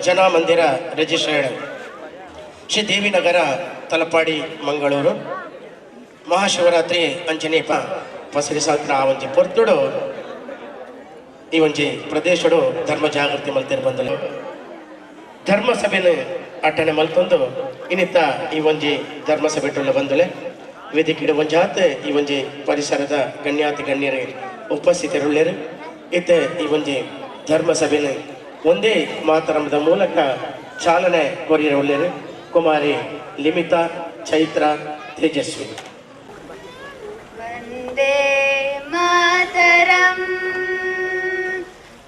ಭಜನಾ ಮಂದಿರ ರಿಜಿಸ್ಟರ್ಡ್ ಶ್ರೀ ದೇವಿನಗರ ತಲಪಾಡಿ ಮಂಗಳೂರು ಮಹಾಶಿವರಾತ್ರಿ ಅಂಜನೇಪ ಪಸರಿ ಸಾತ್ರ ಆ ಒಂಜಿ ಪೊರ್ತುಡು ಈ ಒಂಜಿ ಪ್ರದೇಶಡು ಧರ್ಮ ಜಾಗೃತಿ ಮಲ್ತಿರ್ ಬಂದಲು ಧರ್ಮ ಸಭೆನ ಅಟನೆ ಮಲ್ತೊಂದು ಇನ್ನಿತ್ತ ಈ ಒಂಜಿ ಧರ್ಮ ಸಭೆಟುಲ್ಲ ಬಂದಲೆ ವೇದಿಕೆಡು ಒಂಜಾತ್ ಈ ಒಂಜಿ ಪರಿಸರದ ಗಣ್ಯಾತಿ ಗಣ್ಯರೇ ಉಪಸ್ಥಿತರುಳ್ಳರು ಇತ್ತೆ ಈ ಒಂಜಿ ಧರ್ಮ ಸಭೆನ ಒಂದೇ ಮಾತರಂಭದ ಮೂಲಕ ಚಾಲನೆ ಕೊರಿಯರುಳ್ಳರು ಕುಮಾರಿ ಲಿಮಿತಾ ಚೈತ್ರ ತೇಜಸ್ವಿ. ವಂದೇ ಮಾತರಂ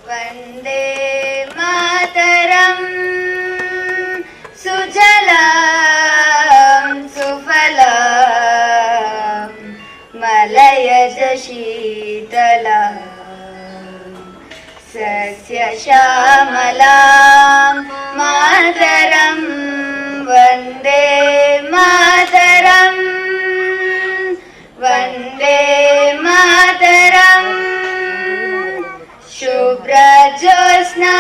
ವಂದೇ ಮಾತರಂ ಸುಜಲಾಂ ಸುಫಲಾಂ ಮಲಯಜ ಶೀತಲಾಂ ಸಸ್ಯ ಶ್ಯಾಮಲಾಂ ಮಾತರಂ ವಂದೇ ಮಾತರಂ ವಂದೇ ಮಾತರಂ ಶುಭ್ರ ಜ್ಯೋತ್ಸ್ನಾ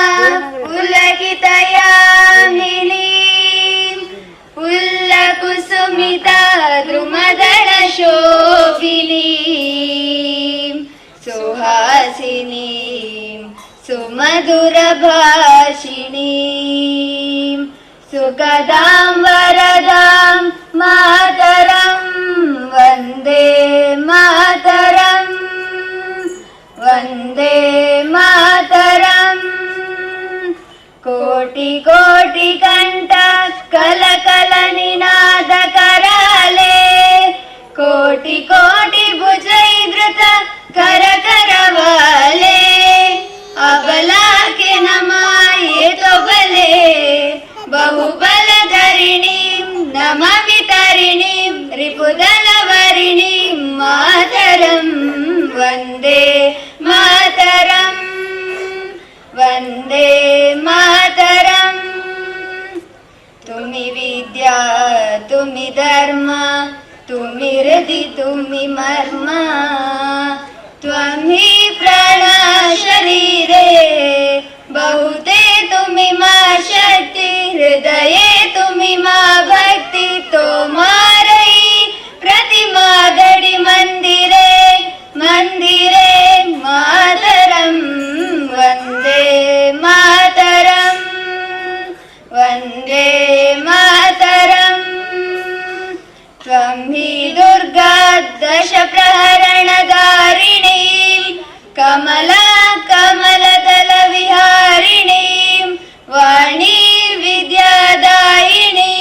ಪುಲಕಿತಯಾಮಿನಿ ಪುಲ್ಲಕುಸುಮಿತಾ ದ್ರುಮದಳ ಶೋಭಿನಿ ಸುಹಾಸಿನಿ ಸುಮಧುರ ಭಾಷಿಣಿ ಸುಖದಾಂ ವರದಾಂ ಮಾತರಂ ವಂದೇ ಮಾತರಂ ವಂದೇ ಮಾತರಂ ಕೋಟಿ ಕೋಟಿ ಕಂಠ ಕಲ ಕಲ ನಿನಾದ ಕರಾಲೆ ಕೋಟಿ ಕೋಟಿ ಭುಜೈಧೃತ ಕರ ಕರವಾಲೆ ಅಬಲಾ के नमाये तो बले बहुबल धरिणी नमामि तरिणी रिपुदल वरिणी मातरं वन्दे मातरं वन्दे मातरं तुमि विद्या तुमि धर्म तुमि हृदि तुमि मर्म त्वं हि प्राण शरीरे बहुते तुमि मा शक्ति हृदये तुमि मा भक्ति तोमारई प्रतिमा गढ़ि मंदिरे मंदिरे मातरं वन्दे मातरं वन्दे मातरं त्वं हि दुर्गा दश प्रहरणधारिणी कमला कमलदल विहारिणी वाणी विद्यादायिनी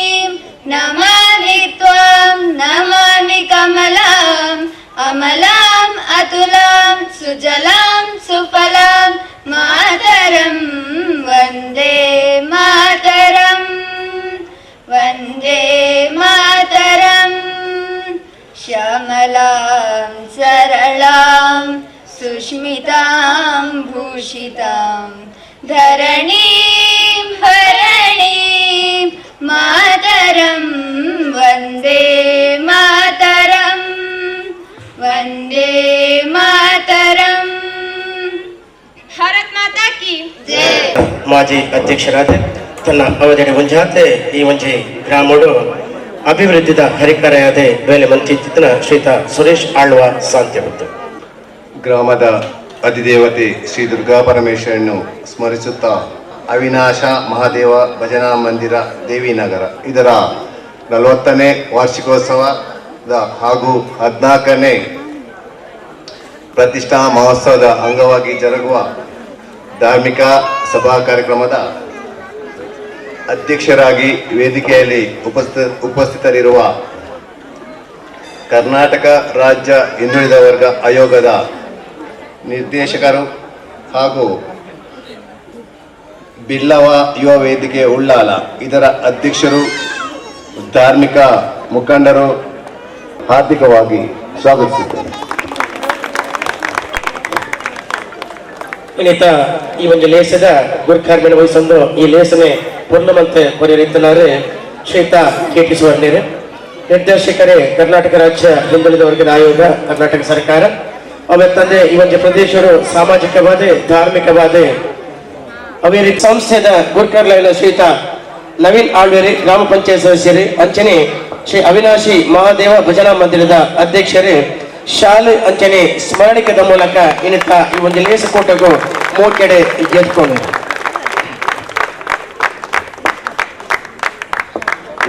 नमामि त्वां नमामि कमलां अमलां अतुलां सुजलां सुफलां मातरं वन्दे मातरं वन्दे मातरं श्यामलां सरलां सुष्मितां भूषितां धरणीं हरणीं मातरं वन्दे मातरं वन्दे मातरं भारत माता की जय. ಮಾಜಿ ಅಧ್ಯಕ್ಷರಾದ ತನ್ನ ಅವಧಿಯ ಮುಂಜಾತೆ ಈ ಒಂಜಿ ಗ್ರಾಮಡು ಅಭಿವೃದ್ಧಿದ ಹರಿಕರೆಯಾದ ವೇಲೆ ಮಂಚಿತ್ತಿನ ಶ್ರೀತ ಸುರೇಶ್ ಆಳ್ವ ಸಾಂತ್ಯಬುತ್ತು. ಗ್ರಾಮದ ಅಧಿದೇವತೆ ಶ್ರೀ ದುರ್ಗಾ ಪರಮೇಶ್ವರನ್ನು ಸ್ಮರಿಸುತ್ತಾ ಅವಿನಾಶ ಮಹಾದೇವ ಭಜನಾ ಮಂದಿರ ದೇವಿನಗರ ಇದರ 40ನೇ ವಾರ್ಷಿಕೋತ್ಸವದ ಹಾಗೂ 14ನೇ ಪ್ರತಿಷ್ಠಾ ಮಹೋತ್ಸವದ ಅಂಗವಾಗಿ ಜರುಗುವ ಧಾರ್ಮಿಕ ಸಭಾ ಕಾರ್ಯಕ್ರಮದ ಅಧ್ಯಕ್ಷರಾಗಿ ವೇದಿಕೆಯಲ್ಲಿ ಉಪಸ್ಥಿತರಿರುವ ಕರ್ನಾಟಕ ರಾಜ್ಯ ಹಿಂದುಳಿದ ವರ್ಗ ಆಯೋಗದ ನಿರ್ದೇಶಕರು ಹಾಗೂ ಬಿಲ್ಲವ ಯುವ ವೇದಿಕೆ ಉಳ್ಳಾಲ ಇದರ ಅಧ್ಯಕ್ಷರು ಧಾರ್ಮಿಕ ಮುಖಂಡರು ಹಾರ್ದಿಕವಾಗಿ ಸ್ವಾಗತಿಸುತ್ತೇನೆ. ಇನ್ನಿತ ಈ ಒಂದು ಲೇಸದ ಗುರ್ಖಾರ್ಮೆನ ವಹಿಸೊಂದು ಈ ಲೇಸನೆ ಪೂರ್ಣಮಂತೆ ಕೊರಿಯರಿತ್ತಲಾರೆ ಶ್ರೀತ ಕೆಟಿ ಸುವರ್ಣರು ನಿರ್ದೇಶಕರೇ ಕರ್ನಾಟಕ ರಾಜ್ಯ ಹಿಂದುಳಿದ ವರ್ಗದ ಆಯೋಗ ಕರ್ನಾಟಕ ಸರ್ಕಾರ ಅವತ್ತಂದೆ ಈ ಒಂದು ಪ್ರದೇಶರು ಸಾಮಾಜಿಕವಾದ ಧಾರ್ಮಿಕವಾದ ಅದೇ ರೀತಿ ಸಂಸ್ಥೆದ ಗುರ್ಕರ್ಲೈನ ಶ್ರೀಯುತ ನವೀನ್ ಆಳ್ವೇರಿ ಗ್ರಾಮ ಪಂಚಾಯತ್ ಸದಸ್ಯರು ಅಂಚನೆ ಶ್ರೀ ಅವಿನಾಶಿ ಮಹಾದೇವ ಭಜನಾ ಮಂದಿರದ ಅಧ್ಯಕ್ಷರು ಶಾಲೆ ಅಂಚನೆ ಸ್ಮರಣಿಕದ ಮೂಲಕ ಇನ್ನಿತ ಈ ಒಂದು ಲೇಸಕೋಟೆಗೂ ಮೋಕೆಡೆ ಗೆದ್ಕೊಂಡು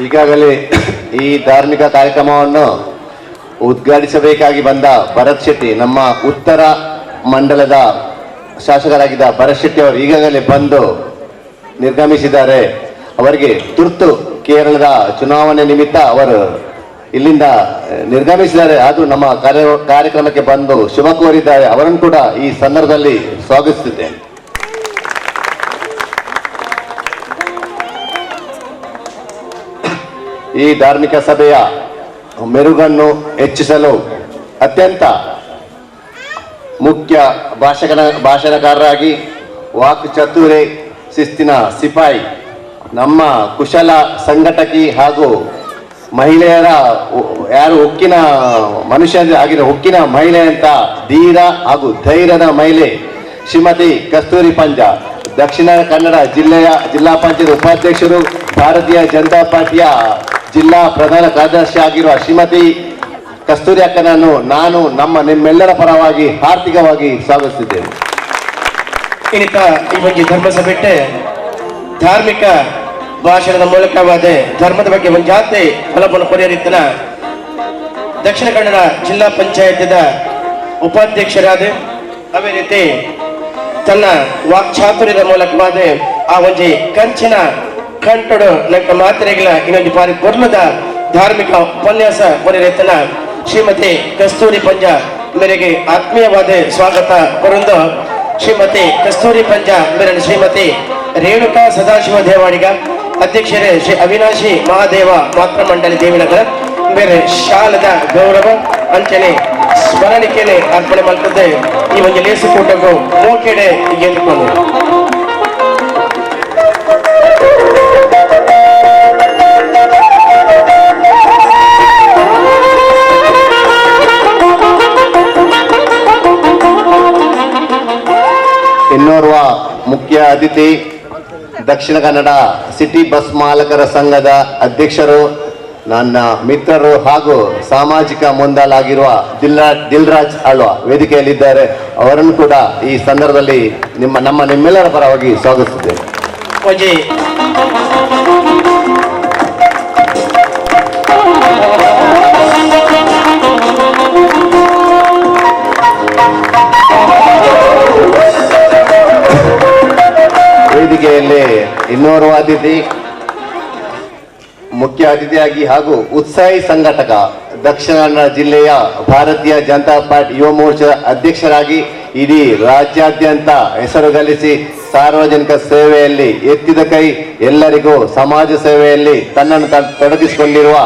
ಈಗಾಗಲೇ ಈ ಧಾರ್ಮಿಕ ಕಾರ್ಯಕ್ರಮವನ್ನು ಉದ್ಘಾಟಿಸಬೇಕಾಗಿ ಬಂದ ಭರತ್ ಶೆಟ್ಟಿ, ನಮ್ಮ ಉತ್ತರ ಮಂಡಲದ ಶಾಸಕರಾಗಿದ್ದ ಭರತ್ ಶೆಟ್ಟಿ ಅವರು ಈಗಾಗಲೇ ಬಂದು ನಿರ್ಗಮಿಸಿದ್ದಾರೆ. ಅವರಿಗೆ ತುರ್ತು ಕೇರಳದ ಚುನಾವಣೆ ನಿಮಿತ್ತ ಅವರು ಇಲ್ಲಿಂದ ನಿರ್ಗಮಿಸಿದ್ದಾರೆ. ಅದು ನಮ್ಮ ಕಾರ್ಯಕ್ರಮಕ್ಕೆ ಬಂದು ಶುಭ ಕೋರಿದ್ದಾರೆ. ಅವರನ್ನು ಕೂಡ ಈ ಸಂದರ್ಭದಲ್ಲಿ ಸ್ವಾಗತಿಸುತ್ತೇನೆ. ಈ ಧಾರ್ಮಿಕ ಸಭೆಯ ಮೆರುಗನ್ನು ಹೆಚ್ಚಿಸಲು ಅತ್ಯಂತ ಮುಖ್ಯ ಭಾಷಣಕಾರರಾಗಿ ವಾಕ್ ಚಾತುರ್ಯ ಶಿಸ್ತಿನ ಸಿಪಾಯಿ, ನಮ್ಮ ಕುಶಲ ಸಂಘಟಕಿ ಹಾಗೂ ಮಹಿಳೆಯರ ಯಾರು ಉಕ್ಕಿನ ಮನುಷ್ಯ ಆಗಿರೋ ಉಕ್ಕಿನ ಮಹಿಳೆ ಅಂತ ಧೀರ ಹಾಗೂ ಧೈರ್ಯದ ಮಹಿಳೆ ಶ್ರೀಮತಿ ಕಸ್ತೂರಿ ಪಂಜ, ದಕ್ಷಿಣ ಕನ್ನಡ ಜಿಲ್ಲಾ ಪಂಚಾಯತ್ ಉಪಾಧ್ಯಕ್ಷರು, ಭಾರತೀಯ ಜನತಾ ಪಾರ್ಟಿಯ ಜಿಲ್ಲಾ ಪ್ರಧಾನ ಕಾರ್ಯದರ್ಶಿ ಆಗಿರುವ ಶ್ರೀಮತಿ ಕಸ್ತೂರಿ ಅಕ್ಕನನ್ನು ನಾನು ನಿಮ್ಮೆಲ್ಲರ ಪರವಾಗಿ ಆರ್ಥಿಕವಾಗಿ ಸ್ವಾಗತಿಸಿದ್ದೇನೆ. ಇನ್ನಿತ ಈ ಬಗ್ಗೆ ಧರ್ಮಸಭೆ ಧಾರ್ಮಿಕ ಭಾಷಣದ ಮೂಲಕವಾದ ಧರ್ಮದ ಬಗ್ಗೆ ಒಂದು ಜಾತಿ ಫಲವನ್ನು ಪರಿಹರಿತನ ದಕ್ಷಿಣ ಕನ್ನಡ ಜಿಲ್ಲಾ ಪಂಚಾಯತ್ದ ಉಪಾಧ್ಯಕ್ಷರಾದ ಅದೇ ರೀತಿ ತನ್ನ ವಾಕ್ಚಾತುರ್ಯದ ಮೂಲಕವಾದ ಆ ಒಂಜಿ ಕಂಚಿನ ಕಂಟೊಡು ನಂಕ ಮಾತ್ರೆಗಳ ಇನ್ನೊಂದು ಬಾರಿ ಪೂರ್ಣದ ಧಾರ್ಮಿಕ ಉಪನ್ಯಾಸ ಪರಿಹರಿತನ ಶ್ರೀಮತಿ ಕಸ್ತೂರಿ ಪಂಜ ಮೇರೆಗೆ ಆತ್ಮೀಯವಾದ ಸ್ವಾಗತ ಕೊರಂದು ಶ್ರೀಮತಿ ಕಸ್ತೂರಿ ಪಂಜ ಮೇರೆ ಶ್ರೀಮತಿ ರೇಣುಕಾ ಸದಾಶಿವ ದೇವಾಡಿಗ ಅಧ್ಯಕ್ಷರೇ ಶ್ರೀ ಅವಿನಾಶಿ ಮಹಾದೇವ ಮಾತೃ ಮಂಡಳಿ ದೇವಿನಗರ ಬೇರೆ ಶಾಲದ ಗೌರವ ಅಂಚನೆ ಸ್ಮರಣಿಕೆನೆ ಅರ್ಪಣೆ ಮಾಡ್ತದೆ. ಈ ಒಂದು ಲೇಸುಕೂಟಕ್ಕೂ ಮೋಕೆಡೆ ಗೆದ್ದುಕೊಂಡು ಇನ್ನೋರ್ವ ಮುಖ್ಯ ಅತಿಥಿ ದಕ್ಷಿಣ ಕನ್ನಡ ಸಿಟಿ ಬಸ್ ಮಾಲಕರ ಸಂಘದ ಅಧ್ಯಕ್ಷರು, ನನ್ನ ಮಿತ್ರರು ಹಾಗೂ ಸಾಮಾಜಿಕ ಮುಂದಾಳಾಗಿರುವ ದಿಲ್ರಾಜ್ ಆಳ್ವ ವೇದಿಕೆಯಲ್ಲಿದ್ದಾರೆ. ಅವರನ್ನು ಕೂಡ ಈ ಸಂದರ್ಭದಲ್ಲಿ ನಿಮ್ಮೆಲ್ಲರ ಪರವಾಗಿ ಸ್ವಾಗತಿಸುತ್ತೇನೆ. ವೇದಿಕೆಯಲ್ಲಿ ಇನ್ನೋರ್ವ ಅತಿಥಿ, ಮುಖ್ಯ ಅತಿಥಿಯಾಗಿ ಹಾಗೂ ಉತ್ಸಾಹಿ ಸಂಘಟಕ, ದಕ್ಷಿಣ ಕನ್ನಡ ಜಿಲ್ಲೆಯ ಭಾರತೀಯ ಜನತಾ ಪಾರ್ಟಿ ಯುವ ಮೋರ್ಚಾ ಅಧ್ಯಕ್ಷರಾಗಿ ಇಡೀ ರಾಜ್ಯಾದ್ಯಂತ ಹೆಸರು ಗಳಿಸಿ ಸಾರ್ವಜನಿಕ ಸೇವೆಯಲ್ಲಿ ಎತ್ತಿದ ಕೈ, ಎಲ್ಲರಿಗೂ ಸಮಾಜ ಸೇವೆಯಲ್ಲಿ ತನ್ನನ್ನು ತೊಡಗಿಸಿಕೊಂಡಿರುವ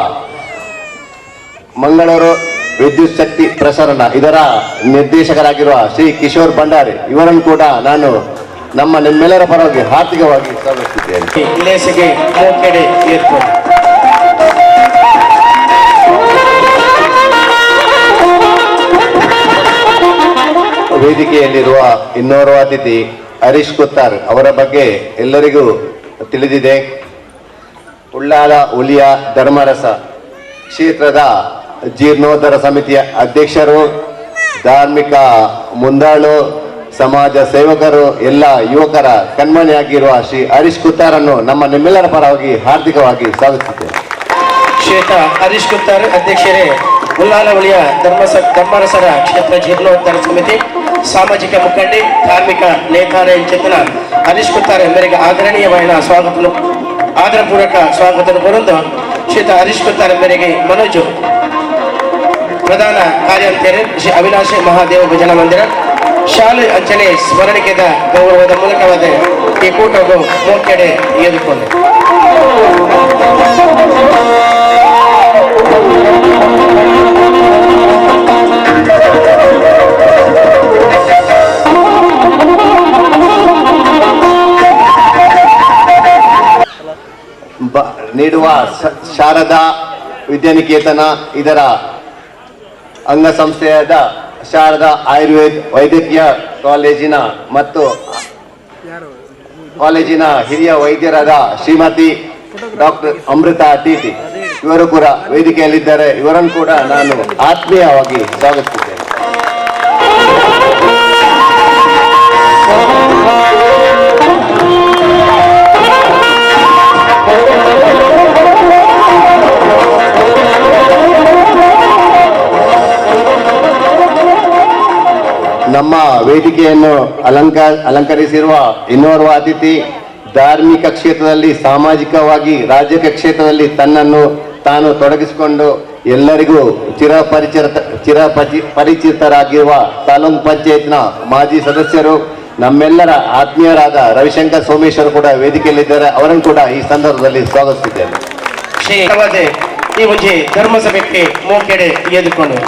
ಮಂಗಳೂರು ವಿದ್ಯುತ್ ಶಕ್ತಿ ಪ್ರಸರಣ ಇದರ ನಿರ್ದೇಶಕರಾಗಿರುವ ಶ್ರೀ ಕಿಶೋರ್ ಭಂಡಾರಿ, ಇವರನ್ನು ಕೂಡ ನಾನು ನಿಮ್ಮೆಲ್ಲರ ಪರವಾಗಿ ಆರ್ಥಿಕವಾಗಿ ಸ್ವಾಗತಿಸಿದ್ದೇನೆ. ವೇದಿಕೆಯಲ್ಲಿರುವ ಇನ್ನೋರ್ವ ಅತಿಥಿ ಹರೀಶ್ ಕುತ್ತಾರ್, ಅವರ ಬಗ್ಗೆ ಎಲ್ಲರಿಗೂ ತಿಳಿದಿದೆ. ಉಳ್ಳಾಲ ಹುಲಿಯ ಧರ್ಮರಸ ಕ್ಷೇತ್ರದ ಜೀರ್ಣೋದ್ಧಾರ ಸಮಿತಿಯ ಅಧ್ಯಕ್ಷರು, ಧಾರ್ಮಿಕ ಮುಂದಾಳು, ಸಮಾಜ ಸೇವಕರು, ಎಲ್ಲ ಯುವಕರ ಕಣ್ಮಣಿಯಾಗಿರುವ ಶ್ರೀ ಹರೀಶ್ ಕುತ್ತಾರನ್ನು ನಿಮ್ಮೆಲ್ಲರ ಪರವಾಗಿ ಹಾರ್ದಿಕವಾಗಿ ಸ್ವಾಗತಿಸುತ್ತೇನೆ. ಶ್ರೀಯುತ ಹರೀಶ್ ಕುತ್ತಾರ್ ಅಧ್ಯಕ್ಷರೇ, ಉಳ್ಳಾಲ ಹುಲಿಯ ಧರ್ಮರಸರ ಕ್ಷೇತ್ರ ಜೀರ್ಣೋದ್ಧಾರ ಸಮಿತಿ ಸಾಮಾಜಿಕ ಮುಖಂಡಿ, ಧಾರ್ಮಿಕ ನೇತಾರ ಚೇತನ ಹರೀಶ್ ಕುತ್ತಾರ್ ಮೇರೆಗೆ ಆದರಣೀಯವಾದ ಸ್ವಾಗತ ಆದರಪೂರ್ವಕ ಸ್ವಾಗತ ಬರುವುದು. ಶ್ರೀಯುತ ಹರೀಶ್ ಕುತ್ತಾರ್ ಮೇರೆಗೆ ಮನೋಜ್ ಪ್ರಧಾನ ಕಾರ್ಯಾಂತರು ಶ್ರೀ ಅವಿನಾಶಿ ಮಹಾದೇವ ಭಜನಾ ಮಂದಿರ ಶಾಲೆ ಅಂಚನೆ ಸ್ಮರಣಿಕೆದ ಗೌರವದ ಮೂಲಕವಾದ ಈ ಕೂಟವು ಮೋಕೆಡೆ ಎದುಕೊಂಡು ನೀಡುವ ಶಾರದಾ ವಿದ್ಯಾನಿಕೇತನ ಇದರ ಅಂಗಸಂಸ್ಥೆಯಾದ ಶಾರದಾ ಆಯುರ್ವೇದ ವೈದ್ಯಕೀಯ ಕಾಲೇಜಿನ ಮತ್ತು ಕಾಲೇಜಿನ ಹಿರಿಯ ವೈದ್ಯರಾದ ಶ್ರೀಮತಿ ಡಾಕ್ಟರ್ ಅಮೃತ ಟಿಟಿ ಇವರು ಕೂಡ ವೇದಿಕೆಯಲ್ಲಿದ್ದಾರೆ. ಇವರನ್ನು ಕೂಡ ನಾನು ಆತ್ಮೀಯವಾಗಿ ಸ್ವಾಗತಿಸಿದ್ದೇನೆ. ನಮ್ಮ ವೇದಿಕೆಯನ್ನು ಅಲಂಕರಿಸಿರುವ ಇನ್ನೋರ್ವ ಅತಿಥಿ ಧಾರ್ಮಿಕ ಕ್ಷೇತ್ರದಲ್ಲಿ, ಸಾಮಾಜಿಕವಾಗಿ, ರಾಜಕೀಯ ಕ್ಷೇತ್ರದಲ್ಲಿ ತನ್ನನ್ನು ತಾನು ತೊಡಗಿಸಿಕೊಂಡು ಎಲ್ಲರಿಗೂ ಪರಿಚಿತರಾಗಿರುವ ತಾಲೂಕು ಪಂಚಾಯತ್ನ ಮಾಜಿ ಸದಸ್ಯರು, ನಮ್ಮೆಲ್ಲರ ಆತ್ಮೀಯರಾದ ರವಿಶಂಕರ್ ಸೋಮೇಶ್ವರ್ ಕೂಡ ವೇದಿಕೆಯಲ್ಲಿದ್ದಾರೆ. ಅವರನ್ನು ಕೂಡ ಈ ಸಂದರ್ಭದಲ್ಲಿ ಸ್ವಾಗತಿಸಿದ್ದೇನೆ. ಈ ಮುಂಚೆ ಧರ್ಮಸಭೆಗೆ ಮೋಕೆಡೆ ಎದುಕೊಂಡು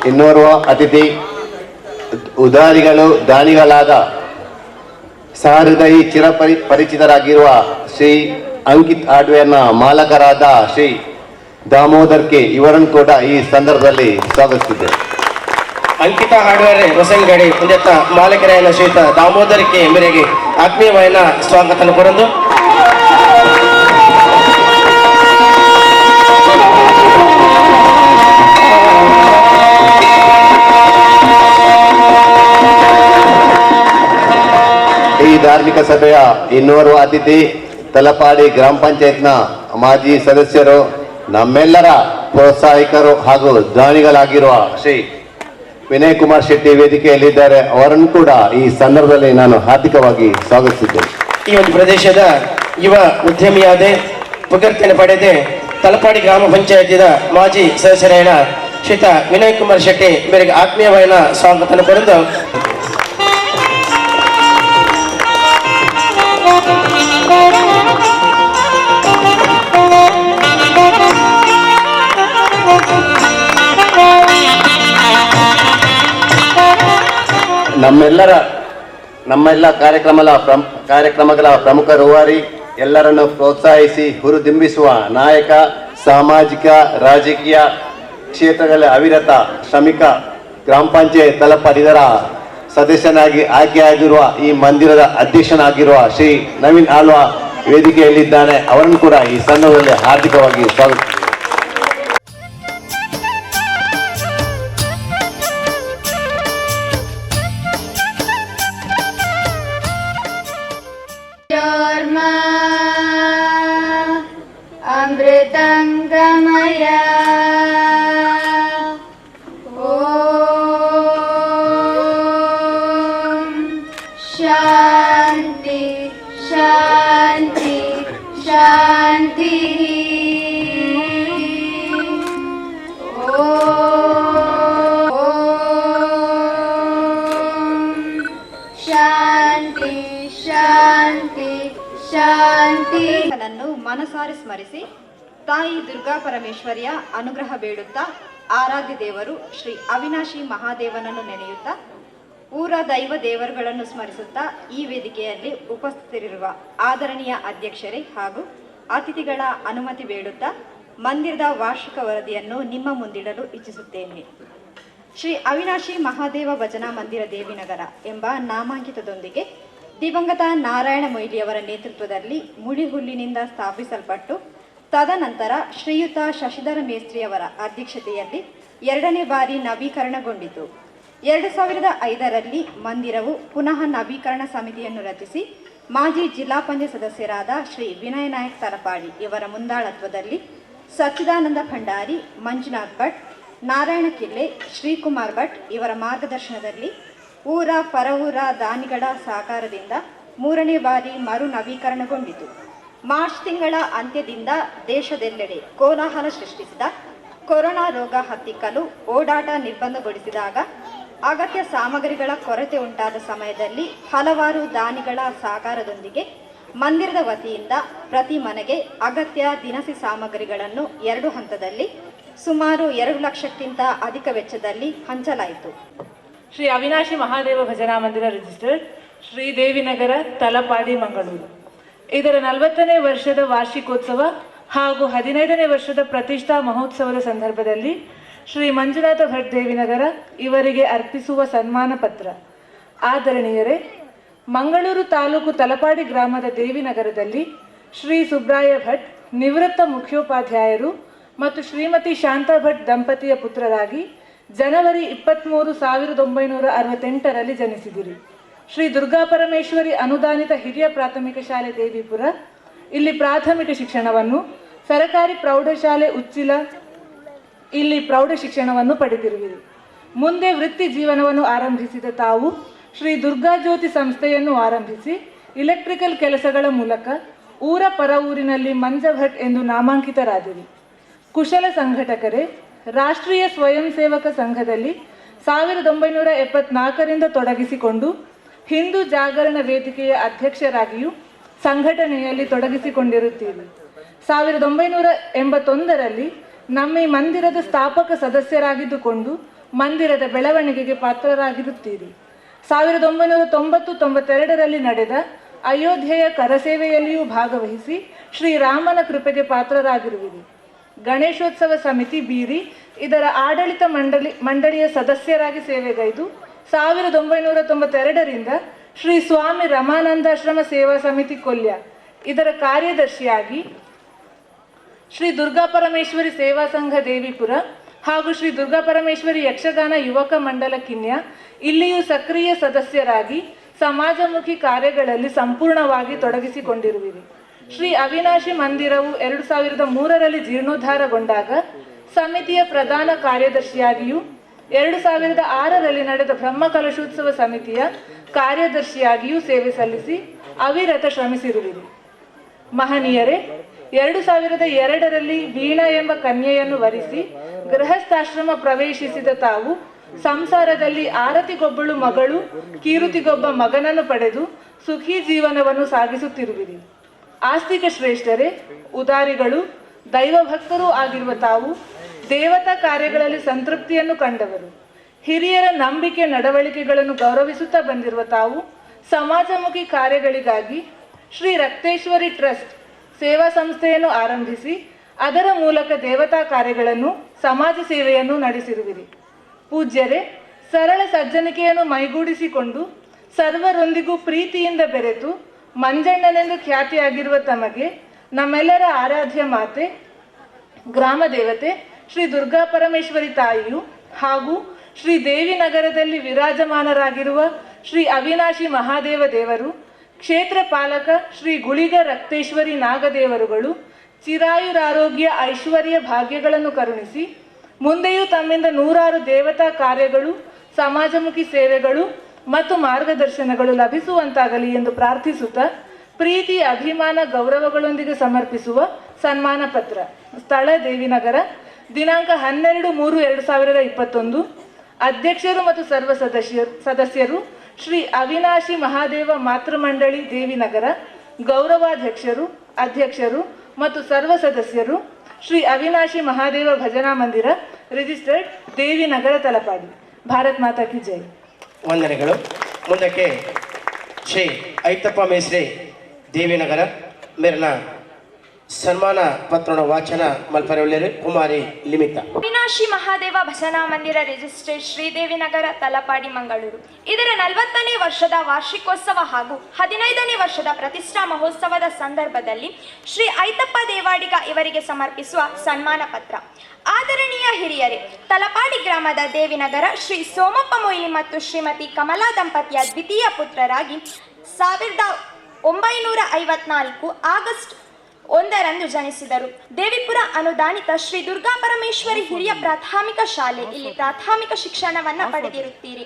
ಇನ್ನೋರ್ವ ಅತಿಥಿ ಉದಾರಿಗಳು ದಾನಿಗಳಾದ ಸಹೃದಯಿ ಪರಿಚಿತರಾಗಿರುವ ಶ್ರೀ ಅಂಕಿತ್ ಹಾರ್ಡ್ವೇರ್ನ ಮಾಲಕರಾದ ಶ್ರೀ ದಾಮೋದರ್ ಕೆ ಇವರನ್ನು ಕೂಡ ಈ ಸಂದರ್ಭದಲ್ಲಿ ಸ್ವಾಗತಿಸಿದ್ದೇವೆ. ಅಂಕಿತ ಹಾರ್ಡ್ವೇರ್ ಹೊಸಂಗಡಿ ಮುಂದೆತ್ತ ಮಾಲಕರಾಯನ ಶ್ರೀಯುತ ದಾಮೋದರ್ ಕೆ ಮೇರೆಗೆ ಆತ್ಮೀಯವಾದ ಸ್ವಾಗತ ಕೊರಂದು ಈ ಧಾರ್ಮಿಕ ಸಭೆಯ ಇನ್ನೋರ್ವ ಅತಿಥಿ ತಲಪಾಡಿ ಗ್ರಾಮ ಪಂಚಾಯತ್ನ ಮಾಜಿ ಸದಸ್ಯರು, ನಮ್ಮೆಲ್ಲರ ಪ್ರೋತ್ಸಾಹಕರು ಹಾಗೂ ದಾನಿಗಳಾಗಿರುವ ಶ್ರೀ ವಿನಯ್ ಕುಮಾರ್ ಶೆಟ್ಟಿ ವೇದಿಕೆಯಲ್ಲಿದ್ದಾರೆ. ಅವರನ್ನು ಕೂಡ ಈ ಸಂದರ್ಭದಲ್ಲಿ ನಾನು ಹಾರ್ದಿಕವಾಗಿ ಸ್ವಾಗತಿಸಿದ್ದೇನೆ. ಈ ಒಂದು ಪ್ರದೇಶದ ಯುವ ಉದ್ಯಮಿಯಾದ ಪುಗರ್ತಿಯನ್ನು ಪಡೆದೆ ತಲಪಾಡಿ ಗ್ರಾಮ ಪಂಚಾಯತಿದ ಮಾಜಿ ಸದಸ್ಯರಾದ ಶ್ರೀಯುತ ವಿನಯ್ ಕುಮಾರ್ ಶೆಟ್ಟಿ ಮೇರೆಗೆ ಆತ್ಮೀಯವಾದ ಸ್ವಾಗತ ಕೊರಂದು ನಮ್ಮೆಲ್ಲ ಕಾರ್ಯಕ್ರಮಗಳ ಪ್ರಮುಖ ರೂವಾರಿ, ಎಲ್ಲರನ್ನು ಪ್ರೋತ್ಸಾಹಿಸಿ ಹುರಿದುಂಬಿಸುವ ನಾಯಕ, ಸಾಮಾಜಿಕ ರಾಜಕೀಯ ಕ್ಷೇತ್ರಗಳಲ್ಲಿ ಅವಿರತ ಶ್ರಮಿಕ, ಗ್ರಾಮ ಪಂಚಾಯತ್ ತಲಪಾಡಿ ಇದರ ಸದಸ್ಯನಾಗಿ ಆಯ್ಕೆಯಾಗಿರುವ, ಈ ಮಂದಿರದ ಅಧ್ಯಕ್ಷನಾಗಿರುವ ಶ್ರೀ ನವೀನ್ ಆಳ್ವಾ ವೇದಿಕೆಯಲ್ಲಿದ್ದಾನೆ. ಅವರನ್ನು ಕೂಡ ಈ ಸಂದರ್ಭದಲ್ಲಿ ಹಾರ್ದಿಕವಾಗಿ ಸ್ವಾಗತ. ಅಮೃತಂಗಮಯ ಓಂ ಶಾಂತಿ ಶಾಂತಿ ಶಾಂತಿ ಶಾಂತಿ ಶಾಂತಿ ಶಾಂತಿ ಮನಸಾರೆ ಸ್ಮರಿಸಿ ತಾಯಿ ದುರ್ಗಾ ಪರಮೇಶ್ವರಿಯ ಅನುಗ್ರಹ ಬೇಡುತ್ತಾ ಆರಾಧ್ಯ ದೇವರು ಶ್ರೀ ಅವಿನಾಶಿ ಮಹಾದೇವನನ್ನು ನೆನೆಯುತ್ತಾ ಊರ ದೈವ ದೇವರುಗಳನ್ನು ಸ್ಮರಿಸುತ್ತಾ ಈ ವೇದಿಕೆಯಲ್ಲಿ ಉಪಸ್ಥಿತರಿರುವ ಆದರಣೀಯ ಅಧ್ಯಕ್ಷರೇ ಹಾಗೂ ಅತಿಥಿಗಳ ಅನುಮತಿ ಬೇಡುತ್ತಾ ಮಂದಿರದ ವಾರ್ಷಿಕ ವರದಿಯನ್ನು ನಿಮ್ಮ ಮುಂದಿಡಲು ಇಚ್ಛಿಸುತ್ತೇನೆ. ಶ್ರೀ ಅವಿನಾಶಿ ಮಹಾದೇವ ಭಜನಾ ಮಂದಿರ ದೇವಿನಗರ ಎಂಬ ನಾಮಾಂಕಿತದೊಂದಿಗೆ ದಿವಂಗತ ನಾರಾಯಣ ಮೊಯ್ಲಿಯವರ ನೇತೃತ್ವದಲ್ಲಿ ಮುಳಿಹುಲ್ಲಿನಿಂದ ಸ್ಥಾಪಿಸಲ್ಪಟ್ಟು ತದನಂತರ ಶ್ರೀಯುತ ಶಶಿಧರ ಮೇಸ್ತ್ರಿಯವರ ಅಧ್ಯಕ್ಷತೆಯಲ್ಲಿ 2ನೇ ಬಾರಿ ನವೀಕರಣಗೊಂಡಿತು. 2005ರಲ್ಲಿ ಮಂದಿರವು ಪುನಃ ನವೀಕರಣ ಸಮಿತಿಯನ್ನು ರಚಿಸಿ ಮಾಜಿ ಜಿಲ್ಲಾ ಪಂಚಾಯತ್ ಸದಸ್ಯರಾದ ಶ್ರೀ ವಿನಯ ನಾಯಕ್ ತಲಪಾಡಿ ಇವರ ಮುಂದಾಳತ್ವದಲ್ಲಿ ಸಚ್ಚಿದಾನಂದ ಭಂಡಾರಿ, ಮಂಜುನಾಥ್ ಭಟ್, ನಾರಾಯಣ ಕಿಲ್ಲೆ, ಶ್ರೀಕುಮಾರ್ ಭಟ್ ಇವರ ಮಾರ್ಗದರ್ಶನದಲ್ಲಿ ಊರ ಪರವೂರ ದಾನಿಗಳ ಸಹಕಾರದಿಂದ 3ನೇ ಬಾರಿ ಮರು ನವೀಕರಣಗೊಂಡಿತು. ಮಾರ್ಚ್ ತಿಂಗಳ ಅಂತ್ಯದಿಂದ ದೇಶದೆಲ್ಲೆಡೆ ಕೋಲಾಹಲ ಸೃಷ್ಟಿಸಿದ ಕೊರೋನಾ ರೋಗ ಹತ್ತಿಕ್ಕಲು ಓಡಾಟ ನಿರ್ಬಂಧಗೊಳಿಸಿದಾಗ ಅಗತ್ಯ ಸಾಮಗ್ರಿಗಳ ಕೊರತೆ ಉಂಟಾದ ಸಮಯದಲ್ಲಿ ಹಲವಾರು ದಾನಿಗಳ ಸಹಕಾರದೊಂದಿಗೆ ಮಂದಿರದ ವತಿಯಿಂದ ಪ್ರತಿ ಮನೆಗೆ ಅಗತ್ಯ ದಿನಸಿ ಸಾಮಗ್ರಿಗಳನ್ನು 2 ಹಂತದಲ್ಲಿ ಸುಮಾರು 2 ಲಕ್ಷಕ್ಕಿಂತ ಅಧಿಕ ವೆಚ್ಚದಲ್ಲಿ ಹಂಚಲಾಯಿತು. ಶ್ರೀ ಅವಿನಾಶಿ ಮಹಾದೇವ ಭಜನಾ ಮಂದಿರ ರಿಜಿಸ್ಟರ್ಡ್, ಶ್ರೀದೇವಿನಗರ, ತಲಪಾಡಿ, ಮಂಗಳೂರು. ಇದರ 40ನೇ ವರ್ಷದ ವಾರ್ಷಿಕೋತ್ಸವ ಹಾಗೂ 15ನೇ ವರ್ಷದ ಪ್ರತಿಷ್ಠಾ ಮಹೋತ್ಸವದ ಸಂದರ್ಭದಲ್ಲಿ ಶ್ರೀ ಮಂಜುನಾಥ ಭಟ್ ದೇವಿನಗರ ಇವರಿಗೆ ಅರ್ಪಿಸುವ ಸನ್ಮಾನ ಪತ್ರ. ಆದರಣೀಯರೇ, ಮಂಗಳೂರು ತಾಲೂಕು ತಲಪಾಡಿ ಗ್ರಾಮದ ದೇವಿನಗರದಲ್ಲಿ ಶ್ರೀ ಸುಬ್ರಾಯ ಭಟ್ ನಿವೃತ್ತ ಮುಖ್ಯೋಪಾಧ್ಯಾಯರು ಮತ್ತು ಶ್ರೀಮತಿ ಶಾಂತಾ ಭಟ್ ದಂಪತಿಯ ಪುತ್ರರಾಗಿ ಜನವರಿ 23, 1968ರಲ್ಲಿ ಜನಿಸಿದಿರಿ. ಶ್ರೀ ದುರ್ಗಾಪರಮೇಶ್ವರಿ ಅನುದಾನಿತ ಹಿರಿಯ ಪ್ರಾಥಮಿಕ ಶಾಲೆ ದೇವಿಪುರ ಇಲ್ಲಿ ಪ್ರಾಥಮಿಕ ಶಿಕ್ಷಣವನ್ನು, ಸರಕಾರಿ ಪ್ರೌಢಶಾಲೆ ಉಚ್ಚಿಲ ಇಲ್ಲಿ ಪ್ರೌಢ ಶಿಕ್ಷಣವನ್ನು ಪಡೆದಿರುವಿರಿ. ಮುಂದೆ ವೃತ್ತಿ ಜೀವನವನ್ನು ಆರಂಭಿಸಿದ ತಾವು ಶ್ರೀ ದುರ್ಗಾಜ್ಯೋತಿ ಸಂಸ್ಥೆಯನ್ನು ಆರಂಭಿಸಿ ಇಲೆಕ್ಟ್ರಿಕಲ್ ಕೆಲಸಗಳ ಮೂಲಕ ಊರ ಪರ ಊರಿನಲ್ಲಿ ಮಂಜ ಭಟ್ ಎಂದು ನಾಮಾಂಕಿತರಾದಿರಿ. ಕುಶಲ ಸಂಘಟಕರೇ, ರಾಷ್ಟ್ರೀಯ ಸ್ವಯಂ ಸೇವಕ ಸಂಘದಲ್ಲಿ 1974ರಿಂದ ತೊಡಗಿಸಿಕೊಂಡು ಹಿಂದೂ ಜಾಗರಣ ವೇದಿಕೆಯ ಅಧ್ಯಕ್ಷರಾಗಿಯೂ ಸಂಘಟನೆಯಲ್ಲಿ ತೊಡಗಿಸಿಕೊಂಡಿರುತ್ತೀರಿ. 1981ರಲ್ಲಿ ನಮ್ಮ ಈ ಮಂದಿರದ ಸ್ಥಾಪಕ ಸದಸ್ಯರಾಗಿದ್ದುಕೊಂಡು ಮಂದಿರದ ಬೆಳವಣಿಗೆಗೆ ಪಾತ್ರರಾಗಿರುತ್ತೀರಿ. 1990-92ರಲ್ಲಿ ನಡೆದ ಅಯೋಧ್ಯೆಯ ಕರಸೇವೆಯಲ್ಲಿಯೂ ಭಾಗವಹಿಸಿ ಶ್ರೀರಾಮನ ಕೃಪೆಗೆ ಪಾತ್ರರಾಗಿರುವಿರಿ. ಗಣೇಶೋತ್ಸವ ಸಮಿತಿ ಬೀರಿ ಇದರ ಆಡಳಿತ ಮಂಡಳಿಯ ಸದಸ್ಯರಾಗಿ ಸೇವೆಗೈದು 1992ರಿಂದ ಶ್ರೀ ಸ್ವಾಮಿ ರಮಾನಂದಾಶ್ರಮ ಸೇವಾ ಸಮಿತಿ ಕೊಲ್ಯ ಇದರ ಕಾರ್ಯದರ್ಶಿಯಾಗಿ ಶ್ರೀ ದುರ್ಗಾಪರಮೇಶ್ವರಿ ಸೇವಾ ಸಂಘ ದೇವಿಪುರ ಹಾಗೂ ಶ್ರೀ ದುರ್ಗಾಪರಮೇಶ್ವರಿ ಯಕ್ಷಗಾನ ಯುವಕ ಮಂಡಲ ಕಿನ್ಯ ಇಲ್ಲಿಯೂ ಸಕ್ರಿಯ ಸದಸ್ಯರಾಗಿ ಸಮಾಜಮುಖಿ ಕಾರ್ಯಗಳಲ್ಲಿ ಸಂಪೂರ್ಣವಾಗಿ ತೊಡಗಿಸಿಕೊಂಡಿರುವಿರಿ. ಶ್ರೀ ಅವಿನಾಶಿ ಮಂದಿರವು 2003ರಲ್ಲಿ ಜೀರ್ಣೋದ್ಧಾರಗೊಂಡಾಗ ಸಮಿತಿಯ ಪ್ರಧಾನ ಕಾರ್ಯದರ್ಶಿಯಾಗಿಯೂ 2006ರಲ್ಲಿ ನಡೆದ ಬ್ರಹ್ಮಕಲಶೋತ್ಸವ ಸಮಿತಿಯ ಕಾರ್ಯದರ್ಶಿಯಾಗಿಯೂ ಸೇವೆ ಸಲ್ಲಿಸಿ ಅವಿರತ ಶ್ರಮಿಸಿರುವಿರಿ. ಮಹನೀಯರೇ, 2002ರಲ್ಲಿ ವೀಣಾ ಎಂಬ ಕನ್ಯೆಯನ್ನು ವರಿಸಿ ಗೃಹಸ್ಥಾಶ್ರಮ ಪ್ರವೇಶಿಸಿದ ತಾವು ಸಂಸಾರದಲ್ಲಿ ಆರತಿಗೊಬ್ಬಳು ಮಗಳು, ಕೀರುತಿಗೊಬ್ಬ ಮಗನನ್ನು ಪಡೆದು ಸುಖಿ ಜೀವನವನ್ನು ಸಾಗಿಸುತ್ತಿರುವಿರಿ. ಆಸ್ತಿಕ ಶ್ರೇಷ್ಠರೇ, ಉದಾರಿಗಳು, ದೈವಭಕ್ತರೂ ಆಗಿರುವ ತಾವು ದೇವತಾ ಕಾರ್ಯಗಳಲ್ಲಿ ಸಂತೃಪ್ತಿಯನ್ನು ಕಂಡವರು. ಹಿರಿಯರ ನಂಬಿಕೆ ನಡವಳಿಕೆಗಳನ್ನು ಗೌರವಿಸುತ್ತಾ ಬಂದಿರುವ ತಾವು ಸಮಾಜಮುಖಿ ಕಾರ್ಯಗಳಿಗಾಗಿ ಶ್ರೀ ರಕ್ತೇಶ್ವರಿ ಟ್ರಸ್ಟ್ ಸೇವಾ ಸಂಸ್ಥೆಯನ್ನು ಆರಂಭಿಸಿ ಅದರ ಮೂಲಕ ದೇವತಾ ಕಾರ್ಯಗಳನ್ನು, ಸಮಾಜ ಸೇವೆಯನ್ನು ನಡೆಸಿರುವಿರಿ. ಪೂಜ್ಯರೇ, ಸರಳ ಸಜ್ಜನಿಕೆಯನ್ನು ಮೈಗೂಡಿಸಿಕೊಂಡು ಸರ್ವರೊಂದಿಗೂ ಪ್ರೀತಿಯಿಂದ ಬೆರೆತು ಮಂಜಣ್ಣನೆಂದು ಖ್ಯಾತಿಯಾಗಿರುವ ತಮಗೆ ನಮ್ಮೆಲ್ಲರ ಆರಾಧ್ಯ ಮಾತೆ, ಗ್ರಾಮ ದೇವತೆ ಶ್ರೀ ದುರ್ಗಾಪರಮೇಶ್ವರಿ ತಾಯಿಯು ಹಾಗೂ ಶ್ರೀ ದೇವಿನಗರದಲ್ಲಿ ವಿರಾಜಮಾನರಾಗಿರುವ ಶ್ರೀ ಅವಿನಾಶಿ ಮಹಾದೇವ ದೇವರು, ಕ್ಷೇತ್ರ ಪಾಲಕ ಶ್ರೀ ಗುಳಿಗ ರಕ್ತೇಶ್ವರಿ ನಾಗದೇವರುಗಳು ಚಿರಾಯುರಾರೋಗ್ಯ ಐಶ್ವರ್ಯ ಭಾಗ್ಯಗಳನ್ನು ಕರುಣಿಸಿ ಮುಂದೆಯೂ ತಮ್ಮಿಂದ 100 ದೇವತಾ ಕಾರ್ಯಗಳು, ಸಮಾಜಮುಖಿ ಸೇವೆಗಳು ಮತ್ತು ಮಾರ್ಗದರ್ಶನಗಳು ಲಭಿಸುವಂತಾಗಲಿ ಎಂದು ಪ್ರಾರ್ಥಿಸುತ್ತಾ ಪ್ರೀತಿ, ಅಭಿಮಾನ, ಗೌರವಗಳೊಂದಿಗೆ ಸಮರ್ಪಿಸುವ ಸನ್ಮಾನ ಪತ್ರ. ಸ್ಥಳ ದೇವಿನಗರ, ದಿನಾಂಕ 12/3/2021. ಅಧ್ಯಕ್ಷರು ಮತ್ತು ಸರ್ವ ಸದಸ್ಯರು ಶ್ರೀ ಅವಿನಾಶಿ ಮಹಾದೇವ ಮಾತೃಮಂಡಳಿ ದೇವಿನಗರ. ಗೌರವಾಧ್ಯಕ್ಷರು, ಅಧ್ಯಕ್ಷರು ಮತ್ತು ಸರ್ವ ಸದಸ್ಯರು ಶ್ರೀ ಅವಿನಾಶಿ ಮಹಾದೇವ ಭಜನಾ ಮಂದಿರ, ರಿಜಿಸ್ಟರ್ಡ್, ದೇವಿನಗರ, ತಲಪಾಡಿ. ಭಾರತ್ ಮಾತಾ ಕಿ ಜೈ. ವಂದನೆಗಳು. ಮುಂದಕ್ಕೆ ಶ್ರೀ ಐತಪ್ಪ ಮೇಸ್ರೆ ದೇವಿನಗರ ಮೇರನ ಸನ್ಮಾನ ಪತ್ರನ ವಾಚನ ಮಲ್ಪರವಳ್ಳಿಯರು ಕುಮಾರಿ ಲಿಮಿತಾ. ಅವಿನಾಶಿ ಮಹಾದೇವ ಭಜನಾ ಮಂದಿರ ರಿಜಿಸ್ಟರ್ಡ್, ಶ್ರೀದೇವಿನಗರ, ತಲಪಾಡಿ, ಮಂಗಳೂರು. ಇದರ 40ನೇ ವರ್ಷದ ವಾರ್ಷಿಕೋತ್ಸವ ಹಾಗೂ 15ನೇ ವರ್ಷದ ಪ್ರತಿಷ್ಠಾ ಮಹೋತ್ಸವದ ಸಂದರ್ಭದಲ್ಲಿ ಶ್ರೀ ಐತಪ್ಪ ದೇವಾಡಿಗ ಇವರಿಗೆ ಸಮರ್ಪಿಸುವ ಸನ್ಮಾನ ಪತ್ರ. ಆದರಣೀಯ ಹಿರಿಯರೇ, ತಲಪಾಡಿ ಗ್ರಾಮದ ದೇವಿನಗರ ಶ್ರೀ ಸೋಮಪ್ಪ ಮೊಯ್ಲಿ ಮತ್ತು ಶ್ರೀಮತಿ ಕಮಲಾ ದಂಪತಿಯ ದ್ವಿತೀಯ ಪುತ್ರರಾಗಿ 1954 ಆಗಸ್ಟ್ 1ರಂದು ಜನಿಸಿದರು. ದೇವಿಪುರ ಅನುದಾನಿತ ಶ್ರೀ ದುರ್ಗಾಪರಮೇಶ್ವರಿ ಹಿರಿಯ ಪ್ರಾಥಮಿಕ ಶಾಲೆ ಇಲ್ಲಿ ಪ್ರಾಥಮಿಕ ಶಿಕ್ಷಣವನ್ನ ಪಡೆದಿರುತ್ತೀರಿ.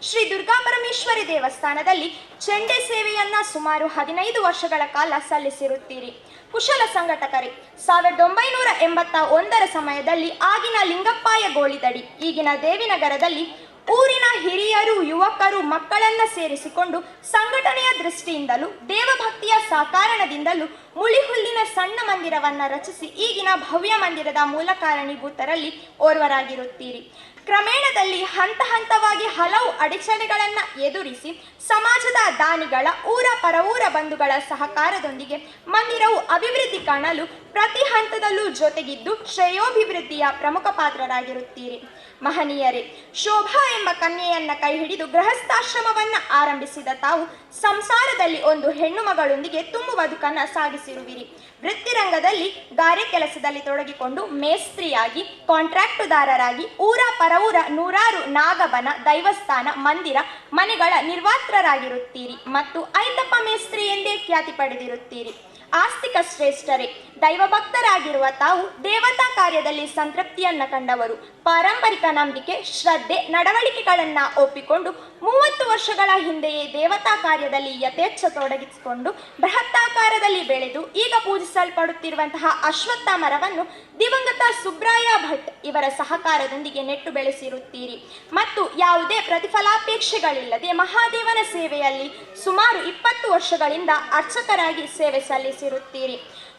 ಶ್ರೀ ದುರ್ಗಾಪರಮೇಶ್ವರಿ ದೇವಸ್ಥಾನದಲ್ಲಿ ಚೆಂಡೆ ಸೇವೆಯನ್ನ ಸುಮಾರು 15 ವರ್ಷಗಳ ಕಾಲ ಸಲ್ಲಿಸಿರುತ್ತೀರಿ. ಕುಶಲ ಸಂಘಟಕರೇ, 1981ರ ಸಮಯದಲ್ಲಿ ಆಗಿನ ಲಿಂಗಪ್ಪಾಯ ಗೋಳಿದಡಿ ಈಗಿನ ದೇವಿನಗರದಲ್ಲಿ ಊರಿನ ಹಿರಿಯರು, ಯುವಕರು, ಮಕ್ಕಳನ್ನ ಸೇರಿಸಿಕೊಂಡು ಸಂಘಟನೆಯ ದೃಷ್ಟಿಯಿಂದಲೂ ದೇವಭಕ್ತಿಯ ಸಾಕಾರಣದಿಂದಲೂ ಮುಳಿಹುಲ್ಲಿನ ಸಣ್ಣ ಮಂದಿರವನ್ನ ರಚಿಸಿ ಈಗಿನ ಭವ್ಯ ಮಂದಿರದ ಮೂಲ ಕಾರಣೀಭೂತರಲ್ಲಿ ಓರ್ವರಾಗಿರುತ್ತೀರಿ. ಕ್ರಮೇಣದಲ್ಲಿ ಹಂತ ಹಂತವಾಗಿ ಹಲವು ಅಡಚಣೆಗಳನ್ನು ಎದುರಿಸಿ ಸಮಾಜದ ದಾನಿಗಳ ಊರ ಪರವೂರ ಬಂಧುಗಳ ಸಹಕಾರದೊಂದಿಗೆ ಮಂದಿರವು ಅಭಿವೃದ್ಧಿ ಕಾಣಲು ಪ್ರತಿ ಹಂತದಲ್ಲೂ ಜೊತೆಗಿದ್ದು ಶ್ರೇಯೋಭಿವೃದ್ಧಿಯ ಪ್ರಮುಖ ಪಾತ್ರರಾಗಿರುತ್ತೀರಿ. ಮಹನೀಯರೇ, ಶೋಭಾ ಎಂಬ ಕನ್ಯೆಯನ್ನ ಕೈ ಹಿಡಿದು ಗೃಹಸ್ಥಾಶ್ರಮವನ್ನ ಆರಂಭಿಸಿದ ತಾವು ಸಂಸಾರದಲ್ಲಿ ಒಂದು ಹೆಣ್ಣು ಮಗಳೊಂದಿಗೆ ತುಂಬು ಬದುಕನ್ನ ಸಾಗಿಸಿರುವಿರಿ. ವೃತ್ತಿರಂಗದಲ್ಲಿ ಗಾರೆ ಕೆಲಸದಲ್ಲಿ ತೊಡಗಿಕೊಂಡು ಮೇಸ್ತ್ರಿಯಾಗಿ, ಕಾಂಟ್ರಾಕ್ಟುದಾರರಾಗಿ ಊರ ಪರವೂರ ನೂರಾರು ನಾಗಬನ, ದೈವಸ್ಥಾನ, ಮಂದಿರ, ಮನೆಗಳ ನಿರ್ವಾತ್ರರಾಗಿರುತ್ತೀರಿ ಮತ್ತು ಐತಪ್ಪ ಮೇಸ್ತ್ರಿ ಎಂದೇ ಖ್ಯಾತಿ ಪಡೆದಿರುತ್ತೀರಿ. ಆಸ್ತಿಕ ಶ್ರೇಷ್ಠರೇ, ದೈವಭಕ್ತರಾಗಿರುವ ತಾವು ದೇವತಾ ಕಾರ್ಯದಲ್ಲಿ ಸಂತೃಪ್ತಿಯನ್ನ ಕಂಡವರು. ಪಾರಂಪರಿಕ ನಂಬಿಕೆ, ಶ್ರದ್ಧೆ, ನಡವಳಿಕೆಗಳನ್ನ ಒಪ್ಪಿಕೊಂಡು 30 ವರ್ಷಗಳ ಹಿಂದೆಯೇ ದೇವತಾ ಕಾರ್ಯದಲ್ಲಿ ಯಥೇಚ್ಛ ತೊಡಗಿಸಿಕೊಂಡು ಬೃಹತ್ತಾಕಾರದಲ್ಲಿ ಬೆಳೆದು ಈಗ ಪೂಜಿಸಲ್ಪಡುತ್ತಿರುವಂತಹ ಅಶ್ವತ್ಥ ಮರವನ್ನು ದಿವಂಗತ ಸುಬ್ರಾಯ ಭಟ್ ಇವರ ಸಹಕಾರದೊಂದಿಗೆ ನೆಟ್ಟು ಬೆಳೆಸಿರುತ್ತೀರಿ ಮತ್ತು ಯಾವುದೇ ಪ್ರತಿಫಲಾಪೇಕ್ಷೆಗಳಿಲ್ಲದೆ ಮಹಾದೇವನ ಸೇವೆಯಲ್ಲಿ ಸುಮಾರು 20 ವರ್ಷಗಳಿಂದ ಅರ್ಚಕರಾಗಿ ಸೇವೆ ಸಲ್ಲಿಸಿರುತ್ತೀರಿ.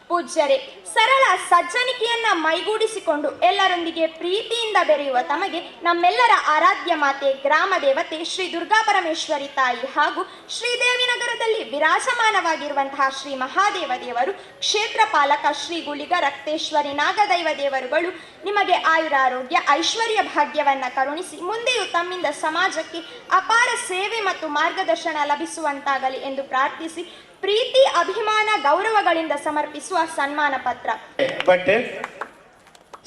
ಪೂಜ್ಯರೇ, ಸರಳ ಸಜ್ಜನಿಕೆಯನ್ನ ಮೈಗೂಡಿಸಿಕೊಂಡು ಎಲ್ಲರೊಂದಿಗೆ ಪ್ರೀತಿಯಿಂದ ಬೆರೆಯುವ ತಮಗೆ ನಮ್ಮೆಲ್ಲರ ಆರಾಧ್ಯ ಮಾತೆ, ಗ್ರಾಮ ದೇವತೆ ಶ್ರೀ ದುರ್ಗಾ ಪರಮೇಶ್ವರಿ ತಾಯಿ ಹಾಗೂ ಶ್ರೀದೇವಿ ನಗರದಲ್ಲಿ ವಿರಾಜಮಾನವಾಗಿರುವಂತಹ ಶ್ರೀ ಮಹಾದೇವ ದೇವರು, ಕ್ಷೇತ್ರ ಪಾಲಕ ಶ್ರೀ ಗುಳಿಗ ರಕ್ತೇಶ್ವರಿ ನಾಗದೈವ ದೇವರುಗಳು ನಿಮಗೆ ಆಯುರಾರೋಗ್ಯ, ಐಶ್ವರ್ಯ ಭಾಗ್ಯವನ್ನ ಕರುಣಿಸಿ ಮುಂದೆಯೂ ತಮ್ಮಿಂದ ಸಮಾಜಕ್ಕೆ ಅಪಾರ ಸೇವೆ ಮತ್ತು ಮಾರ್ಗದರ್ಶನ ಲಭಿಸುವಂತಾಗಲಿ ಎಂದು ಪ್ರಾರ್ಥಿಸಿ ಪ್ರೀತಿ, ಅಭಿಮಾನ, ಗೌರವಗಳಿಂದ ಸಮರ್ಪಿಸುವ ಸನ್ಮಾನ ಪತ್ರ. ಬಟ್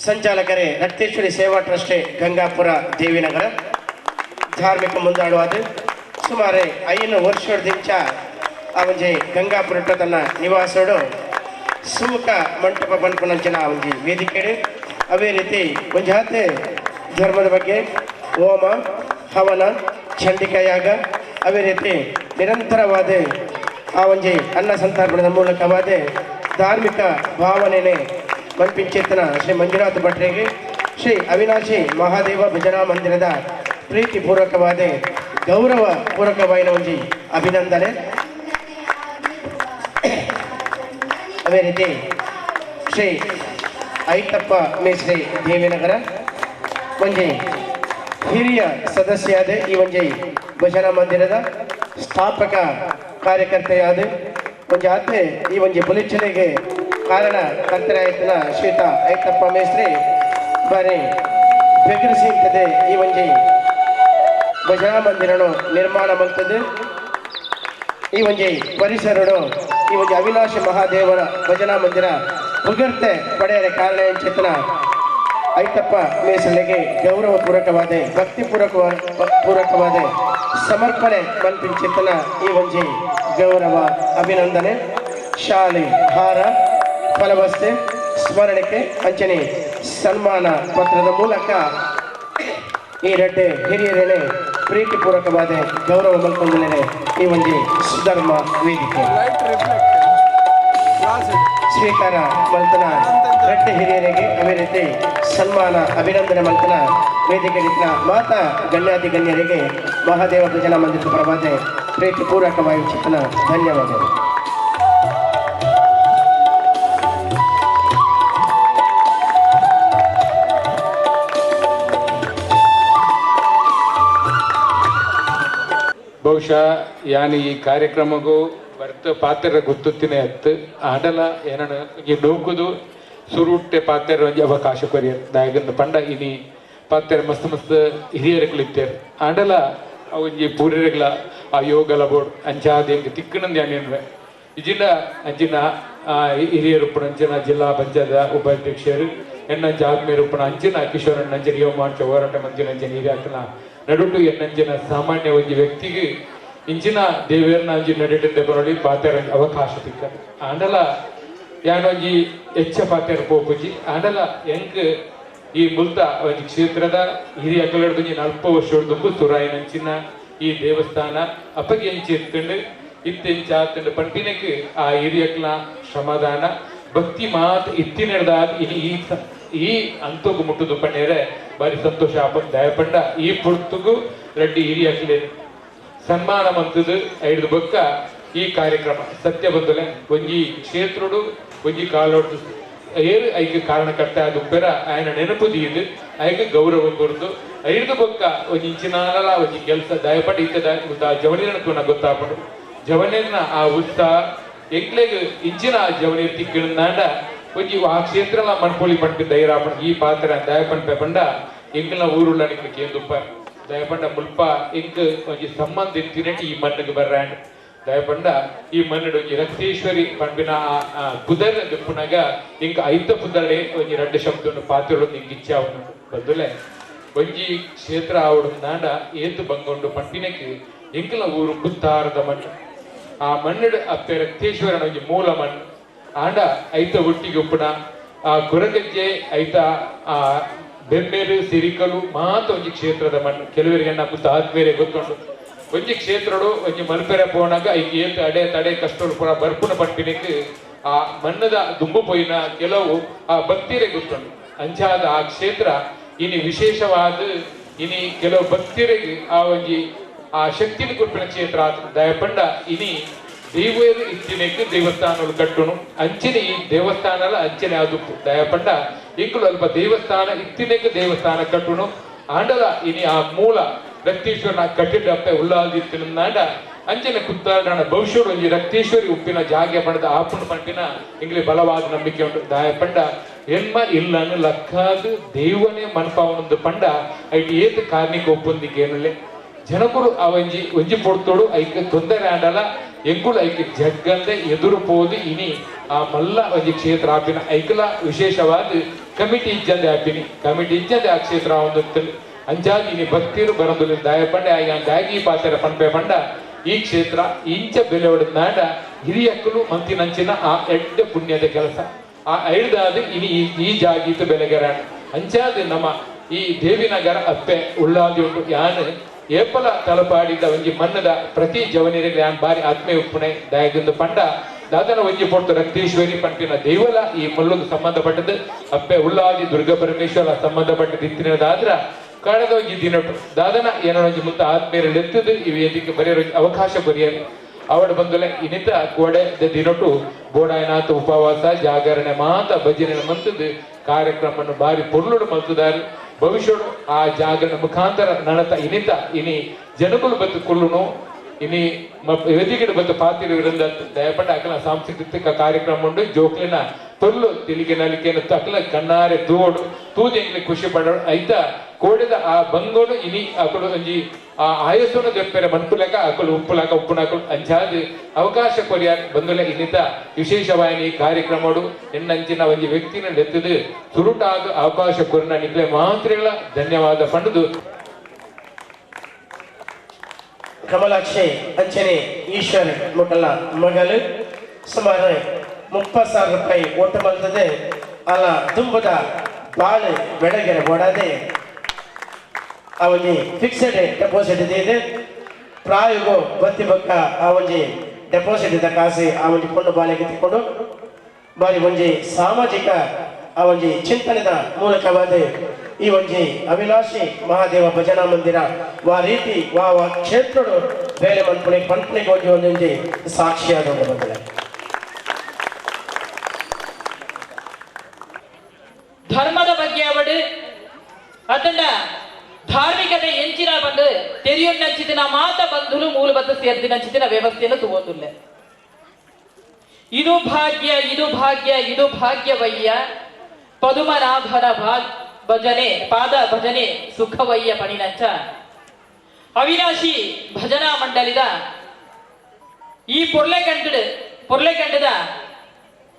ಸಂಚಾಲಕರೇ ರಕ್ತೇಶ್ವರಿ ಸೇವಾ ಟ್ರಸ್ಟ್ ಗಂಗಾಪುರ ದೇವಿನಗರ ಧಾರ್ಮಿಕ ಮುಂದಾಳುವಾದ ಸುಮಾರು 5 ವರ್ಷದಿಂದ ಅವಜೆ ಗಂಗಾಪುರ ತನ್ನ ನಿವಾಸೋಡು ಸುಮುಖ ಮಂಟಪ ಬಂದ್ಕೊಂಡಂಚಿನ ಅವಜಿ ವೇದಿಕೆ ಅವೇ ರೀತಿ ಮುಂಜಾತೆ ಧರ್ಮದ ಬಗ್ಗೆ ಹೋಮ, ಹವನ, ಚಂಡಿಕಾಯಾಗ ಅವೇ ರೀತಿ ನಿರಂತರವಾದ ಆ ಒಂಜಿ ಅನ್ನ ಸಂತರ್ಪಣದ ಮೂಲಕವಾದ ಧಾರ್ಮಿಕ ಭಾವನೆನೆ ಮನ್ಪಿಂಚೇತನ ಶ್ರೀ ಮಂಜುನಾಥ ಭಟ್ರಿಗೆ ಶ್ರೀ ಅವಿನಾಶಿ ಮಹಾದೇವ ಭಜನಾ ಮಂದಿರದ ಪ್ರೀತಿಪೂರ್ವಕವಾದ ಗೌರವ ಪೂರ್ವಕವಾದ ಒಂಜಿ ಅಭಿನಂದನೆ. ಅದೇ ರೀತಿ ಶ್ರೀ ಐತಪ್ಪ ಮೇಸ್ತ್ರಿ ದೇವಿನಗರ ಒಂಜಿ ಹಿರಿಯ ಸದಸ್ಯಾದ ಈ ಒಂಜಿ ಭಜನಾ ಮಂದಿರದ ಸ್ಥಾಪಕ ಕಾರ್ಯಕರ್ತೆಯಾದ ಒಂಜಿ ಆತೆ ಈ ಒಂಜಿ ಬುಲಿಚನೆಗೆ ಕಾರಣ ಕರ್ತರಾಯ್ತನ ಶ್ರೀತ ಐತಪ್ಪ ಮೇಸ್ತ್ರಿ ಬಾರಿ ಬೆಗರಿಸಿಂತದೆ ಈ ಒಂಜಿ ಭಜನಾ ಮಂದಿರನು ನಿರ್ಮಾಣ ಮಾಡ್ತದೆ. ಈ ಒಂಜಿ ಪರಿಸರಡು ಈ ಒಂಜಿ ಅವಿನಾಶಿ ಮಹಾದೇವರ ಭಜನಾ ಮಂದಿರ ಉಗರ್ತೆ ಪಡೆಯರ ಕಾರಣ ಚೇತನ ಐತಪ್ಪ ಮೇಸಲಿಗೆ ಗೌರವ ಪೂರ್ವಕವಾದ ಭಕ್ತಿಪೂರ್ವಕವಾದ ಸಮರ್ಪಣೆ ಮನ್ಪಿಂಚೇತನ ಈ ಒಂಜಿ ಗೌರವ ಅಭಿನಂದನೆ ಶಾಲೆ ಹಾರ ಫಲವಸ್ತೆ ಸ್ಮರಣಿಕೆ ಅಂಚನೆ ಸನ್ಮಾನ ಪತ್ರದ ಮೂಲಕ ಈ ರಡ್ಡೆ ಹಿರಿಯರೇ ಪ್ರೀತಿಪೂರ್ವಕವಾದ ಗೌರವ ಮಲ್ಕೊಂಡೇ ಈ ಒಂಜಿ ಸುಧರ್ಮ ವೇದಿಕೆ ಸ್ವೀಕಾರ ಮಲ್ತನ ರಡ್ಡೆ ಹಿರಿಯರಿಗೆ ಅದೇ ರೀತಿ ಸನ್ಮಾನ ಅಭಿನಂದನೆ ಮಲ್ತನ ವೇದಿಕೆ ಮಾತಾ ಗಣ್ಯಾತಿ ಗಣ್ಯರಿಗೆ ಮಹಾದೇವ ಭಜನಾ ಮಂದಿರದ ಪರವಾದ ಪ್ರೀತಿಪೂರ್ವಕವಾಗಿ ಚಿತ್ತನ ಧನ್ಯವಾದಗಳು. ಬಹುಶಃ ಯಾನು ಈ ಕಾರ್ಯಕ್ರಮಗೂ ಬರ್ತ ಪಾತ್ರ ಗೊತ್ತುತ್ತಿನೇ ಹತ್ತು ಆಡಲ ಏನನ್ನು ಈ ನೂಕುದು ಸುರುಟ್ಟೆ ಪಾತ್ರ ಒಂಜಿ ಅವಕಾಶ ಕೊರಿಯರ್ ದಾಯಗಂದ ಪಂಡ ಇನಿ ಪಾತ್ರ ಮಸ್ತ್ ಮಸ್ತ್ ಹಿರಿಯರುಗಳಿದ್ದಾರೆ ಆಡಲ ಒಂಜಿ ಪೂರ್ಯರೆಗಳ ಆ ಯೋಗಲ ಬೋರ್ಡ್ ಅಂಚಾದ ತಿಕ್ಕನಂದು ಯಾನೇನ್ವೆ ಇಜಿನ ಅಂಚಿನ ಹಿರಿಯರು ಉಪ್ಪಣ ಅಂಚಿನ ಜಿಲ್ಲಾ ಪಂಚಾಯತ್ ಉಪಾಧ್ಯಕ್ಷರು ಎನ್ನಂಚ ಆತ್ಮೀಯರು ಉಪ್ಪಣ ಅಂಚಿನ ಕಿಶೋರಣ್ಣ ಅಂಚನ ಯುವ ಮಾರ್ಚ ಹೋರಾಟ ಮಂಚಿನ ಅಂಚಿನ ಹಿರಿಯಾಕನ ನಡುಟು ಎನ್ನಂಚಿನ ಸಾಮಾನ್ಯ ಒಂಜಿ ವ್ಯಕ್ತಿಗೆ ಇಂಚಿನ ದೇವೇರ್ನ ಅಂಜಿ ನಡಿಟೆ ಬರೋಳಿ ಪಾತ್ರ ಅವಕಾಶ ತಿಕ್ಕ ಆಂಡಲ ಯಾನೊಂಜಿ ಹೆಚ್ಚ ಪಾತ್ರ ಪೋಪುಜಿ ಆಂಡಲ ಎಂಕ್ ಈ ಮುಲ್ತ ಒಂಜಿ ಕ್ಷೇತ್ರದ ಹಿರಿಯ ಕಲಡ್ದು 40 ವರ್ಷ ಸುರಾಯಿನಂಚಿನ ಈ ದೇವಸ್ಥಾನ ಅಪ್ಪಗೆ ಎಂಚಿ ಎತ್ಕೊಂಡು ಇತ್ತೆಂಚಾತಂಡು ಪಂಟಿನಕ್ಕೆ ಆ ಹಿರಿಯಕ್ಲ ಶ್ರಮದಾನ ಭಕ್ತಿ ಮಾತ್ ಇತ್ತಿನಡ್ದಾದ ಈ ಅಂತೋಗು ಮುಟ್ಟುದು ಪಣ್ಣೇರೆ ಬಾರಿ ಸಂತೋಷ ಆಪನ್ ದಯಪಂಡ ಈ ಪುರ್ತುಗು ರೆಡ್ಡಿ ಹಿರಿಯಕ್ಲೆ ಸನ್ಮಾನ ಮಂತದು ಐದು ಬೊಕ್ಕ ಈ ಕಾರ್ಯಕ್ರಮ ಸತ್ಯ ಬಂದಲೆ ಒಂಜಿ ಕ್ಷೇತ್ರುಡು ಒಂಜಿ ಕಾಲೋಡು ಏರು ಐಕೆ ಕಾರಣಕರ್ತ ಅದು ಪೆರ ఆయన ನೆನಪು ದೀದು ಆಯ್ಕೆ ಗೌರವ ಕೊಡ್ದು ಐದು ಬೊಕ್ಕ ಒಂದು ಇಂಚಿನಾಲ ಒಂದು ಕೆಲಸ ದಯಪಟ್ಟು ಇತ್ತದ ಜವನೀರನ ತುನ ಗೊತ್ತಾಪಡು ಜವನೀರ್ನ ಆ ಉತ್ಸಾಹ ಎಂಕ್ಲೆಗ್ ಇಂಚಿನ ಜವನೀರ್ ತಿಕ್ಕಿಣಂದಾಂಡ ಒಂಜಿ ಆ ಕ್ಷೇತ್ರ ಮನ್ಪೊಲಿ ಪಂಪಿ ಧೈರ್ಯಪಡು ಈ ಪಾತ್ರ ದಯಪಂಪೆ ಪಂಡ ಎಂಕ್ಲ ಊರುಳ್ಳ ನಿಕ್ಲು ಕೇಂದುಪ್ಪ ದಯಪಂಡ ಮುಲ್ಪ ಎಂಕ್ ಒಂಜಿ ಸಂಬಂಧ ತಿನ್ನಟಿ ಈ ಮಣ್ಣಿಗೆ ಬರ್ರಾಂಡ್ ದಯಪಂಡ ಈ ಮನ್ನಡು ಒಂಜಿ ರಕ್ತೇಶ್ವರಿ ಪಂಪಿನ ಪುದರ್ ದುಪ್ಪುನಾಗ ಇಂಕ ಐತ ಪುದರ್ಡೆ ಒಂಜಿ ರಡ್ಡ ಶಬ್ದ ಪಾತ್ರಗಳು ಇಂಕ ಇಚ್ಛೆ ಅವನು ಬದಲೆ ಒಂಜಿ ಕ್ಷೇತ್ರ ಆವಡುಂದಾಂಡ ಏತು ಬಂಗೊಂಡು ಪಂಪಿನಕ್ಕೆ ಎಂಕಲ ಊರು ಪುತ್ತಾರದ ಮಣ್ಣು ಆ ಮಣ್ಣಡು ಅಪ್ಪೆ ರಕ್ತೇಶ್ವರನ ಒಂಜಿ ಮೂಲ ಮಣ್ಣು ಆಂಡ ಐತ ಒಟ್ಟಿಗೆ ಉಪ್ಪುನ ಆ ಕೊರಗಜ್ಜೆ ಐತ ಆ ಬೆಂಬೇರು ಸಿರಿಕಲು ಮಾತ ಒಂಜಿ ಕ್ಷೇತ್ರದ ಮಣ್ಣು ಕೆಲವರಿಗೆ ಅಣ್ಣ ಪುತ್ತ ಆದ್ಮೇಲೆ ಗೊತ್ತುಂಡು ಒಂಜಿ ಕ್ಷೇತ್ರಡು ಒಂಜಿ ಮಲ್ಪೆರೆ ಪೋನಾಗ ಐದು ಏತು ಅಡೆ ತಡೆ ಕಷ್ಟಗಳು ಪುರ ಬರ್ಪುನ ಪಂಪಿನಕ್ಕೆ ಆ ಮಣ್ಣದ ದುಂಬು ಪೋಯಿನ ಕೆಲವು ಆ ಭಕ್ತಿರೇ ಗೊತ್ತುಂಡು ಅಂಚಾದ ಆ ಕ್ಷೇತ್ರ ಇನಿ ವಿಶೇಷವಾದ ಇನಿ ಕೆಲವು ಭಕ್ತಿರಿಗೆ ಆ ಒಂಜಿ ಆ ಶಕ್ತಿನ ಕೊಟ್ಟಿನ ಕ್ಷೇತ್ರ ದಯಪಂಡ ಇನಿ ದೇವರು ಇತ್ತಿನೆಕ್ ದೇವಸ್ಥಾನಗಳು ಕಟ್ಟುನು ಅಂಚನೆ ಈ ದೇವಸ್ಥಾನಲ ಅಂಚನೆ ಆದುಪ್ಪು ದಯಪಂಡ ಇಂಕುಲು ಅಲ್ಪ ದೇವಸ್ಥಾನ ಇತ್ತಿನೆಕ್ ದೇವಸ್ಥಾನ ಕಟ್ಟುನು ಆಂಡಲ ಇನಿ ಆ ಮೂಲ ರಕ್ತೇಶ್ವರನ ಕಟ್ಟಿಡಪ್ಪೆ ಉಲ್ಲಾದಿತ್ತಿನಾಂಡ ಅಂಚನೆ ಕುತ್ತಾರಣ ಭವಿಷ್ಯಡು ಒಂಜಿ ರಕ್ತೇಶ್ವರಿ ಉಪ್ಪಿನ ಜಾಗೆ ಪಡೆದ ಆಪುಣ ಪಂಪಿನ ಇಂಗ್ಲಿ ಬಲವಾದ ನಂಬಿಕೆ ಉಂಟು ದಾಯಪಂಡ ಎನ್ಮ ಇಲ್ಲನು ಲಕ್ಕಾದು ದೇವನೇ ಮನ್ಪಾವನೊಂದು ಪಂಡ ಐಟಿ ಏತ್ ಕಾರ್ಣಿಕ ಒಪ್ಪೊಂದಿಗೆ ಏನಲ್ಲೇ ಜನಕರು ಆ ಒಂಜಿ ಪೊಡ್ತೋಡು ಐಕೆ ತೊಂದರೆ ಆಂಡಲ ಎಂಕುಲು ಐಕೆ ಜಗ್ಗಂದೆ ಎದುರು ಪೋದು ಇನಿ ಆ ಮಲ್ಲ ಒಂಜಿ ಕ್ಷೇತ್ರ ಆಪಿನ ಐಕಲ ವಿಶೇಷವಾದ ಕಮಿಟಿ ಇಜ್ಜಂದೆ ಆಪಿನಿ ಕಮಿಟಿ ಇಜ್ಜಂದೆ ಆ ಕ್ಷೇತ್ರ ಒಂದು ಅಂಜಾದಿ ಇನಿ ಭಕ್ತಿರು ಬರಂದುಲಿ ದಾಯಪಂಡೆ ಆಗಿ ಪಾತ್ರ ಪಂಪೆ ಪಂಡ ಈ ಕ್ಷೇತ್ರ ಇಂಚ ಬೆಲೆ ಹೊಡೆದಾಂಡ ಹಿರಿಯಕ್ಕಲು ಮಂತಿನಂಚಿನ ಆ ಎಡ್ಡ ಪುಣ್ಯದ ಕೆಲಸ ಆ ಐದಾದ ಇನಿ ಈ ಜಾಗೀತ ಬೆಲೆಗೆರಾಣ ಅಂಚಾದ ನಮ್ಮ ಈ ದೇವಿನಗರ ಅಪ್ಪೆ ಉಳ್ಳಾದಿ ಉಂಟು ಯಾನ್ ಏಪಲ ತಲಪಾಡಿದ ಒಂಜಿ ಮಣ್ಣದ ಪ್ರತಿ ಜವನಿರಿಗೆ ಯಾನ್ ಬಾರಿ ಆತ್ಮೀಯ ಉಪ್ಪುಣೆ ದಯದಿಂದ ಪಂಡ ದಾದನ ಒಂಜಿ ಪೊಟ್ಟು ರಕ್ತೇಶ್ವರಿ ಪಂಪಿನ ದೇವಲ ಈ ಮಲ್ಲುಗೆ ಸಂಬಂಧಪಟ್ಟದ್ದು ಅಪ್ಪೆ ಉಳ್ಳಾದಿ ದುರ್ಗ ಪರಮೇಶ್ವರ ಸಂಬಂಧಪಟ್ಟದ್ದು ಇತ್ತಿನದಾದ್ರ ಕಳೆದ ಒಂಜಿ ದಿನಟು ದಾದನ ಏನೋ ಒಂಜಿ ಮುಂತ ಆತ್ಮೀಯರಲ್ಲಿ ಎತ್ತದು ಈ ವೇದಿಕೆ ಬರೆಯೋ ಅವಕಾಶ ಬರೆಯರು ಅವಡು ಬಂದಲೆ ಇನ್ನಿತ ಕೋಡೆ ದಿನಟು ಬೋಡಾಯನಾಥ ಉಪವಾಸ ಜಾಗರಣೆ ಮಾತ ಭಜನೆ ಮಂತದ್ದು ಕಾರ್ಯಕ್ರಮವನ್ನು ಬಾರಿ ಪೊರ್ಲುಡು ಮಲ್ತದಾರು ಭವಿಷ್ಯಡು ಆ ಜಾಗರಣ ಮುಖಾಂತರ ನಡತ ಇನ್ನಿತ ಇನಿ ಜನಗಳು ಬತ್ತು ಕುಲ್ಲುನು ಇನಿ ವೇದಿಕೆ ಬತ್ತು ಪಾತಿರು ಇರಂದ ದಯಪಟ್ಟ ಅಕಲ ಸಾಂಸ್ಕೃತಿಕ ಕಾರ್ಯಕ್ರಮ ಉಂಡು ಜೋಕ್ಲಿನ ತೊಲ್ಲು ತಿಲಿಗೆ ನಲಿಕೆಯನ್ನು ತಕ್ಕಲ ಕಣ್ಣಾರೆ ತೂಡು ತೂಜೆಂಗ್ಲಿ ಖುಷಿ ಪಡೋಡು ಐತ ಕೋಡಿದ ಆ ಬಂಗೋಡು ಇನಿ ಅಕಲು ಒಂಜಿ ಆ ಆಯಸ್ಸನ್ನು ದೆಪ್ಪೆರೆ ಮನ್ಪುಲಕ ಅಕಲು ಉಪ್ಪುಲಕ ಉಪ್ಪುನಕಲು ಅಂಚಾದ ಅವಕಾಶ ಕೊರಿಯಾರ್ ಬಂದುಲೆ ಇನ್ನಿತ ವಿಶೇಷವಾಯಿನಿ ಕಾರ್ಯಕ್ರಮಡು ಎನ್ನಂಚಿನ ಒಂಜಿ ವ್ಯಕ್ತಿನ ಲೆತ್ತದು ಸುರುಟಾದ ಅವಕಾಶ ಕೊರಿನ ನಿಗ್ಲೆ ಮಾತ್ರಗಳ ಧನ್ಯವಾದ ಪಂಡುದು ಕಮಲಾಕ್ಷಿ ಅಂಚನೆ ಈಶ್ವರ್ ಮುಕಲ್ಲ ಮಗಳು ಸುಮಾರು 30,000 ರೂಪಾಯಿ ಒಟ್ಟು ಮಲ್ತದೆ ಅಲ್ಲ ದುಂಬದ ಬಾಳು ಬೆಳಗೆರೆ ಓಡದೆ ಆ ಒಂಜಿ ಫಿಕ್ಸೆಡ್ ಡೆಪಾಸಿಟ್ ಇದೆ ಪ್ರಾಯೋಗ ಬತ್ತಿ ಬೊಕ್ಕ ಆ ಒಂಜಿ ಡೆಪಾಸಿಟ್ ಇದ್ದ ಕಾಸಿ ಆ ಒಂಜಿ ಕೊಂಡು ಬಾಳೆಗೆ ತಿಕ್ಕೊಂಡು ಬಾರಿ ಒಂಜಿ ಸಾಮಾಜಿಕ ಆ ಒಂಜಿ ಚಿಂತನೆದ ಮೂಲಕವಾದ ಈ ಒಂಜಿ ಅವಿನಾಶಿ ಮಹಾದೇವ ಭಜನಾ ಮಂದಿರ ವಾ ರೀತಿ ವಾ ಕ್ಷೇತ್ರಡು ಬೇರೆ ಮನ್ಪುಣೆ ಪಂಪಣಿಗೆ ಹೋಗಿ ಒಂದೊಂಜಿ ಸಾಕ್ಷಿಯಾದ ಒಂದು ಬಂದಿದೆ ಧರ್ಮದ ಬಗ್ಗೆ ಅವಡು ಅದನ್ನ ಧಾರ್ಮಿಕತೆ ಎಂಚಿನ ಬಂದು ತೆರೆಯುನ್ನಂಚಿನ ಮಾತ ಬಂಧುಲು ಮೂಲಬದ್ಧ ಸೇರ್ದಿನಂಚಿನ ವ್ಯವಸ್ಥೆಯನ್ನು ತಗೊಂಡಿಲ್ಲ ಇದು ಭಾಗ್ಯ ಇದು ಭಾಗ್ಯ ಇದು ಭಾಗ್ಯವಯ್ಯ ಪದುಮನಾಭನ ಭಜನೆ ಪಾದ ಭಜನೆ ಸುಖವಯ್ಯ ಪಣಿನಂಚ ಅವಿನಾಶಿ ಭಜನಾ ಮಂಡಳಿದ ಈ ಪೊರ್ಲೆಗಂಡದ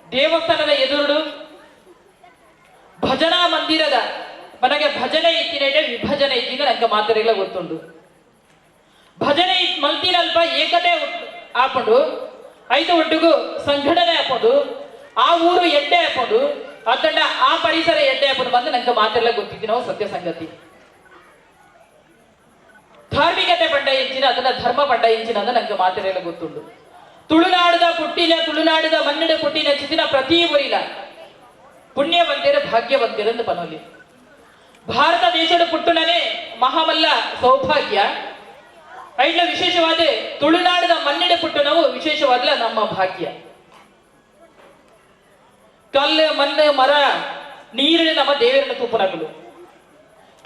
ದೇವಸ್ಥಾನದ ಎದುರುಡು ಭಜನಾ ಮಂದಿರದ ಮನೆಗೆ ಭಜನೆ ಇತ್ತಿನ ವಿಭಜನೆ ಇತ್ತಿನ ನಂಗೆ ಮಾತ್ರೆಗಳ ಗೊತ್ತುಂಡು ಭಜನೆ ಮಲ್ತಿನಲ್ಪ ಏಕತೆ ಆಪಂಡು ಐದು ಒಟ್ಟಿಗೂ ಸಂಘಟನೆ ಹಾಕೊಂಡು ಆ ಊರು ಎಡ್ಡೆ ಹಾಕೊಂಡು ಅದಂಡ ಆ ಪರಿಸರ ಎಡ್ಡೆ ಹಾಕೊಂಡು ಬಂದು ನಂಗೆ ಮಾತೆಲ್ಲ ಗೊತ್ತಿದ್ದು ನಾವು ಸತ್ಯ ಸಂಗತಿ ಧಾರ್ಮಿಕತೆ ಪಂಡ ಎಂಚಿನ ಅದನ್ನ ಧರ್ಮ ಪಂಡ ಎಂಚಿನ ಅಂದ್ರೆ ನಂಗೆ ಮಾತೆಲ್ಲ ಗೊತ್ತುಂಡು ತುಳುನಾಡದ ಪುಟ್ಟಿನ ತುಳುನಾಡದ ಮನ್ನಡ ಪುಟ್ಟಿನ ಚಿತಿನ ಪ್ರತಿ ಊರಿಲ ಪುಣ್ಯವಂತೇರು ಭಾಗ್ಯವಂತೇರೆಂದು ಪನೋಲಿ ಭಾರತ ದೇಶದ ಪುಟ್ಟುನನೇ ಮಹಾಮಲ್ಲ ಸೌಭಾಗ್ಯ ಐಡ್ಲ ವಿಶೇಷವಾದ ತುಳುನಾಡದ ಮನ್ನಡ ಪುಟ್ಟುನವು ವಿಶೇಷವಾದ ನಮ್ಮ ಭಾಗ್ಯ ಕಲ್ಲು ಮಣ್ಣು ಮರ ನೀರಿನ ನಮ್ಮ ದೇವರನ್ನ ತೂಪನಗಳು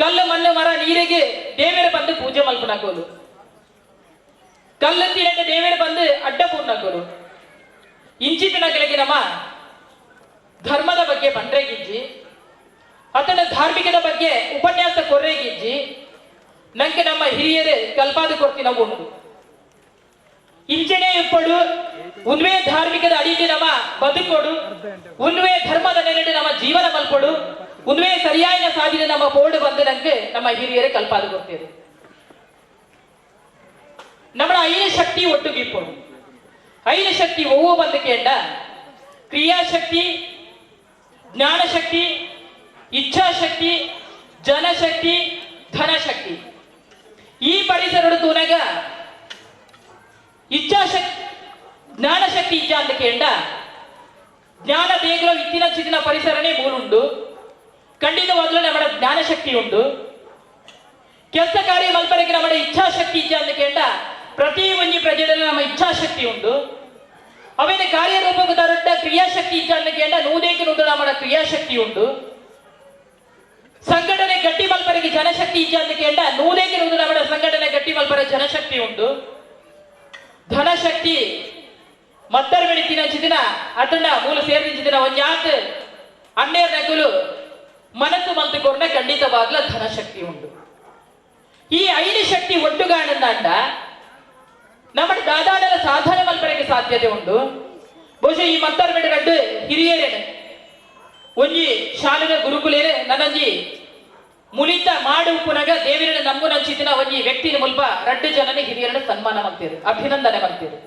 ಕಲ್ಲು ಮಣ್ಣು ಮರ ನೀರಿಗೆ ದೇವರ ಬಂದು ಪೂಜೆ ಮಲ್ಪನಾಕೋಲು, ಕಲ್ಲು ತೀರಕ್ಕೆ ದೇವರ ಬಂದು ಅಡ್ಡ ಪೂರ್ಣಕೋಲು. ಇಂಚಿನ ಕೆಳಗೆ ನಮ್ಮ ಧರ್ಮದ ಬಗ್ಗೆ ಬಂಡ್ರೆಗಿಜ್ಜಿ, ಅತನ ಧಾರ್ಮಿಕದ ಬಗ್ಗೆ ಉಪನ್ಯಾಸ ಕೊರ್ರೆಗಿಜ್ಜಿ ನಂಗೆ ನಮ್ಮ ಹಿರಿಯರೇ ಕಲ್ಪಾದ ಕೊಡ್ತಿ ನಾವು ಉಂಟು. ಇಂಚನೆ ಇಪ್ಪಡು ಉನ್ವೇ ಧಾರ್ಮಿಕದ ಅಡಿಗೆ ನಮ್ಮ ಬದುಕೋಡು, ಉನ್ವೇ ಧರ್ಮದ ನೆಲೆಡೆ ನಮ್ಮ ಜೀವನ ಮಲ್ಪಡು, ಉನ್ವೇ ಸರಿಯಾದ ಸಾಧಿನ ನಮ್ಮ ಬೋರ್ಡ್ ಬಂದು ನಂಗೆ ನಮ್ಮ ಹಿರಿಯರೇ ಕಲ್ಪಾದ ಕೊಡ್ತೇವೆ. ನಮ್ಮ ಐದು ಶಕ್ತಿ ಒಟ್ಟುಗಿಪ್ಪಡು, ಐದು ಶಕ್ತಿ ಒವ್ವು ಬಂದು ಕೇಂಡ ಕ್ರಿಯಾಶಕ್ತಿ, ಜ್ಞಾನಶಕ್ತಿ, ಇಚ್ಛಾಶಕ್ತಿ, ಜನಶಕ್ತಿ, ಧನಶಕ್ತಿ. ಈ ಪರಿಸರ ತೂನಗ ಇಚ್ಛಾಶಕ್ತಿ ಜ್ಞಾನಶಕ್ತಿ ಇಚ್ಛಾ ಅಂತ ಕೇಂಡ ಜ್ಞಾನ ದೇಗಲು ಇತ್ತಿನ ಚಿತ್ತಿನ ಪರಿಸರನೇ ಮೂಲುಂಡು. ಖಂಡಿತವಾಗ್ಲೂ ನಮ್ಮ ಜ್ಞಾನಶಕ್ತಿ ಉಂಟು. ಕೆಲಸ ಕಾರ್ಯ ಮಲ್ಪರಿಗೆ ನಮ್ಮ ಇಚ್ಛಾಶಕ್ತಿ ಇಚ್ಛಾ ಅಂತ ಕೇಂಡ ಪ್ರತಿ ಒಂಜಿ ಪ್ರಜೆಯಲ್ಲಿ ನಮ್ಮ ಇಚ್ಛಾಶಕ್ತಿ ಉಂಟು. ಅವೇನು ಕಾರ್ಯರೂಪಕ್ಕೆ ತರಟ್ಟ ಕ್ರಿಯಾಶಕ್ತಿ ಇಚ್ಛಾ ಅಂತ ಕೇಂಡ ನೂದೇಕೆ ನೂದು ನಮ್ಮ ಕ್ರಿಯಾಶಕ್ತಿ ಉಂಟು. ಸಂಘಟನೆ ಗಟ್ಟಿ ಮಲ್ಪರಿಗೆ ಜನಶಕ್ತಿ ಇಚ್ಛಾ ಅಂತ ಕೇಂಡ ನೂದೇಕೆ ನೂದು ನಮ್ಮ ಸಂಘಟನೆ ಗಟ್ಟಿ ಮಲ್ಪರ ಜನಶಕ್ತಿ ಉಂಟು. ಧನಶಕ್ತಿ ಮದ್ದರ ಬೆಳಿತಿನ ಚಿದಿನ ಅದನ್ನ ಮೂಲ ಸೇರಿಸಿದಿನ ಒಂಜಾತ್ ಅನ್ನೇರ್ ನಕಲು ಮನಸ್ಸು ಮಲ್ತಿಕೊರ್ನ ಖಂಡಿತವಾಗ್ಲ ಧನಶಕ್ತಿ ಉಂಟು. ಈ ಐದು ಶಕ್ತಿ ಒಟ್ಟುಗಾಣಂದಾಂಡ ನಮ್ಮ ದಾದಾಡಲ ಸಾಧನೆ ಮಲ್ಪರಿಗೆ ಸಾಧ್ಯತೆ ಉಂಟು. ಬಹುಶಃ ಈ ಮದ್ದರ ಬೆಡ ರಡ್ಡು ಹಿರಿಯರೇನೆ ಒಂಜಿ ಶಾಲೆದ ಗುರುಕುಲೇನೆ ನನ್ನಂಜಿ ಮುಲಿತ ಮಾಡು ಉಪ್ಪುನಗ ದೇವಿರನ ನಂಬು ನಂಚಿತಿನ ಒಂಜಿ ವ್ಯಕ್ತಿನ ಮುಲ್ಪ ರಡ್ಡು ಜನನೇ ಹಿರಿಯರನ್ನ ಸನ್ಮಾನ ಮಾಡ್ತೀರಿ, ಅಭಿನಂದನೆ ಮಾಡ್ತೀರಿ.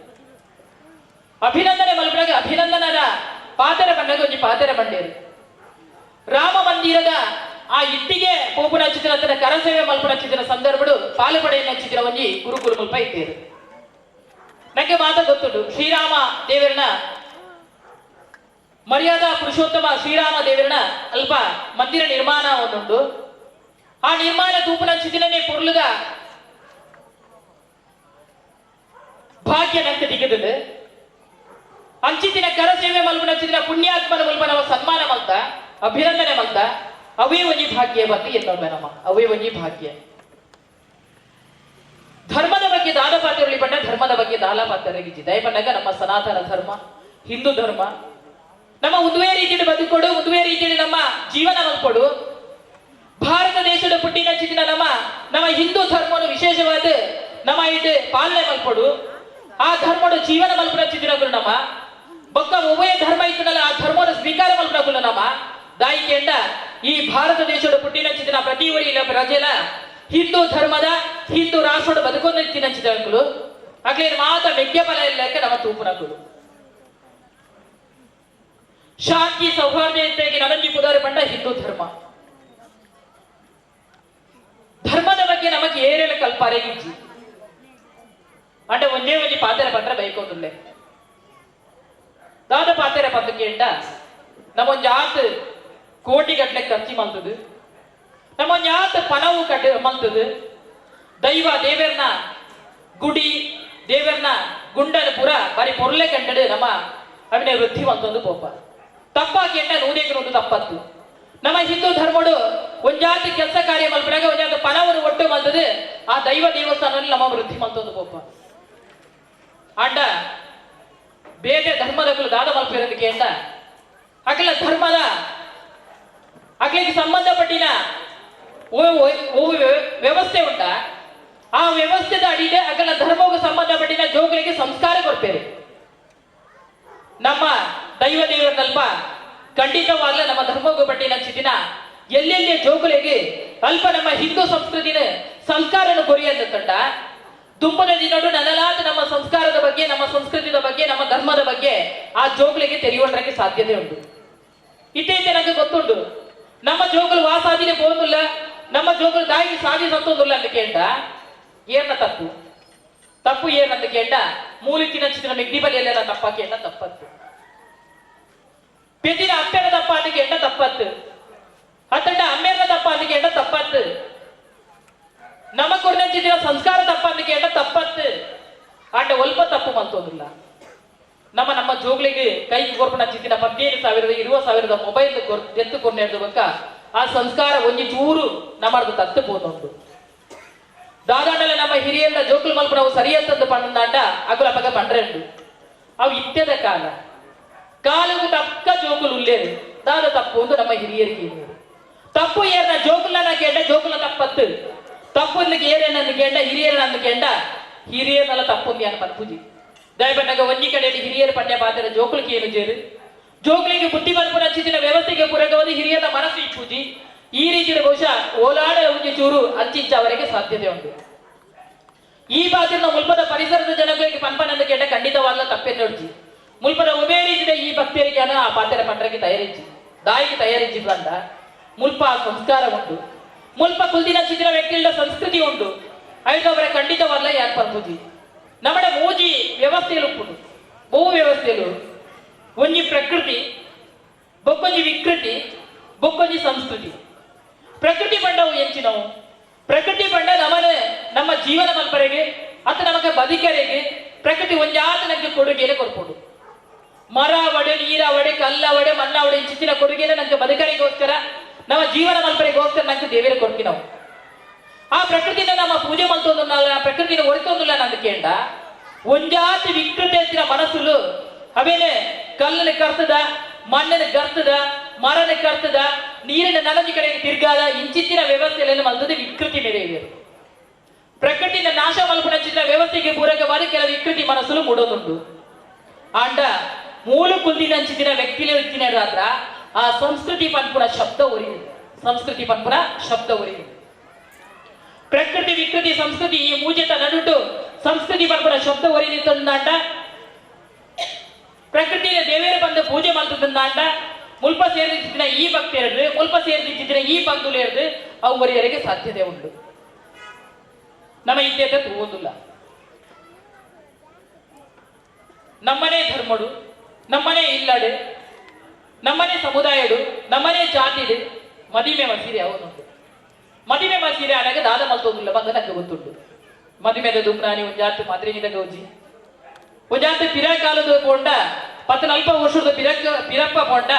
ಅಭಿನಂದನೆ ಮಲ್ಪನಾಗ ಅಭಿನಂದನದ ಪಾತೆರ ಬಂದಾಗ ಒಂಜಿ ಪಾತೆರ ಬಂಡೇರಿ ರಾಮ ಮಂದಿರದ ಆ ಇಟ್ಟಿಗೆ ಪೋಪು ನಚ್ಚಿದಿನ ಅದರ ಕರಸೇವೆ ಮಲ್ಪ ನಚ್ಚಿದಿನ ಸಂದರ್ಭಡು ಪಾಲು ಪಡೆಯ ನಚ್ಚಿದಿನ ಒಂಜಿ ಗುರುಕುಲ ಮುಲ್ಪ ಇದ್ದೀರಿ. ನಂಗೆ ಮಾತ ಗೊತ್ತುಂಟು. ಶ್ರೀರಾಮ ದೇವರನ ಮರ್ಯಾದಾ ಪುರುಷೋತ್ತಮ ಶ್ರೀರಾಮ ದೇವರನ ಅಲ್ಪ ಮಂದಿರ ನಿರ್ಮಾಣ ಒಂದುಂಟು. ಆ ನಿರ್ಮಾಣ ತೂಪು ನಚ್ಚಿದಿನೇ ಪೊರ್ಲುದ ಭಾಗ್ಯ ನಂಗೆ ದಿಗದಿಲ್ಲ. ಅಂಚಿತಿನ ಕರಸೇವೆ ಮಲ್ಪ ನಚ್ಚಿದಿನ ಪುಣ್ಯಾತ್ಮನ ಮಲ್ಪ ನಾವು ಸನ್ಮಾನ ಮಲ್ತ ಅಭಿನಂದನೆ ಮಲ್ತ ಅವೇ ಒಂಜಿ ಭಾಗ್ಯ ಬಂದು ಎನ್ನೊಮ್ಮೆ ನಮ್ಮ ಅವೇ ಒಂಜಿ ಭಾಗ್ಯ. ಧರ್ಮದ ಬಗ್ಗೆ ದಾದ ಪಾತ್ರರಲ್ಲಿ ಬಂದ ಧರ್ಮದ ಬಗ್ಗೆ ದಾಲ ಪಾತ್ರರಿಗಿಜ್ಜಿ ದಯ ಬಂದಾಗ ನಮ್ಮ ಸನಾತನ ಧರ್ಮ ಹಿಂದೂ ಧರ್ಮ ನಮ್ಮ ಉದ್ವೇ ರೀತಿಯಲ್ಲಿ ಬದುಕೊಡು, ಉದ್ವೇ ರೀತಿಯಲ್ಲಿ ನಮ್ಮ ಜೀವನ ಮಲ್ಪಡು. ಭಾರತ ದೇಶದ ಪುಟ್ಟಿನ ಚಿತ್ತಿನ ನಮ್ಮ ಹಿಂದೂ ಧರ್ಮವನ್ನು ವಿಶೇಷವಾದ ನಮ್ಮ ಇಟ್ಟು ಪಾಲನೆ ಮಲ್ಪಡು. ಆ ಧರ್ಮದ ಜೀವನ ಮಲ್ಪನ ಚಿತ್ತಿನಗಳು ನಮ್ಮ ಬೊಕ್ಕ ಉಭಯ ಧರ್ಮ ಇತ್ತನಲ್ಲ ಆ ಧರ್ಮವನ್ನು ಸ್ವೀಕಾರ ಮಲ್ಪನಗಳು ನಮ್ಮ ದಾಯಿಕೆಂಡ ಈ ಭಾರತ ದೇಶದ ಪುಟ್ಟಿನ ಚಿತ್ತಿನ ಪ್ರತಿ ಊರಿನ ಪ್ರಜೆಲ ಹಿಂದೂ ಧರ್ಮದ ಹಿಂದೂ ರಾಷ್ಟ್ರದ ಬದುಕೊಂದು ಇತ್ತಿನ ಚಿತ್ರಗಳು ಆಗ್ಲೇ ಮಾತ ಮೆಗ್ಗೆ ಫಲ ಇಲ್ಲಕ್ಕೆ ನಮ್ಮ ತೂಪುನಗಳು ಶಾಂತಿ ಸೌಹಾರ್ದತೆಗೆ ನನಂಜಿ ಪುದಾರ ಬಂಡ ಹಿಂದೂ ಧರ್ಮ. ಧರ್ಮದ ಬಗ್ಗೆ ನಮಗೆ ಏರೆಲ್ಲ ಕಲ್ಪಾರೆಗಿಜ್ಜಿ అంటే ಒಂದೇ ಒಂಜಿ ಪಾತೆರ ಪತ್ರ ಬೈಕೋದುಲ್ಲೆ ದಾದ ಪಾತೆರ ಪಂದಕೇಂಡ ನಮ್ಮೊಂಜಿ ಆತ್ ಕೋಟಿ ಗಟ್ಟಲೆ ಖರ್ಚು ಮಲ್ತದು, ನಮ್ಮೊಂಜಿ ಆತ್ ಪನವು ಕಟ್ಟ ಮಲ್ತದು. ದೈವ ದೇವರನ ಗುಡಿ ದೇವರನ ಗುಂಡನ ಪುರ ಬಾರಿ ಪೊರ್ಲೆ ಕಂಡಡು ನಮ್ಮ ಅವಿನ ವೃದ್ಧಿ ಮಲ್ತೊಂದು ಪೋಪ ತಪ್ಪಾಕೆಂಡ ನೂದೇಗೆ ನೂದು ತಪ್ಪತ್ತು. ನಮ್ಮ ಹಿಂದೂ ಧರ್ಮಡು ಒಂಜಾತಿ ಕೆಲಸ ಕಾರ್ಯ ಮಲ್ಪನಾಗ ಒಂಜಾತ ಪನವನ್ನು ಒಟ್ಟು ಮಲ್ತದು ಆ ದೈವ ದೇವಸ್ಥಾನದಲ್ಲಿ ನಮ್ಮ ವೃದ್ಧಿ ಮಲ್ತೊಂದು ಪೋಪ ಆಂಡ ಬೇರೆ ಧರ್ಮದಗಳು ದಾದ ಮಲ್ಪಿರೋದಕ್ಕೆ ಅಂಡ ಅಗಲ ಧರ್ಮದ ಅಗಲಿಗೆ ಸಂಬಂಧಪಟ್ಟಿನ ವ್ಯವಸ್ಥೆ ಉಂಟ. ಆ ವ್ಯವಸ್ಥೆದ ಅಡಿಗೆ ಅಗಲ ಧರ್ಮಕ್ಕೆ ಸಂಬಂಧಪಟ್ಟಿನ ಜೋಗುಲಿಗೆ ಸಂಸ್ಕಾರ ಕೊಡ್ತೇವೆ. ನಮ್ಮ ದೈವ ದೇವರಲ್ಪ ಖಂಡಿತವಾಗ್ಲ ನಮ್ಮ ಧರ್ಮಕ್ಕೆ ಪಟ್ಟಿನ ಚಿತಿನ ಎಲ್ಲೆಲ್ಲಿ ಜೋಗುಲಿಗೆ ಅಲ್ಪ ನಮ್ಮ ಹಿಂದೂ ಸಂಸ್ಕೃತಿನ ಸಂಸ್ಕಾರನ ಕೊರಿಯಂತ ತಂಡ ತುಂಬದ ದಿನೋಡು ನನಲಾದ ನಮ್ಮ ಸಂಸ್ಕಾರದ ಬಗ್ಗೆ ನಮ್ಮ ಸಂಸ್ಕೃತಿಯ ಬಗ್ಗೆ ನಮ್ಮ ಧರ್ಮದ ಬಗ್ಗೆ ಆ ಜೋಗುಲಿಗೆ ತೆರೆಯುವುದಕ್ಕೆ ಸಾಧ್ಯತೆ ಉಂಟು. ಇತ್ತೀಚೆ ನನಗೆ ಗೊತ್ತುಂಟು ನಮ್ಮ ಜೋಗುಲು ವಾಸಾದಿನೇ ಬೋದಿಲ್ಲ, ನಮ್ಮ ಜೋಗುಲು ದಾಯಿ ಸಾಧಿ ಸತ್ತೊಂದಿಲ್ಲ ಅಂತ ಕೇಂಡ ಏನ ತಪ್ಪು ತಪ್ಪು ಏನಂತ ಕೇಂಡ ಮೂಲಿತ್ತಿನ ಚಿತ್ರ ಮೆಗ್ನಿಬಲಿಯಲ್ಲ ತಪ್ಪ ಕೇಂಡ ತಪ್ಪತ್ತು ಪೆದಿನ ಅಪ್ಪೆನ ತಪ್ಪ ಅಂತ ಕೇಂಡ ತಪ್ಪತ್ತು ಅತ್ತಂಡ ಅಮ್ಮೆನ ತಪ್ಪ ಅಂತ ಕೇಂಡ ತಪ್ಪತ್ತು ನಮ್ಮ ಕೊರ್ನೆಂಚಿದಿನ ಸಂಸ್ಕಾರ ತಪ್ಪ ಅಂತ ಕೇಂಡ ತಪ್ಪತ್ತು ಆಂಡ ಒಲ್ಪ ತಪ್ಪು ಮಲ್ತೋದಿಲ್ಲ. ನಮ್ಮ ಜೋಗ್ಲಿಗೆ ಕೈ ಕೊರ್ಪಣ ಚಿತ್ತಿನ 15,000 20,000 ಮೊಬೈಲ್ ಎತ್ತು ಕೊರ್ನೆಡ್ದು ಬಕ್ಕ ಆ ಸಂಸ್ಕಾರ ಒಂಜಿ ಚೂರು ನಮ್ಮದು ತತ್ತು ಪೋನುಂಡು ದಾದಾಂಡಲ ನಮ್ಮ ಹಿರಿಯರ ಜೋಕುಲು ಮಲ್ಪ ನಾವು ಸರಿಯತ್ತಂದು ಪಂಡಾಂಡ ಅಗುಲ ಪಗ ಪಂಡ್ರೆಂಡು ಅವು ಇತ್ಯದ ಕಾಲವು ತಕ್ಕ ಜೋಕುಲು ಉಳ್ಳೇರು ದಾದ ತಪ್ಪು ಒಂದು ನಮ್ಮ ಹಿರಿಯರಿಗೆ ತಪ್ಪು ಏನ ಜೋಕುಲನ ಕೇಂಡ ಜೋಕುಲ ತಪ್ಪತ್ತು ತಪ್ಪು ಏನೇನಂದು ಕೇಂಡ ಹಿರಿಯರನ್ನು ಕೇಂಡ ಹಿರಿಯರನ್ನೆಲ್ಲ ತಪ್ಪೊಂದು ಏನು ಪನ್ಪುಜಿ ದಯಪಟ್ಟಾಗ ಒಂಜಿ ಕಡೆಯಲ್ಲಿ ಹಿರಿಯರು ಪಂಡ್ಯ ಪಾತ್ರ ಜೋಕುಲಿಗೆ ಏನು ಜೇರು ಜೋಕುಲಿಗೆ ಬುದ್ಧಿ ಮಲ್ಪನ ಚಿತ್ತಿನ ವ್ಯವಸ್ಥೆಗೆ ಪೂರಕವಾದ ಹಿರಿಯರ ಮನಸ್ಸು ಇಪ್ಪುಜಿ ಈ ರೀತಿಯ ಬಹುಶಃ ಓಲಾಡ ಒಂಜಿ ಚೂರು ಅಂಚಿಂಚವರೆಗೆ ಸಾಧ್ಯತೆ ಉಂಟು ಈ ಪಾತ್ರ ಮುಲ್ಪದ ಪರಿಸರದ ಜನಗಳಿಗೆ ಪಂಪನಂದು ಕೇಂಡ ಖಂಡಿತವಾಗಲ ತಪ್ಪೆನ್ನೊಡ್ಜಿ ಮುಲ್ಪದ ಒಬೇ ರೀತಿಯ ಈ ಭಕ್ತರಿಗೆ ಆ ಪಾತ್ರ ಪಂಡ್ರಕ್ಕೆ ತಯಾರಿಜ್ಜಿ ದಾಯಿಗೆ ತಯಾರಿಜ್ಜಿ ಬಂದ ಮುಲ್ಪ ಸಂಸ್ಕಾರ ಉಂಟು ಮುಲ್ಪ ಕುಲ್ದಿನ ಚಿತ್ರ ವ್ಯಕ್ತಿಗಳ ಸಂಸ್ಕೃತಿ ಉಂಟು ಐದು ಅವರ ಖಂಡಿತವಾಗಲ ಯಾರು ಪಂಪುಜಿ ನಮ್ಮ ಮೂಜಿ ವ್ಯವಸ್ಥೆಯಲ್ಲಿ ಉಪ್ಪುಡು ಬಹು ವ್ಯವಸ್ಥೆಯಲು ಒಂಜಿ ಪ್ರಕೃತಿ ಬೊಕ್ಕೊಂಜಿ ವಿಕೃತಿ ಬೊಕ್ಕೊಂಜಿ ಸಂಸ್ಕೃತಿ ಪ್ರಕೃತಿ ಪಂಡವು ಎಂಚಿನವು ಪ್ರಕೃತಿ ಪಂಡ ನಮ್ಮನೆ ನಮ್ಮ ಜೀವನ ಮಲ್ಪರೆಗೆ ಅಥವಾ ನಮಗೆ ಬದುಕರೆಗೆ ಪ್ರಕೃತಿ ಒಂಜಾತ ನಮಗೆ ಕೊಡುಗೆನೆ ಕೊಡ್ಬೋದು ಮರ ಒಡೆ ನೀರ ಒಡೆ ಕಲ್ಲ ಒಡೆ ಮಣ್ಣ ಒಡೆ ಚಿತ್ತಿನ ಕೊಡುಗೆನೆ ನಮಗೆ ಬದುಕರಿಗೋಸ್ಕರ ನಮ್ಮ ಜೀವನ ಮಲ್ಪರೆಗೋಸ್ಕರ ನಮಗೆ ದೇವರೇ ಕೊಡ್ತೀವಿ ನಾವು ಆ ಪ್ರಕೃತಿನ ನಮ್ಮ ಪೂಜೆ ಮಲ್ತೊಂದಿಲ್ಲ ಪ್ರಕೃತಿನ ಒರೆತೊಂದಿಲ್ಲ ನಂದು ಕೇಂಡ ಒಂಜಾತಿ ವಿಕೃತಿ ಹೆಚ್ಚಿನ ಮನಸ್ಸುಲು ಅವೇನೆ ಕಲ್ಲನ ಕರ್ತದ ಮಣ್ಣನ ಕರ್ತದ ಮರನ ಕರ್ತದ ನೀರಿನ ನಲಜಿ ಕಡೆಗೆ ತಿರ್ಗಾದ ಇಂಚಿತ್ತಿನ ವ್ಯವಸ್ಥೆಯಲ್ಲಿ ಮಲ್ತದೆ ವಿಕೃತಿ ಮೆರೆಯುವುದು ಪ್ರಕೃತಿನ ನಾಶ ಮಲ್ಪನ ಚಿತ್ರ ವ್ಯವಸ್ಥೆಗೆ ಪೂರಕವಾಗಿ ಕೆಲ ವಿಕೃತಿ ಮನಸ್ಸುಲು ಮೂಡೋದುಂಟು ಆಂಡ ಮೂಲ ಕುಲ್ದಿನ ಅಂಚಿನ ವ್ಯಕ್ತಿಲೇ ಇತ್ತಿನ ರಾತ್ರ ಆ ಸಂಸ್ಕೃತಿ ಪನ್ಪುನ ಶಬ್ದ ಒರಿದು ಸಂಸ್ಕೃತಿ ಪನ್ಪುನ ಶಬ್ದ ಒರಿದು ಪ್ರಕೃತಿ ವಿಕೃತಿ ಸಂಸ್ಕೃತಿ ಈ ಮೂಜೆತ ನಡುಟು ಸಂಸ್ಕೃತಿ ಪನ್ಪುನ ಶಬ್ದ ಒರಿದಿತ್ತಂದಾಂಡ ಪ್ರಕೃತಿಯ ದೇವೇರ ಬಂದು ಪೂಜೆ ಮಾಡ್ತದಂದಾಂಡ ಮುಲ್ಪ ಸೇರಿದ ಈ ಭಕ್ತರು ಮುಲ್ಪ ಸೇರಿದ ಈ ಬಂಧುಲೇರ್ದು ಅವು ಒರಿಯರಿಗೆ ಸಾಧ್ಯತೆ ಉಂಟು ನಮ್ಮ ಇತ್ಯತೆ ತೂವುದಿಲ್ಲ ನಮ್ಮನೆ ಧರ್ಮಡು ನಮ್ಮನೆ ಇಲ್ಲಡು ನಮ್ಮನೆ ಸಮುದಾಯಡು ನಮ್ಮನೆ ಜಾತಿಡು ಮದಿಮೆ ಮಸೀರೆ ಅವನುಂಟು ಮದಿಮೆ ಮಸೀರೆ ಆದಾಗ ದಾದ ಮಲ್ತೋದಿಲ್ಲ ಬಂದ ನಂಗೆ ಗೊತ್ತುಂಟು ಮದಿಮೆದ ದುಮ್ರಾನಿ ಒಂದು ಜಾತಿ ಮಾದ್ರಿನಿದ ಗೌಜಿ ಒಂಜಾತಿ ಪಿರಕಾಲದ ಪೋಂಡ 14 ವರ್ಷದ ಪಿರಪ್ಪ ಪೋಂಡ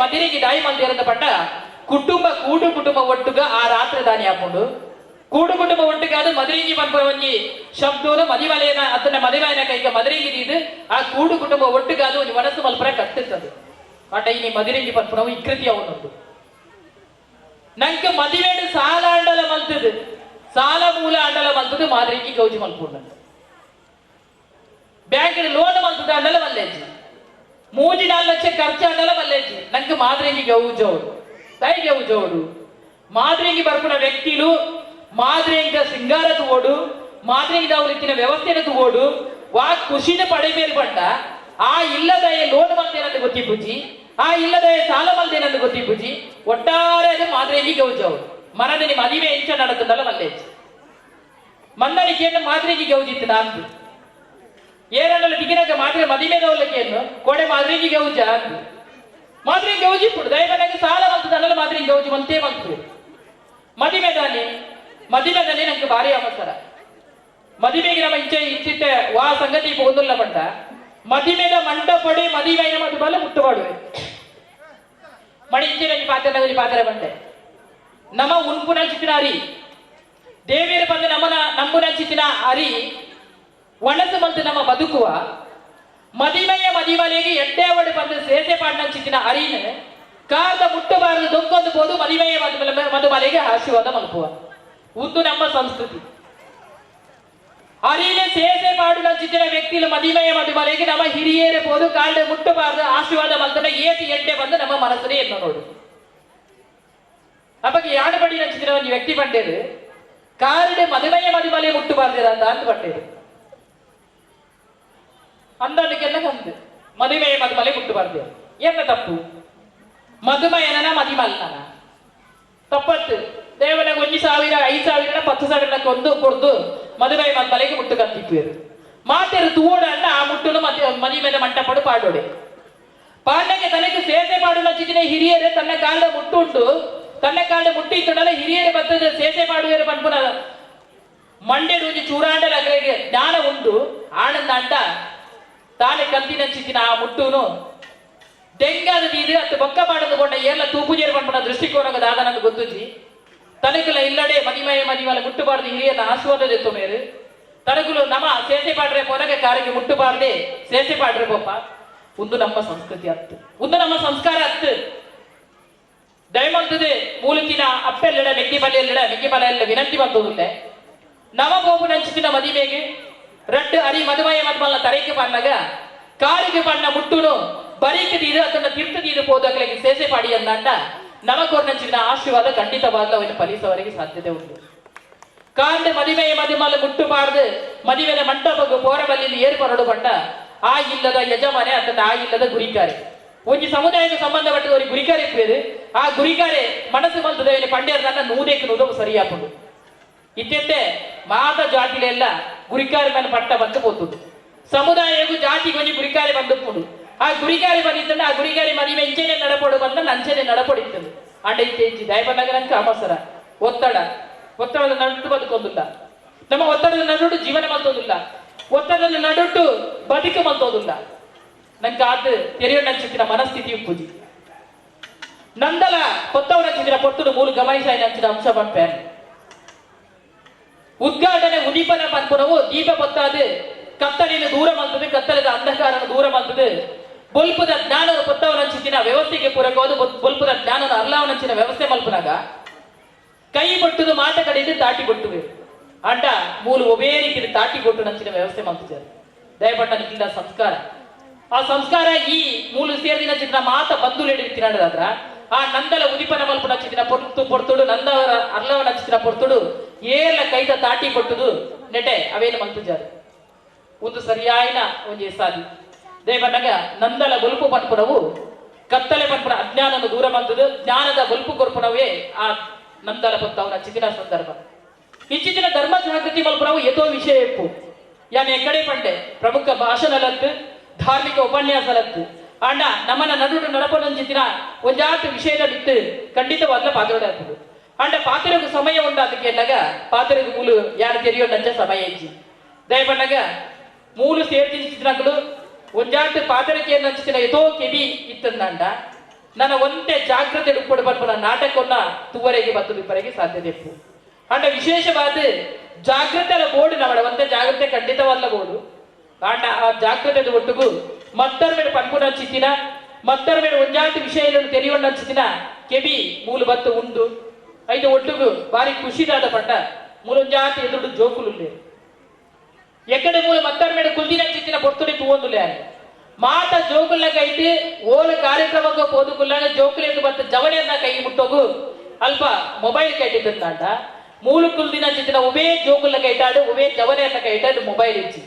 ಮದಿರೆಗೆ ದಾಯಿ ಮಲ್ದಿರಂದ ಪಂಡ ಕೂಡು ಕುಟುಂಬ ಒಟ್ಟುಗ ಆ ರಾತ್ರಿ ದಾನಿ ಹಾಕೊಂಡು ಕೂಡು ಕುಟುಂಬ ಒಟ್ಟಿಗಾದ ಮದುವೆಗೆ ಪಂಪ ಒಂಜಿ ಶಬ್ದೋನು ಮದಿಮಲೆಯನ ಅದನ್ನ ಮದುವೆಯನ ಕೈಗೆ ಮದುವೆಗೆ ನೀದು ಆ ಕೂಡು ಕುಟುಂಬ ಒಟ್ಟಿಗಾದ ಒಂದು ಮನಸ್ಸು ಮಲ್ಪರ ಕಟ್ಟಿರ್ತದೆ ಆಟ ಈ ಮದುವೆಗೆ ಪಂಪ ನಾವು ವಿಕೃತಿ ಅವನುಂಟು ನಂಗೆ ಮದುವೆಡು ಸಾಲ ಆಂಡಲ ಮಲ್ತದು ಸಾಲ ಮೂಲ ಆಂಡಲ ಮಲ್ತದು ಮಾದರಿಗೆ ಗೌಜಿ ಮಲ್ಪುಂಡ ಬ್ಯಾಂಕ್ ಲೋನ್ ಮಲ್ತದ ಆಂಡಲ ಮಲ್ಲೇಜಿ 3-4 ಲಕ್ಷ ಖರ್ಚು ಆಂಡಲ ಮಲ್ಲೇಜಿ ನಂಗೆ ಮಾದರಿಗೆ ಗೌಜೋಡು ತಾಯಿ ಗೌಜೋಡು ಮಾದರಿಗೆ ಬರ್ಪುನ ವ್ಯಕ್ತಿಲು ಮಾದರಿಯಿಂದ ಸಿಂಗಾರ ತಗೋಡು ಮಾದರಿಯಿಂದ ಅವ್ರು ಇತ್ತಿನ ವ್ಯವಸ್ಥೆನ ತಗೋಡು ವಾ ಖುಷಿನ ಪಡೆಬೇರು ಬಂಡ ಆ ಇಲ್ಲದಯ ಲೋನ್ ಮಲ್ತೇನಂತ ಗೊತ್ತಿಪ್ಪುಜಿ ಆ ಇಲ್ಲದಯ ಸಾಲ ಮಲ್ತೇನಂತ ಗೊತ್ತಿಪ್ಪುಜಿ ಒಟ್ಟಾರೆ ಅದು ಮಾದರಿಗೆ ಗೌಜವರು ಮನದಲ್ಲಿ ಮದುವೆ ಎಂಚ ನಡೆದಲ್ಲ ಮಲ್ಲೇಜಿ ಮಂದಳಿಕೆಯನ್ನು ಮಾದರಿಗೆ ಗೌಜಿತ್ತು ನಾನು ಏರಣ್ಣಲ್ಲಿ ದಿಗಿನಾಗ ಮಾದ್ರೆ ಮದಿಮೆದವಲ್ಲಕೇನು ಕೋಡೆ ಮಾದರಿಗೆ ಗೌಜ ಅಂದು ಮಾದರಿಗೆ ಗೌಜಿ ಬಿಡು ದಯಮಾಡಿ ಸಾಲ ಮಲ್ತದಲ್ಲ ಮಾದರಿಗೆ ಗೌಜಿ ಮಂತೇ ಮಲ್ತು ಮದಿಮೆದಲ್ಲಿ ನಂಗೆ ಭಾರಿ ಅವಸರ ಮದಿಮೆಗೆ ನಮ್ಮ ಇಚ್ಚಿಟ್ಟೆ ವಾ ಸಂಗತಿ ಹೋದಲ್ಲ ಬಂಡ ಮದಿಮೆದ ಮಂಟಪಡಿ ಮದಿಮೆಯ ಮದು ಬಲ ಮುಟ್ಟುಬಾಡುವೆ ಮಡಿ ಇಂಚಿನ ಪಾತ್ರ ಬಂಡೆ ನಮ್ಮ ಉನ್ಪುನ ಚಿತ್ತಿನ ಅರಿ ದೇವಿಯರ ಬಂದು ನಮ್ಮನ ಚಿತ್ತಿನ ಅರಿ ಒಣಸು ಮಂತು ನಮ್ಮ ಬದುಕುವ ಮದಿಮೆಗೆ ಎಡ್ಡೆ ಒಡೆ ಬಂದು ಸೇಸೆ ಪಾಡಿನ ಚಿತ್ತಿನ ಅರಿನ ಕಾದ ಮುಟ್ಟಬಾರದು ದೊಕ್ಕೊಂದು ಬೋದು ಮದಿಮೆಯ ಮದುಮಲೆಗೆ ಆಶೀರ್ವಾದ ಮಲ್ಪುವ ಉದ್ದು ನಮ್ಮ ಸಂಸ್ಕೃತಿ ಅರಿನೆ ಸೇಸೆ ಪಾಡಿನ ಚಿತ್ತಿನ ವ್ಯಕ್ತಿಲು ಮದಿಮೆಯ ಮದುಮಲೆಗೆ ನಮ್ಮ ಹಿರಿಯರೇ ಬೋದು ಕಾಲ್ಡೆ ಮುಟ್ಟಬಾರದು ಆಶೀರ್ವಾದ ಮಲ್ತನ ಏತಿ ಎಡ್ಡೆ ಬಂದು ನಮ್ಮ ಮನಸ್ಸನ್ನೇ ಎನ್ನು ನೋಡು ಅಪ್ಪಗೆ ಯಾಡು ಬಡಿನ ಚಿತ್ತಿನ ಒಂದು ವ್ಯಕ್ತಿ ಬಂಡೇರು ಕಾಲ್ಡೆ ಮದುಮೆಯ ಮದುಮಲೆ ಮುಟ್ಟಬಾರ್ದಿರ ಅಂತ ಬಂಡೇರು ಅಂದಲಿಗೆಲ್ಲ ಬಂದು ಮದುಮೆಯ ಮದುಮಲೆ ಮುಟ್ಟಬಾರ್ದು ಏನ ತಪ್ಪು ಮದುಮಯನ ಮದಿಮಲ್ಲನ ತಪ್ಪತ್ತು ದೇವನ 1,000 5,000 10,000 ಕೊಂದು ಕೊಡ್ದು ಮದುವೆ ಮದುಮಲೆಗೆ ಮುಟ್ಟು ಕತ್ತಿಪ್ಪೇರು ಮಾತೆರು ತೂಡ ಅಂಡ ಆ ಮುಟ್ಟುನು ಮದುವೆ ಮಂಟಪಡು ಪಾಡೋಡೆ ಪಾಂಡಗೆ ತನಗೆ ಸೇಸೆ ಮಾಡುವ ಚಿತ್ತಿನ ಹಿರಿಯರೇ ತನ್ನ ಕಾಲದ ಮುಟ್ಟುಂಟು ತನ್ನ ಕಾಲದ ಮುಟ್ಟಿ ಇತ್ತುಂಡಲ್ಲ ಹಿರಿಯರೇ ಬರ್ತದೆ ಸೇಸೆ ಮಾಡುವರೆ ಪನ್ಪುನ ಮಂಡ್ಯಡು ಚೂರಾಂಡಲ ಅಗ್ರೆಗೆ ಜ್ಞಾನ ಉಂಟು ಆನಂದ ಅಂಡ ತಾನೆ ಕಲ್ತಿನ ಚಿತ್ತಿನ ಆ ಮುಟ್ಟುನು ದೆಂಗಾದ ತೀದು ಅತ್ತು ಬೊಕ್ಕ ಮಾಡದುಕೊಂಡ ಎಲ್ಲ ತೂಪುಜೇರು ಪಂಪನ ದೃಷ್ಟಿಕೋನದ ಆದನಂದು ಗೊತ್ತುಜಿ ತನಕಲ ಇಲ್ಲಡೆ ಮದಿಮಲ ಮುಟ್ಟಬಾರ್ದು ಹಿರಿಯನ ಆಶೀರ್ವಾದ ಎತ್ತು ಮೇರು ತನಕಲು ನಮ್ಮ ಸೇಸೆ ಪಾಡ್ರೆ ಪೊನಗೆ ಕಾರಿಗೆ ಮುಟ್ಟಬಾರ್ದೆ ಸೇಸೆ ಪಾಡ್ರೆ ಪಪ್ಪ ಒಂದು ನಮ್ಮ ಸಂಸ್ಕೃತಿ ಅತ್ತು ಒಂದು ನಮ್ಮ ಸಂಸ್ಕಾರ ಅತ್ತು ದಯಮಂತದು ಮೂಲತಿನ ಅಪ್ಪೆಲ್ಲಡ ಮೆಗ್ಗಿಮಲ ಎಲ್ಲ ವಿನಂತಿ ಬಂದದಿಲ್ಲ ನವ ಗೋಪು ನಂಚಿನ ಮದಿಮೆಗೆ ರಡ್ಡು ಅರಿ ಮದುಮಯ ಮದ್ಮಲ್ನ ತರೈಕೆ ಪನ್ನಾಗ ಕಾರಿಗೆ ಪಣ್ಣ ಮುಟ್ಟುನು ಬರೀಕೆ ತೀರು ಅದನ್ನ ತೀರ್ಥ ತೀರು ಹೋದಾಗಲಿಗೆ ಸೇಸೆ ಪಾಡಿ ಅಂದಂಡ ನಮಗೋರ್ನಂಚಿನ ಆಶೀರ್ವಾದ ಖಂಡಿತವಾಗ್ಲೂ ಅವನ ಫಲಿಸವರೆಗೆ ಸಾಧ್ಯತೆ ಉಂಟು ಕಾಂಡೆ ಮದಿಮೆಯ ಮದಿಮಲ್ಲ ಮುಟ್ಟುಬಾರ್ದು ಮದುವೆನ ಮಂಟಪಗೂ ಪೋರಬಲ್ಲಿ ಏರ್ಪರಡು ಬಂಡ ಆ ಇಲ್ಲದ ಯಜಮಾನೆ ಅದನ್ನ ಆ ಇಲ್ಲದ ಗುರಿಕಾರೆ ಒಂದು ಸಮುದಾಯಕ್ಕೆ ಸಂಬಂಧಪಟ್ಟದವರಿಗೆ ಗುರಿಕಾರೆ ಇಪ್ಪೇರು ಆ ಗುರಿಕಾರೆ ಮನಸ್ಸು ಮಲ್ತದವನ ಪಂಡ್ಯರ್ದನ್ನ ನೂದೇಕು ನುದವು ಸರಿಯಾಪುಡು ಇತ್ತೆತ್ತೆ ಮಾತ ಜಾತಿಲೆಲ್ಲ ಗುರಿಕಾರೆ ಮೇಲೆ ಪಟ್ಟ ಬಂದು ಹೋಗುದು ಸಮುದಾಯಕ್ಕೂ ಜಾತಿಗೆ ಒಂದು ಗುರಿಕಾರೆ ಬಂದು ಆ ಗುರಿಕಾರಿ ಬಂದಿದ್ದಂಡ ಆ ಗುರಿಕಾರಿ ಮದುವೆ ಎಂಚೆನೆ ನಡಪಡು ಬಂದ ನಂಚೆನೆ ನಡಪಡಿತ್ತದು ಅಂಡ ಇತ್ತೆಂಚಿ ದಯಪನ್ನಗನಂಕ ಅವಸರ ಒತ್ತಡದ ನಡುಟ್ಟು ಬದುಕೊಂದಿಲ್ಲ ನಮ್ಮ ಒತ್ತಡದ ನಡುಟ್ಟು ಜೀವನ ಮಲ್ತೋದಿಲ್ಲ ಒತ್ತಡದ ನಡುಟ್ಟು ಬದುಕು ಮಲ್ತೋದಿಲ್ಲ ನಂಗೆ ಅದು ತೆರೆಯೋ ನಂಚಿನ ಮನಸ್ಥಿತಿ ಪೂಜಿ ನಂದಲ ಕೊತ್ತವರ ಚಿತ್ರ ಪೊತ್ತುಡು ಮೂಲ ಗಮನಿಸಾಯಿ ನಂಚಿನ ಅಂಶ ಪಂಪೇನು ಉದ್ಘಾಟನೆ ಉದೀಪನ ಪಂಪುನವು ದೀಪ ಪೊತ್ತಾದು ಕತ್ತಲಿನ ದೂರ ಮಲ್ತದೆ ಕತ್ತಲದ ಅಂಧಕಾರನ ದೂರ ಮಲ್ತದೆ ಬೊಲ್ಪದ ಜ್ಞಾನದ ಪೊತ್ತವನಂಚಿನ ವ್ಯವಸ್ಥೆಗೆ ಪೂರಕವಾದ ಬೊಲ್ಪದ ಜ್ಞಾನದ ಅರ್ಲಾವನಂಚಿನ ವ್ಯವಸ್ಥೆ ಮಲ್ಪನಾಗ ಕೈ ಬಟ್ಟುದು ಮಾಟ ಕಡೆಯಿಂದ ತಾಟಿ ಕೊಟ್ಟುವೆ ಅಂಡ ಮೂಲು ಒಬೇ ರೀತಿ ತಾಟಿ ಕೊಟ್ಟು ನಂಚಿನ ವ್ಯವಸ್ಥೆ ಮಾಡ್ತಿದ್ದಾರೆ ದಯಪಟ್ಟ ನಿಕ್ಕಿನ ಸಂಸ್ಕಾರ ಆ ಸಂಸ್ಕಾರ ಈ ಮೂಲು ಸೇರಿನ ಚಿತ್ರ ಮಾತ ಬಂಧುಲೇಡಿ ತಿನ್ನಡದಾದ್ರ ಆ ನಂದಲ ಉದಿಪನ ಮಲ್ಪನ ಚಿತ್ರ ಪೊರ್ತುಡು ನಂದವರ ಅರ್ಲವನ ಚಿತ್ರ ಪೊರ್ತುಡು ಏಲ ಕೈದ ತಾಟಿ ಕೊಟ್ಟುದು ನೆಟೆ ಅವೇನು ಮಲ್ತಿದ್ದಾರೆ ಒಂದು ಸರಿಯಾಯಿನ ಒಂದು ಸಾಧಿ ದೇವನಗ ನಂದಲ ಬೊಲ್ಪು ಪನ್ಪುನವು ಕತ್ತಲೆ ಪನ್ಪುನ ಅಜ್ಞಾನವನ್ನು ದೂರ ಮಾಡ್ತದು ಜ್ಞಾನದ ಬೊಲ್ಪು ಕೊರ್ಪುನವೇ ಆ ನಂದಲ ಪತ್ತವನ ಚಿತಿನ ಸಂದರ್ಭ ಇಚ್ಚಿನ ಧರ್ಮ ಜಾಗೃತಿ ಮಲ್ಪುನವು ಯಥೋ ವಿಷಯ ಎಪ್ಪು ಯಾನ್ ಎಕಡೆ ಪಂಡೆ ಪ್ರಮುಖ ಭಾಷಣಲತ್ತು ಧಾರ್ಮಿಕ ಉಪನ್ಯಾಸಲತ್ತು ಅಣ್ಣ ನಮ್ಮನ್ನ ನಡುಡು ನಡಪನಂಚಿನ ಒಂಜಾತು ವಿಷಯದ ಬಿಟ್ಟು ಖಂಡಿತವಾಗ್ಲ ಪಾತ್ರೋಡ ಆಗ್ತದೆ ಅಂಡ ಪಾತ್ರೆಗೂ ಸಮಯ ಉಂಟಾದಕ್ಕೆ ಎಲ್ಲಾಗ ಪಾತ್ರೆಗೂ ಮೂಲು ಯಾರು ತೆರೆಯೋ ನಂಜ ಸಮಯ ಇಜ್ಜಿ ದಯಪಣ್ಣಗ ಮೂಲು ಸೇರ್ತಿನ ಚಿತ್ರಗಳು ಒಂಜಾತು ಪಾತ್ರಕ್ಕೆ ನಂಚಿನ ಯಥೋ ಕೆಬಿ ಇತ್ತಂದಂಡ ನನ್ನ ಒಂದೇ ಜಾಗ್ರತೆ ಉಟ್ಕೊಡು ಬರ್ಪನ ನಾಟಕವನ್ನ ತುವರೆಗೆ ಬತ್ತುವರೆಗೆ ಸಾಧ್ಯತೆ ಇಪ್ಪು ಅಂಡ ವಿಶೇಷವಾದ ಜಾಗ್ರತೆ ಬೋರ್ಡು ನಮ್ಮಡ ಒಂದೇ ಜಾಗ್ರತೆ ಖಂಡಿತವಲ್ಲ ಬೋರ್ಡು ಅಂಡ ಆ ಜಾಗ್ರತೆ ಒಟ್ಟಿಗೂ ಮತ್ತರ್ ಮೇಲೆ ಪನ್ಪುನ ಚಿತ್ತಿನ ಮತ್ತರ್ ಮೇಲೆ ಒಂಜಾತು ವಿಷಯಗಳನ್ನು ತೆರೆಯೋಣ ಚಿತ್ತಿನ ಕೆಬಿ ಮೂಲು ಬತ್ತು ಉಂಡು ಐದು ಒಟ್ಟಿಗೂ ಬಾರಿ ಖುಷಿದಾದ ಪಂಡ ಮೂಲೊಂಜಾತು ಎದುರು ಜೋಕುಲು ಎಕಡೆ ಮೂಲ ಮತ್ತರ್ ಮೇಲೆ ಕುಲ್ದಿನ ಚಿತ್ತಿನ ಪೊರ್ತುಡಿ ತೂವೊಂದುಲೆ ಮಾತ ಜೋಕುಲ್ನ ಕೈಟಿ ಓಲ ಕಾರ್ಯಕ್ರಮಕ್ಕೆ ಪೋದುಕುಲ್ಲಾಗ ಜೋಕುಲೆಂದು ಬತ್ತ ಜವಳಿಯನ್ನ ಕೈ ಮುಟ್ಟೋಗು ಅಲ್ಪ ಮೊಬೈಲ್ ಕೈಟಿದ್ದಂಡ ಮೂಲು ಕುಲ್ದಿನ ಚಿತ್ತಿನ ಉಬೇ ಜೋಕುಲ್ನ ಕೈಟಾಡು ಉಬೇ ಜವಳಿಯನ್ನ ಕೈಟಾಡು ಮೊಬೈಲ್ ಇಚ್ಚಿ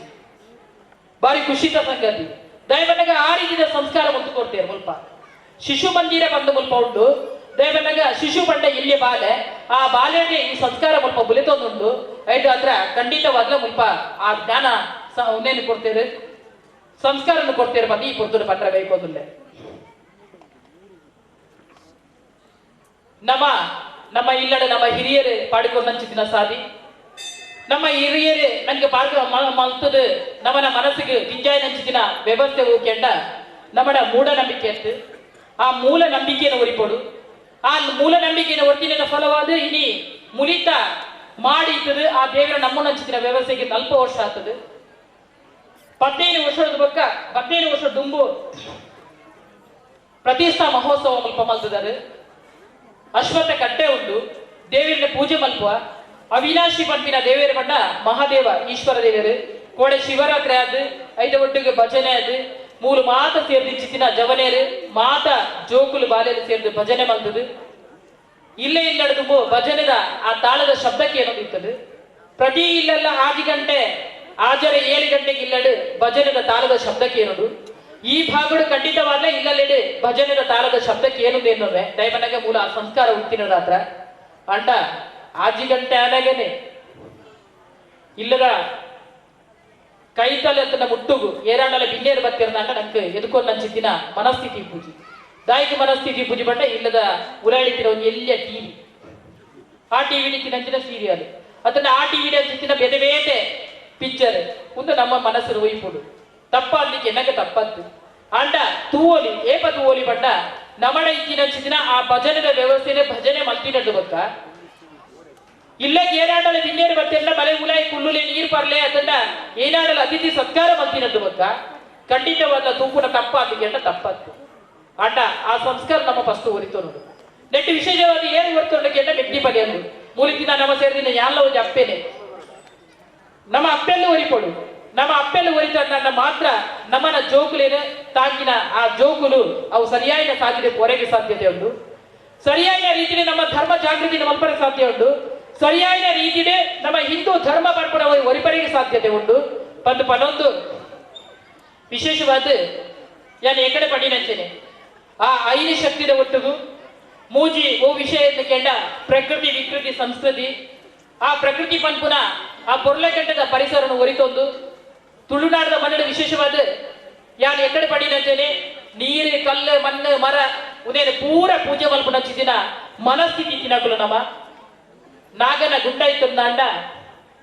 ಬಾರಿ ಖುಷಿತ ಸಂಗತಿ ದಯವನ್ನಗ ಆ ರೀತಿಯ ಸಂಸ್ಕಾರ ಮುಂದೆ ಕೊಡ್ತೀರ ಮುಲ್ಪ ಶಿಶು ಮಂದಿರ ಬಂದು ಮುಲ್ಪ ಉಂಟು ದಯವನ್ನಗ ಶಿಶು ಬಂಡ ಇಲ್ಲಿ ಬಾಲೆ ಆ ಬಾಲೆಗೆ ಈ ಸಂಸ್ಕಾರ ಮುಲ್ಪ ಬುಲಿತೊಂದುಂಟು ಐದು ಹತ್ರ ಖಂಡಿತವಾಗ್ಲೂ ಮುಲ್ಪ ಆ ಜ್ಞಾನ ಉನ್ನೇನು ಕೊಡ್ತೀರಿ ಸಂಸ್ಕಾರವನ್ನು ಕೊಡ್ತೀರ ಬಂದು ಈ ಪುರ್ತುಡು ಪತ್ರ ಬೇಕು ಅಂದುಲ್ಲೆ ನಮ್ಮ ಇಲ್ಲಡೆ ನಮ್ಮ ಹಿರಿಯರು ಪಾಡಿಕೊಂಡಂಚಿನ ಸಾದಿ ನಮ್ಮ ಹಿರಿಯರು ನನಗೆ ಮಲ್ತದು ನಮ್ಮನ ಮನಸ್ಸಿಗೆ ಗಿಂಜಾಯ ನಂಚಿನ ವ್ಯವಸ್ಥೆ ಹೋಗ್ಯಂಡ ನಮ್ಮಡ ಮೂಢನಂಬಿಕೆ ಅಂತ ಆ ಮೂಲ ನಂಬಿಕೆಯನ್ನು ಒರಿಪೋಡು ಆ ಮೂಲ ನಂಬಿಕೆಯನ್ನು ಒರ್ತಿನ ಫಲವಾದ ಇನಿ ಮುಲಿತ ಮಾಡಿತದು ಆ ದೇವರ ನಮ್ಮನಂಚಿನ ವ್ಯವಸ್ಥೆಗೆ 40 ವರ್ಷ ಆಗ್ತದೆ 15 ವರ್ಷದ ಬೊಕ್ಕ 15 ವರ್ಷ ದುಂಬು ಪ್ರತಿಷ್ಠಾ ಮಹೋತ್ಸವ ಮಲ್ಪ ಮಲ್ತಿದ್ದಾರೆ ಅಶ್ವತ್ಥ ಕಟ್ಟೆ ಉಂಟು ದೇವರಿನ ಪೂಜೆ ಮಲ್ಪುವ ಅವಿನಾಶಿ ಪಂಪಿನ ದೇವೇರ ಬಣ್ಣ ಮಹಾದೇವ ಈಶ್ವರ ದೇವರು ಕೋಡೆ ಶಿವರಾತ್ರಿ ಆದ್ ಐದು ಒಟ್ಟಿಗೆ ಭಜನೆ ಆದ್ ಮೂಲು ಮಾತ ಸೇರ್ದು ಚಿತ್ತಿನ ಜವನೇರು ಮಾತ ಜೋಕುಲು ಬಾಲೆರು ಸೇರ್ದು ಭಜನೆ ಮಲ್ತದು ಇಲ್ಲೇ ಇಲ್ಲಡದು ಭಜನೆದ ಆ ತಾಳದ ಶಬ್ದಕ್ಕೆ ಏನೊಂದಿರ್ತದೆ ಪ್ರತಿ ಇಲ್ಲೆಲ್ಲ 6 ಗಂಟೆ ಆಜರೆ 7 ಗಂಟೆಗೆ ಇಲ್ಲಡು ಭಜನೆದ ತಾಳದ ಶಬ್ದಕ್ಕೆ ಏನದು ಈ ಭಾಗಗಳು ಖಂಡಿತವಾಗ್ಲೇ ಇಲ್ಲಲ್ಲೆಡೆ ಭಜನೆದ ತಾಳದ ಶಬ್ದಕ್ಕೆ ಏನದು ಏನೋವೆ ದೈವನಗೆ ಮೂಲ ಆ ಸಂಸ್ಕಾರ ಹುಟ್ಟಿನದಾತ್ರ ಅಂಡ 6 ಗಂಟೆ ಆದಾಗೇನೆ ಇಲ್ಲದ ಕೈತಲೆತ್ತನ ಮುಟ್ಟುಗು ಏರಾಂಡಲ ಬಿನ್ನೇರು ಬತ್ತಿರಂದ ನಂಗೆ ಎದುಕೊಂಡು ನಂಚಿದ್ದಿನ ಮನಸ್ಥಿತಿ ಪೂಜಿ ದಾಯಿಕ ಮನಸ್ಥಿತಿ ಪೂಜಿ ಬಂಡ ಇಲ್ಲದ ಉಲಾಳಿತಿರ ಒಂದು ಎಲ್ಲಿಯ ಟಿವಿ ಆ ಟಿವಿ ನಂಚಿನ ಸೀರಿಯಲ್ ಅದನ್ನ ಆ ಟಿವಿ ನಂಚಿನ ಬೇರೆ ಬೇರೆ ಪಿಕ್ಚರ್ ಒಂದು ನಮ್ಮ ಮನಸ್ಸು ಒಯ್ಪುಡು ತಪ್ಪ ಅಲ್ಲಿಗೆ ನನಗೆ ತಪ್ಪದ್ದು ಅಂಡ ತೂವೋಲಿ ಏಪ ತೂವೋಲಿ ಪಂಡ ನಮಡ ಇತ್ತಿನ ಆ ಭಜನೆದ ವ್ಯವಸ್ಥೆನೆ ಭಜನೆ ಮಲ್ತಿನದ್ದು ಗೊತ್ತ ಇಲ್ಲ ಏನಾಡಲ ದಿನ್ನೇರು ಬತ್ತೆಲ್ಲ ಮಲೆ ಉಲಾಯಿ ಕುಲ್ಲುಲೆ ನೀರು ಪರ್ಲೆ ಅದನ್ನ ಏನಾಡಲ ಅತಿಥಿ ಸತ್ಕಾರ ಮಲ್ತಿನದ್ದು ಗೊತ್ತ ಖಂಡಿತವಾದ ತೂಪುನ ತಪ್ಪಾದಿಗೆ ಅಂತ ತಪ್ಪತ್ತು ಅಂಡ ಆ ಸಂಸ್ಕಾರ ನಮ್ಮ ಫಸ್ಟ್ ಒರಿತು ನೋಡು ನೆಟ್ಟು ವಿಶೇಷವಾದ ಏನು ಹೊರತೊಂಡಕ್ಕೆ ಅಂತ ಮೆಟ್ಟಿ ಪದೇ ಅಂದು ಮೂಲಿತಿನ ನಮ್ಮ ಸೇರಿದಿನ ಯಾಲ್ಲ ಒಂದು ಅಪ್ಪೇನೆ ನಮ್ಮ ಅಪ್ಪೆಲ್ಲ ಒರಿಕೊಡು ನಮ್ಮ ಅಪ್ಪೆಲ್ಲ ಒರಿತ ಮಾತ್ರ ನಮ್ಮನ ಜೋಕುಲೇನು ತಾಗಿನ ಆ ಜೋಕುಲು ಅವು ಸರಿಯಾದ ಸಾಧ್ಯತೆ ಹೊರಗೆ ಸಾಧ್ಯತೆ ಉಂಟು ಸರಿಯಾದ ರೀತಿಯಲ್ಲಿ ನಮ್ಮ ಧರ್ಮ ಜಾಗೃತಿ ಮಲ್ಪರ ಸಾಧ್ಯ ಉಂಟು ಸರಿಯಾದ ರೀತಿಯಲ್ಲಿ ನಮ್ಮ ಹಿಂದೂ ಧರ್ಮ ಬರ್ಪಣ ಒರಿಪರಿಗೆ ಸಾಧ್ಯತೆ ಉಂಟು ಪಂದು ಪನ್ನೊಂದು ವಿಶೇಷವಾದ ಯಾನು ಎಕಡೆ ಪಡಿನಂಚನೆ ಆ ಐದು ಶಕ್ತಿದ ಒಟ್ಟಿಗೂ ಮೂಜಿ ಓ ವಿಷಯ ಕೇಂಡ ಪ್ರಕೃತಿ ವಿಕೃತಿ ಸಂಸ್ಕೃತಿ ಆ ಪ್ರಕೃತಿ ಪನ್ಪುನ ಆ ಪೊರ್ಲೆಗಡ್ಡದ ಪರಿಸರವನ್ನು ಒರಿತೊಂದು ತುಳುನಾಡದ ಮಣ್ಣು ವಿಶೇಷವಾದ ಯಾನು ಎಕಡೆ ಪಡಿನಂಚನೆ ನೀರು ಕಲ್ಲು ಮಣ್ಣು ಮರ ಉದೇನು ಪೂರ ಪೂಜೆ ಮಲ್ಪು ನಚ್ಚಿದಿನ ಮನಸ್ಥಿತಿ ತಿನ್ನಕಲು ನಮ್ಮ ನಾಗನ ಗುಡ್ಡ ಇತ್ತು ಅಂಡ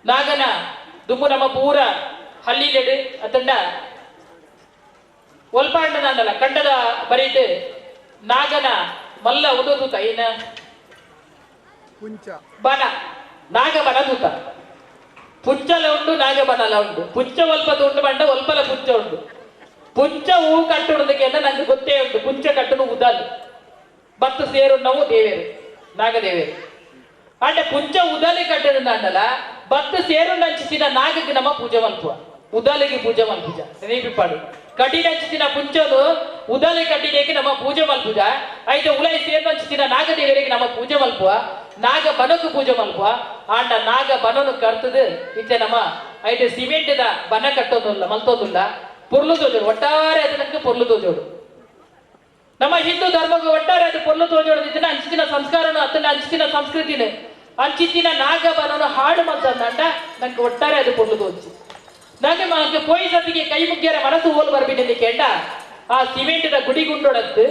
ನಾಗನ ದುಮ್ಮು ನಮ್ಮ ಪೂರ ಹಳ್ಳಿಲೆಡು ಅತಂಡ ಒಲ್ಪಾಂಡನಲ್ಲ ಕಂಡದ ಬರೀಟ್ ನಾಗನ ಮಲ್ಲ ಉದೂತ ಏನ ಬನ ನಾಗಬನ ದೂತ ಪುಚ್ಚಲ ಉಂಟು ನಾಗಬನಲ ಉಂಟು ಪುಚ್ಚ ಒಲ್ಪದ ಉಂಟು ಬಂಡ ಒಲ್ಪಲ ಪುಚ್ಚ ಉಂಟು ಪುಂಚ ಹೂ ಕಟ್ಟುವುದಕ್ಕೆ ಅಂತ ನಂಗೆ ಗೊತ್ತೇ ಉಂಟು ಪುಂಚ ಕಟ್ಟುನು ಉದಾಲು ಬತ್ತು ಸೇರು ನಾವು ದೇವೇರು ನಾಗದೇವೇರು ಅಂಡ ಪುಂಚ ಉದಾಲಿ ಕಟ್ಟಡ ಅಂಡಲ ಬತ್ತು ಸೇರು ನಂಚಿಸಿದ ನಾಗಕ್ಕೆ ನಮ್ಮ ಪೂಜೆ ಮಲ್ಪುವ ಉದಾಲಿಗೆ ಪೂಜೆ ಮಲ್ಪುಜ ನೆನಪಿಪಾಡು ಕಡ್ಡಿ ನಂಚಿಸಿನ ಪುಂಚನು ಉದಾಲಿ ಕಡ್ಡಿಗೆ ನಮ್ಮ ಪೂಜೆ ಮಲ್ಪುಜ ಐತೆ ಉಲಾಯಿ ಸೇರು ನಂಚಿಸಿನ ನಾಗದೇವರಿಗೆ ನಮ್ಮ ಪೂಜೆ ಮಲ್ಪುವ ನಾಗ ಬನಕು ಪೂಜೆ ಮಲ್ಪುವ ಆಂಡ ನಾಗ ಬನನು ಕರ್ತದ ಇತ್ತೆ ನಮ್ಮ ಐತೆ ಸಿಮೆಂಟ್ದ ಬನ ಕಟ್ಟೋದಿಲ್ಲ ಮಲ್ತೋದಿಲ್ಲ ಪೊರ್ಲು ತೋಜೋಡು ಒಟ್ಟಾರೆ ಅದಕ್ಕೆ ಪೊರ್ಲು ತೋಜೋಡು ನಮ್ಮ ಹಿಂದೂ ಧರ್ಮಕ್ಕೆ ಒಟ್ಟಾರೆ ಅದು ಪೊರ್ಲು ತೋಜೋಡಿನ ಅಂಚಿನ ಸಂಸ್ಕಾರನು ಅತನ ಅಂಚಿನ ಸಂಸ್ಕೃತಿನ ಅಂಚಿನ ನಾಗ ಬನನು ಹಾಡು ಮಲ್ತಂದ ನಂಗೆ ಒಟ್ಟಾರೆ ಅದು ಪೊರ್ಲು ತೋಜಿ ನಂಗೆ ಮಗ ಪೋಯಿ ಸತಿಗೆ ಕೈ ಮುಗ್ಗ್ಯಾರ ಮನಸ್ಸು ಹೋಲ್ ಬರ್ಬಿಟ್ಟಿದ್ದೆ ಕೇಂಡ ಆ ಸಿಮೆಂಟ್ದ ಗುಡಿ ಗುಂಡೊಡತ್ತು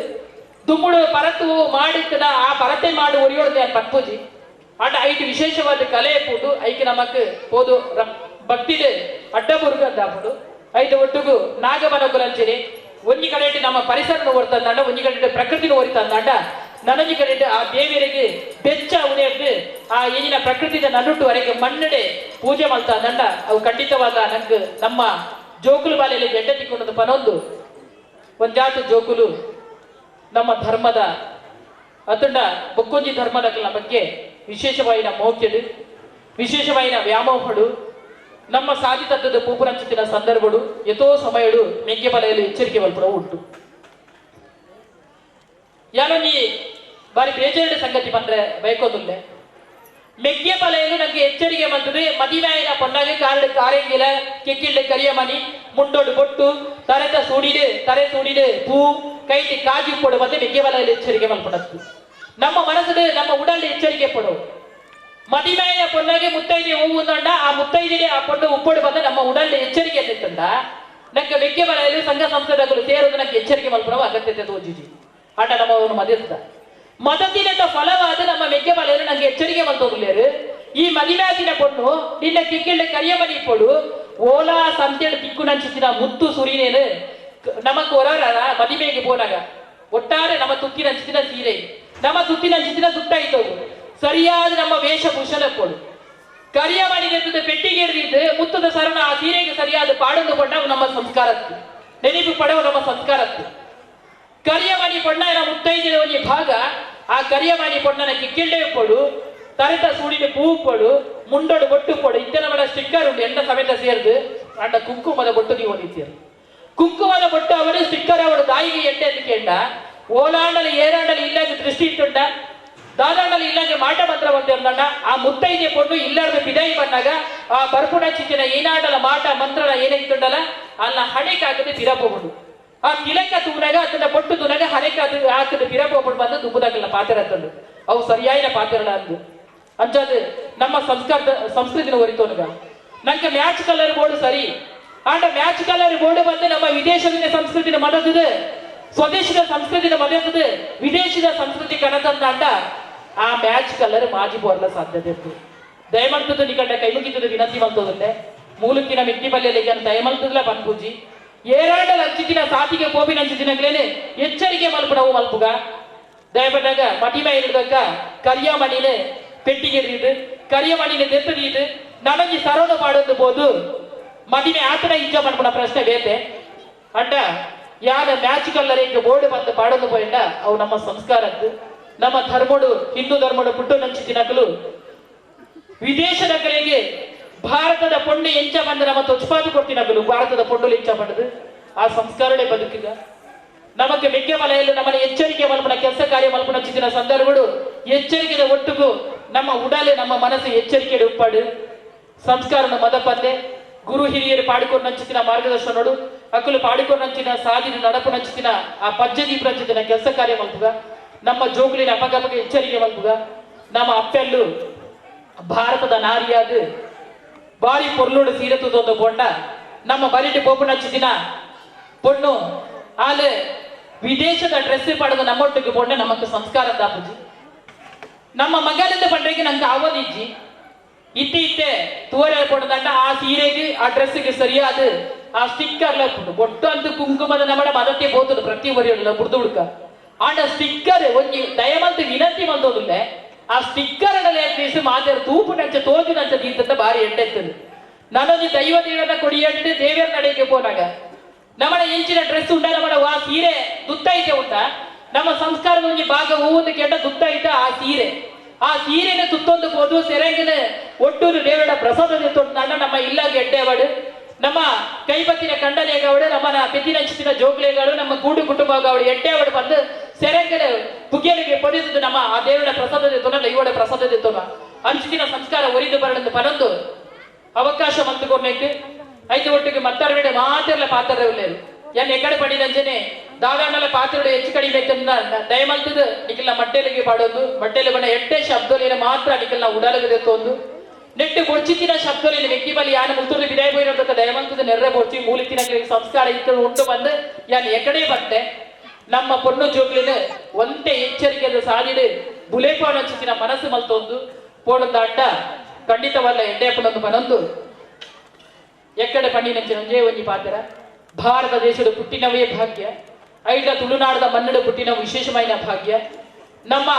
ದುಮ್ಮುಡು ಪರತು ಮಾಡಿತ್ತನ ಆ ಪರತೆ ಮಾಡಿ ಒರಿಯೋಡ್ದೆ ಅಂತ ಪಟ್ಪೂಜಿ ಆಟ ಐದು ವಿಶೇಷವಾದ ಕಲೆ ಪೂಡು ಐಕೆ ನಮಕ್ ಪೋದು ಭಕ್ತಿದೆ ಅಡ್ಡ ಬುರುಗಂದ ಹಾಪುಡು ಐದು ಒಟ್ಟಿಗೂ ನಾಗಬನಗುಲಂಚನೆ ಒಂಜಿ ಕಡೆ ನಮ್ಮ ಪರಿಸರನ ಓರ್ತಂದಾಂಡ ಒಂಜಿ ಕಡೆ ಪ್ರಕೃತಿನ ಓರಿತಂದಾಂಡ ನನಜಿ ಕಡೆ ಆ ದೇವಿಯರಿಗೆ ಬೆಚ್ಚ ಉದೇರ್ದು ಆ ಏನಿನ ಪ್ರಕೃತಿದ ನನ್ನುಟ್ಟುವರೆಗೆ ಮಣ್ಣಡೆ ಪೂಜೆ ಮಲ್ತಂದಾಂಡ ಅವು ಖಂಡಿತವಾದ ನಂಗೆ ನಮ್ಮ ಜೋಕುಲು ಬಾಲೆಯಲ್ಲಿ ಗೆಡ್ಡ ತಿಕ್ಕೊಂಡದು ಪನೊಂದು ಒಂದಾತು ಜೋಕುಲು ನಮ್ಮ ಧರ್ಮದ ಅತಂಡ ಬೊಕ್ಕೊಂಜಿ ಧರ್ಮದ ಬಗ್ಗೆ ವಿಶೇಷವಾಯಿನ ಮೋಕ್ಯಡು ವಿಶೇಷವಾಯಿನ ವ್ಯಾಮೋಹಡು ನಮ್ಮ ಸಾಧಿತತ್ವದ ಪೂಪುರಂಚಿನ ಸಂದರ್ಭಗಳು ಎಷ್ಟೋ ಸಮಯಗಳು ಮೆಗ್ಗೆ ಬಲೆಯಲ್ಲಿ ಎಚ್ಚರಿಕೆ ಮಲ್ಪಡ ಉಂಟು ಯಾರೋ ನೀ ಬಾರಿ ಬೇಜಾರಿನ ಸಂಗತಿ ಬಂದ್ರೆ ಬಯಕೋದಿಲ್ಲ ಮೆಗ್ಗೆ ಬಲೆಯಲ್ಲಿ ನನಗೆ ಎಚ್ಚರಿಕೆ ಬಂತದೆ ಮದಿವಾಯಿನ ಪೊನ್ನಾಗೆ ಕಾರಡು ಕಾರೆಂಗಿಲ ಕೆಕ್ಕಿಳ್ಳೆ ಕರಿಯ ಮನಿ ಮುಂಡೋಡು ಬೊಟ್ಟು ತರೆ ಸೂಡಿಡು ಪೂ ಕೈಟಿ ಕಾಜಿ ಪೊಡು ಮತ್ತೆ ಮೆಗ್ಗೆ ಬಲೆಯಲ್ಲಿ ಎಚ್ಚರಿಕೆ ಮಲ್ಪಡತ್ತು ನಮ್ಮ ಮನಸ್ಸು ನಮ್ಮ ಉಡಲ್ಲಿ ಎಚ್ಚರಿಕೆ ಪಡು ಮದಿಮೆಯ ಪೊನ್ನಾಗೆ ಮುತ್ತೈದೆ ಹೂವು ಅಂದ ಆ ಮುತ್ತೈದೆ ಆ ಪೊಂಡು ಉಪ್ಪೊಡು ಬಂದ ನಮ್ಮ ಉಡಲ್ಲಿ ಎಚ್ಚರಿಕೆ ಎತ್ತಿತ್ತಂಡ ನಂಗೆ ಮೆಗ್ಗೆ ಬಲೆಯಲ್ಲಿ ಸಂಘ ಸಂಸ್ಥೆಗಳು ಸೇರೋದು ನಂಗೆ ಎಚ್ಚರಿಕೆ ಮಲ್ಪಡುವ ಅಗತ್ಯತೆ ತೋಜಿಜಿ ಆಟ ನಮ್ಮವನ್ನು ಮದಿರ್ತ ಮದತಿನ ಫಲವಾದ ನಮ್ಮ ಮೆಗ್ಗೆ ಬಲೆಯಲ್ಲಿ ನಂಗೆ ಎಚ್ಚರಿಕೆ ಮಲ್ತೋಗ್ಲೇರು ಈ ಮದಿಮ್ಯಾತಿನ ಪೊಣ್ಣು ನಿನ್ನ ಕಿಕ್ಕಿಳ್ಳೆ ಕರಿಯ ಮನಿ ಪೊಡು ಓಲಾ ಸಂತೇಳು ತಿಕ್ಕು ನಂಚಿಸಿನ ಮುತ್ತು ಸುರಿನೇನು ನಮಕ್ ಹೊರ ಮದಿಮೆಗೆ ಪೋನಾಗ ಒಟ್ಟಾರೆ ನಮ್ಮ ತುಕ್ಕಿನ ಹಂಚಿನ ಸೀರೆ ನಮ್ಮ ತುತ್ತಿನ ಹಂಚಿನ ದುಡ್ಡ ಇದ್ದವು ಸರಿಯಾದ ನಮ್ಮ ವೇಷಭೂಷಣ ಕೊಡು ಕರಿಯ ಮಾಡಿದ ಪೆಟ್ಟಿಗೆ ಹಿಡಿದಿದ್ದು ಮುತ್ತದ ಸರಣ ಆ ಸೀರೆಗೆ ಸರಿಯಾದ ಪಾಡೊಂದು ಪೊಂಡವು ನಮ್ಮ ಸಂಸ್ಕಾರತ್ತು ನೆನಪು ಪಡೆವು ನಮ್ಮ ಸಂಸ್ಕಾರತ್ತು ಕರಿಯ ಮನಿ ಪೊಣ್ಣನ ಮುತ್ತೈದಿನ ಒಂದು ಭಾಗ ಆ ಕರಿಯ ಮನಿ ಪೊಣ್ಣನ ಕಿಕ್ಕಿಳ್ಳೆ ಕೊಡು ತರೆತ ಸೂಡಿನ ಪೂ ಕೊಡು ಮುಂಡೋಡು ಬೊಟ್ಟು ಕೊಡು ಇತ್ತೆಲ್ಲ ಮಡ ಸ್ಟಿಕ್ಕರ್ ಉಂಟು ಎಂಡ ಸಮೇತ ಸೇರ್ದು ಅಂಡ ಕುಂಕುಮದ ಬೊಟ್ಟು ನೀವು ಹೊಂದಿದ್ದೀರಿ ಕುಂಕುಮದ ಬೊಟ್ಟು ಅವರು ಸ್ಟಿಕ್ಕರ್ ಅವರು ದಾಯಿಗೆ ಎಣ್ಣೆ ಅಂತ ಕೇಂಡ ಓಲಾಂಡಲಿ ಏರಾಂಡಲಿ ಇಲ್ಲಂಗೆ ದೃಷ್ಟಿ ಇಟ್ಟುಂಡ ದಾದಾಂಡಲಿ ಇಲ್ಲಂಗೆ ಮಾಟ ಮಂತ್ರ ಬಂದ ಆ ಮುತ್ತೈದೆ ಪೊಣ್ಣು ಇಲ್ಲಾರ್ದು ಬಿದಾಯಿ ಬಂದಾಗ ಆ ಬರ್ಪುಣ ಚಿಂತಿನ ಏನಾಡಲ ಮಾಟ ಮಂತ್ರನ ಏನಾಗಿತ್ತುಂಡಲ್ಲ ಅಲ್ಲ ಹಣೆಕಾಗದೆ ಬಿರಬಹುದು ಆ ತಿಲಕ ತೂನಾಗ ಅದನ್ನ ಬೊಟ್ಟು ತೂನಾಗ ಹಣೆಕಾದ ಹಾಕದ ಬಿರಬಹುದು ಬಂದು ದುಬ್ಬದಾಗಲ್ಲ ಪಾತ್ರ ತಂದು ಅವು ಸರಿಯಾದ ಪಾತ್ರಗಳ ಅಂದು ಅಂಜಾದು ನಮ್ಮ ಸಂಸ್ಕೃತಿನ ಹೊರಿತೋನಗ ನಂಗೆ ಮ್ಯಾಚ್ ಕಲರ್ ಬೋರ್ಡ್ ಸರಿ ಆಂಡ ಮ್ಯಾಚ್ ಕಲರ್ ಬೋರ್ಡ್ ಬಂದು ನಮ್ಮ ವಿದೇಶದ ಸಂಸ್ಕೃತಿನ ಮನದದು ಸ್ವದೇಶದ ಸಂಸ್ಕೃತಿನ ಮನೆಯದು ವಿದೇಶದ ಸಂಸ್ಕೃತಿ ಕಣದಂದ ಆ ಮ್ಯಾಚ್ ಕಲರ್ ಮಾಜಿ ಬೋರ್ಲ ಸಾಧ್ಯತೆ ಇತ್ತು ದಯಮಲ್ತದ ನಿಕಂಡ ಕೈ ಮುಗಿತದ ವಿನಂತಿ ಮಲ್ತೋದಲ್ಲೇ ಮೂಲಕ್ಕಿನ ಮಿಟ್ಟಿ ಪಲ್ಯಲಿಗೆ ದಯಮಲ್ತದಲ್ಲ ಬಂದ್ಪೂಜಿ ಏರಾಂಡಲ ಅಂಚಿನ ಸಾತಿಗೆ ಪೋಪಿನ ಅಂಚಿನಗ್ಲೇನೆ ಎಚ್ಚರಿಕೆ ಮಲ್ಪುನವು ಮಲ್ಪುಗ ದಯಪಟ್ಟಾಗ ಮಟಿಮ ಇರುದಕ್ಕ ಕರಿಯ ಮಣಿನ ಪೆಟ್ಟಿಗೆ ಇರಿದು ಕರಿಯ ಮಣಿನ ದೆತ್ತದೀದು ನನಗೆ ಸರಣ ಮಾಡೋದು ಬೋದು ಮಟಿಮೆ ಆತನ ಇಜ್ಜ ಮನ್ಪುನ ಪ್ರಶ್ನೆ ಬೇತೆ ಅಂಡ ಯಾರ ಮ್ಯಾಚ್ ಕಲ್ಲರಿಗೆ ಬೋರ್ಡ್ ಬಂದು ಪಾಡೋದು ಪೋಯಿಂದ ಅವು ನಮ್ಮ ಸಂಸ್ಕಾರದ್ದು ನಮ್ಮ ಧರ್ಮಡು ಹಿಂದೂ ಧರ್ಮಡು ಪುಟ್ಟು ನಂಚಿನಕಲು ವಿದೇಶದ ಕಡೆಗೆ ಭಾರತದ ಪೊಂಡು ಎಂಚ ಬಂದ ನಮ್ಮ ತೊಚ್ಪಾದು ಕೊಡ್ತಿನಕಲು ಭಾರತದ ಪೊಂಡು ಎಂಚ ಬಂದದು ಆ ಸಂಸ್ಕಾರನೇ ಬದುಕಿದ ನಮಗೆ ಮೆಕ್ಕೆ ಮಲೆಯಲ್ಲಿ ನಮ್ಮನ್ನ ಎಚ್ಚರಿಕೆ ಮಲ್ಪನ ಕೆಲಸ ಕಾರ್ಯ ಮಲ್ಪನ ಚಿತ್ತಿನ ಸಂದರ್ಭಗಳು ಎಚ್ಚರಿಕೆದ ಒಟ್ಟಿಗೂ ನಮ್ಮ ಉಡಾಲೆ ನಮ್ಮ ಮನಸ್ಸು ಎಚ್ಚರಿಕೆ ಉಪ್ಪಾಡು ಸಂಸ್ಕಾರನ ಮದಪಂದೆ ಗುರು ಹಿರಿಯರು ಪಾಡಿಕೊಂಡು ನಂಚಿನ ಮಾರ್ಗದರ್ಶನೋಡು ಅಕ್ಕಲು ಪಾಡಿಕೊಂಡು ನಂಚಿನ ಸಾಧಿನ ನಡಪು ನಂಚಿನ ಆ ಪಜ್ಜದಿ ಪ್ರಚಿತಿನ ಕೆಲಸ ಕಾರ್ಯ ಮಲ್ಪುಗ ನಮ್ಮ ಜೋಗುಲಿನ ಅಪಗಪಗ ಎಚ್ಚರಿಕೆ ಮಲ್ಪುಗ ನಮ್ಮ ಅಪ್ಪೆಲ್ಲು ಭಾರತದ ನಾರಿಯಾದ ಬಾರಿ ಪೊರ್ಲೋಡು ಸೀರೆ ತುದೊಂದು ಕೊಂಡ ನಮ್ಮ ಬರಿಟಿ ಪೋಪು ನಂಚಿನ ಪೊಣ್ಣು ಆಲೆ ವಿದೇಶದ ಡ್ರೆಸ್ ಪಡೆದು ನಮ್ಮೊಟ್ಟಿಗೆ ಪೊಣ್ಣೆ ನಮಕ್ಕೆ ಸಂಸ್ಕಾರ ದಾಪುಜಿ ನಮ್ಮ ಮಗಲಿಂದ ಪಂಡ್ರೆಗೆ ನಂಗೆ ಆವದಿಜ್ಜಿ ಇತ್ತೆ ತೂವರೆ ಪೊಣ್ಣದಂಡ ಆ ಸೀರೆಗೆ ಆ ಡ್ರೆಸ್ಗೆ ಸರಿಯಾದ ಆ ಸ್ಟಿಕ್ಕರ್ ಬೊಟ್ಟು ಅಂತ ಕುಂಕುಮದ ನಮ್ಮ ಮದತೆ ಬೋತದು ಪ್ರತಿ ಒರಿಯಲ್ಲ ಬುಡ್ದು ಹುಡುಕ ಆಂಡ ಸ್ಟಿಕ್ಕರ್ ಒಂಜಿ ದಯಮಂತ ವಿನಂತಿ ಮಂತೋದಿಲ್ಲ ಆ ಸ್ಟಿಕ್ಕರ್ ಅಟ್ಲೀಸ್ಟ್ ಮಾತಾಡ ತೂಪು ನಂಚ ತೋಜು ನಂಚ ದೀಂತ ಬಾರಿ ಎಡ್ಡೆತ್ತದು ನಾನೊಂದು ದೈವ ದೇವರ ಕೊಡಿಯಾಡಿಟ್ಟು ದೇವರ ನಡೆಗೆ ಹೋದಾಗ ನಮ್ಮ ಎಂಚಿನ ಡ್ರೆಸ್ ಉಂಟ ನಮ್ಮ ಆ ಸೀರೆ ದುತ್ತೈತೆ ಉಂಟ ನಮ್ಮ ಸಂಸ್ಕಾರದ ಒಂದು ಭಾಗ ಹೂವೊಂದು ಕೆಟ್ಟ ದುತ್ತೈತೆ ಆ ಸೀರೆನ ತುತ್ತೊಂದು ಹೋದು ಸೆರೆಂಗಿನ ಒಟ್ಟೂರು ದೇವರ ಪ್ರಸಾದ ತೊಂಡ ನಮ್ಮ ಇಲ್ಲಾಗ ಎಡ್ಡೆವಾಡು ನಮ್ಮ ಕೈಪತ್ತಿನ ಕಂಡಲೇಗವಡು ನಮ್ಮ ಪೆತ್ತಿನ ಜೋಗ್ಲೇಗಳು ನಮ್ಮ ಕೂಡು ಕುಟುಂಬಗಳು ಎಡ್ಡೆವಾಡು ಬಂದು ಸೆರೆಂಗಿನ ಪುಗಿಯಲಿಗೆ ಪೊದಿದ್ದು ನಮ್ಮ ಆ ದೇವರ ಪ್ರಸಾದ ತೊಂಡ ಇವಡ ಪ್ರಸಾದ ತೊಂಡ ಅಂಚಿನ ಸಂಸ್ಕಾರ ಒರಿದು ಬರಲೆಂದು ಪರಂದು ಅವಕಾಶ ಮಂತುಕೊರ್ನೇಕು ಐದು ಒಟ್ಟಿಗೆ ಮತ್ತಾರವೇಡೆ ಮಾತೆಲ್ಲ ಪಾತ್ರವಿಲ್ಲೇರು ಎನ್ ಎಕಡೆ ಪಡಿದಂಜನೆ ದಾದಾಂಡಲ ಪಾತ್ರದ ಹೆಚ್ಚು ಕಡಿಮೆ ದಯಮಲ್ತದ ನಿಖಿಲ್ನ ಮಟ್ಟೆಲಿಗೆ ಪಾಡೋದು ಮಟ್ಟೆಲಿ ಬಣ್ಣ ಎಟ್ಟೆ ಶಬ್ದಲಿನ ಮಾತ್ರ ನಿಖಿಲ್ನ ಉಡಾಲಗದೆ ತೊಂದು ನೆಟ್ಟು ಬೊಚ್ಚಿತಿನ ಶಬ್ದಲಿನ ವ್ಯಕ್ತಿ ಬಲಿ ಯಾನು ಮುತ್ತೂರು ವಿದಾಯ ಬೋಯಿರೋದಕ್ಕ ದಯಮಲ್ತದ ನೆರ್ರೆ ಬೊಚ್ಚಿ ಮೂಲಿತಿನ ಸಂಸ್ಕಾರ ಇತ್ತು ಉಂಟು ಬಂದು ಯಾನ್ ಎಕಡೆ ಬಟ್ಟೆ ನಮ್ಮ ಪೊಣ್ಣು ಜೋಗ್ಲಿನ ಒಂದೇ ಎಚ್ಚರಿಕೆಯನ್ನು ಸಾಧಿಡು ಬುಲೇಪಾನ ಚಿತ್ತಿನ ಮನಸ್ಸು ಮಲ್ತೊಂದು ಪೋಡದ ಅಡ್ಡ ಖಂಡಿತವಲ್ಲ ಎಡ್ಡೆಪ್ಪನೊಂದು ಪನೊಂದು ಎಕ್ಕಡೆ ಪಂಡಿನಂಚಿನ ಒಂಜೇ ಒಂಜಿ ಪಾತ್ರ ಭಾರತ ದೇಶದ ಪುಟ್ಟಿನವೇ ಭಾಗ್ಯ ಐದ ತುಳುನಾಡದ ಮನ್ನಡ ಪುಟ್ಟಿನವು ವಿಶೇಷమైన ಭಾಗ್ಯ ನಮ್ಮ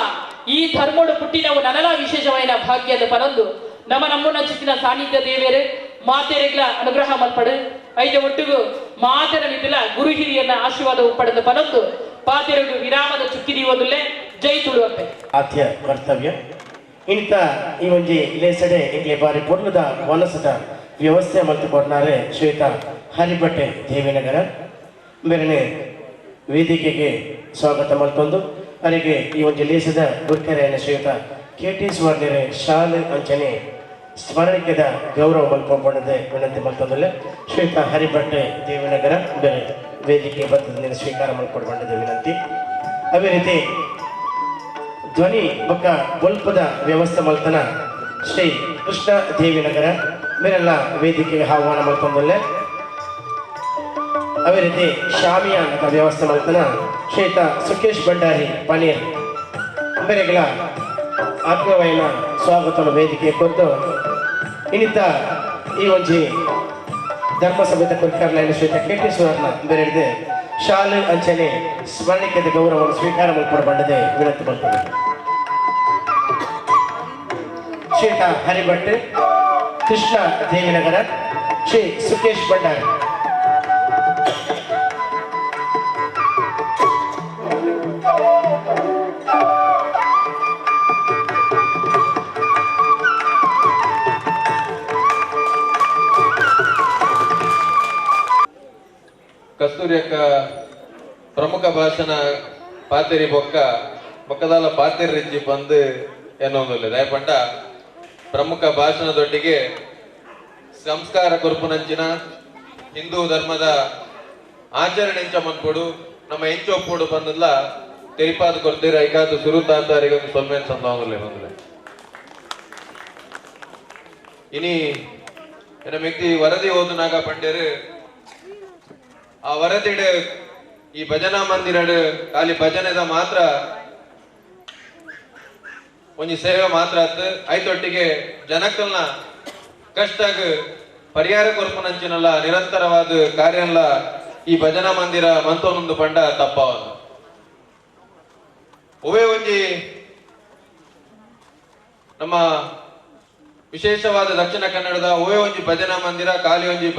ಈ ಧರ್ಮದ ಪುಟ್ಟಿನವು ನನಲ ವಿಶೇಷమైన ಭಾಗ್ಯದ ಪನೊಂದು ನಮ್ಮನ್ನ ಚಿತ್ತಿನ ಸಾನ್ನಿಧ್ಯ ದೇವೇರು ಮಾತೆರೆಗಳ ಅನುಗ್ರಹ ಮಲ್ಪಡು ಐದ ಒಟ್ಟಿಗೂ ಮಾತೆರ ನಿಧಿಲ ಗುರು ಹಿರಿಯನ್ನ ಆಶೀರ್ವಾದ ಪಡೆದ ಪನೊಂದು ಪಾತೆರೆಗೂ ವಿರಾಮದ ಚುಕ್ಕಿದೀವದುಲ್ಲೇ ಜೈ ತುಳುವಪ್ಪೆ ಆದ್ಯ ಕರ್ತವ್ಯ ಇಂಥ ಈ ಒಂಜಿ ಲೇಸಡೆ ಇಂಗ್ಲೆ ಬಾರಿ ಪೊರ್ಲದ ವನಸದ ವ್ಯವಸ್ಥೆ ಮತ್ತು ಕೊಡ್ನಾರೆ ಶ್ವೇತ ಹರಿಬಟ್ಟೆ ದೇವಿನಗರ ಬೇರೆ ವೇದಿಕೆಗೆ ಸ್ವಾಗತ ಮಲ್ತೊಂದು ಅವರಿಗೆ ಈ ಒಂದು ಲೇಸದ ಗುರ್ಕರೆಯನ್ನು ಶ್ವೇತ KT ಸುವರ್ಣರೆ ಶಾಲೆ ಅಂಚನೆ ಸ್ಮರಣಿಕೆದ ಗೌರವ ಮಲ್ಪೊಂಡದೆ ವಿನಂತಿ ಮಲ್ತೊಂದಲ್ಲ ಶ್ವೇತ ಹರಿಬಟ್ಟೆ ದೇವಿನಗರ ಬೇರೆ ವೇದಿಕೆ ಬರ್ತದ ಸ್ವೀಕಾರ ಮಲ್ಪೊಂಡದೆ ವಿನಂತಿ ಅದೇ ರೀತಿ ಧ್ವನಿ ಬೊಕ್ಕ ಬೊಲ್ಪದ ವ್ಯವಸ್ಥೆ ಮಲ್ತನ ಶ್ರೀ ಕೃಷ್ಣ ದೇವಿನಗರ ಮೇರೆಲ್ಲ ವೇದಿಕೆಗೆ ಆಹ್ವಾನ ಮಲ್ತೊಂದಲ್ಲೇ ಅದೇ ರೀತಿ ಶಾಮಿಯಾನದ ವ್ಯವಸ್ಥೆ ಮಲ್ತನ ಶ್ರೀತ ಸುಖೇಶ್ ಭಂಡಾರಿ ಪನೀರ್ ಬೇರೆಗಳ ಆತ್ಮೀಯವಾಯಿನ ಸ್ವಾಗತವನ್ನು ವೇದಿಕೆ ಕೊಟ್ಟು ಇನ್ನಿತ ಈ ಒಂಜಿ ಧರ್ಮಸಭೆದ ಕುರಿತಾರ್ಲೈನ ಶ್ರೀತ KT ಸುವರ್ಣ ಬೇರೆ ಶಾಲೆ ಅಂಚನೆ ಸ್ಮರಣಿಕೆದ ಗೌರವವನ್ನು ಸ್ವೀಕಾರ ಮಲ್ಪಡಬಂಡದೆ ವಿನಂತಿ ಮಾಡ್ತಾರೆ ಶ್ರೀತ ಹರಿಭಟ್ ಕೃಷ್ಣ ದೇವಿನಗರ ಶ್ರೀ ಸುಖೇಶ್ ಭಂಡಾರಿ ಕಸ್ತೂರಿ ಅಕ್ಕ ಪ್ರಮುಖ ಭಾಷಣ ಪಾತೆರಿ ಬೊಕ್ಕದಾಲ ಪಾತೆರಿ ರೆಜ್ಜಿ ಬಂದು ಎನ್ನುವುದಿಲ್ಲ ದಯಪಂಡ ಪ್ರಮುಖ ಭಾಷಣದೊಟ್ಟಿಗೆ ಸಂಸ್ಕಾರ ಕೊರ್ಪುನಂಚಿನ ಹಿಂದೂ ಧರ್ಮದ ಆಚರಣೆ ಎಂಚ ಮನ್ಪೊಡು ನಮ್ಮ ಎಂಚ ಒಪ್ಪೋಡು ಬಂದಲ್ಲ ತೆರಿಪಾದ ಕೊಡ್ತೀರ ಐಕಾದು ಸುರುತಾತಾರಿಗೆ ಒಂದು ಸೊಲ್ಮೇನ್ ಸಂದವಾಗಲ್ಲ ಏನಂದ್ರೆ ಇನಿ ಏನ ಮೆಕ್ತಿ ವರದಿ ಓದುನಾಗ ಪಂಡೇರು ಆ ವರದಿಡ್ ಈ ಭಜನಾ ಮಂದಿರಡ್ ಖಾಲಿ ಭಜನೆದ ಮಾತ್ರ ಒಂಜಿ ಸೇವೆ ಮಾತ್ರ ಆತು ಐತೊಟ್ಟಿಗೆ ಜನಕ್ಕಲ್ನ ಕಷ್ಟಾಗ ಪರಿಹಾರ ಕೊರ್ಪುನಂಚಿನಲ್ಲ ನಿರಂತರವಾದ ಕಾರ್ಯಲ್ಲ ಈ ಭಜನಾ ಮಂದಿರ ಮಂತೊಂದು ಪಂಡ ತಪ್ಪವನು ಒವೇ ಒಂಜಿ ನಮ್ಮ ವಿಶೇಷವಾದ ದಕ್ಷಿಣ ಕನ್ನಡದ ಒವೇ ಒಂಜಿ ಭಜನಾ ಮಂದಿರ ಖಾಲಿ ಒಂಜಿ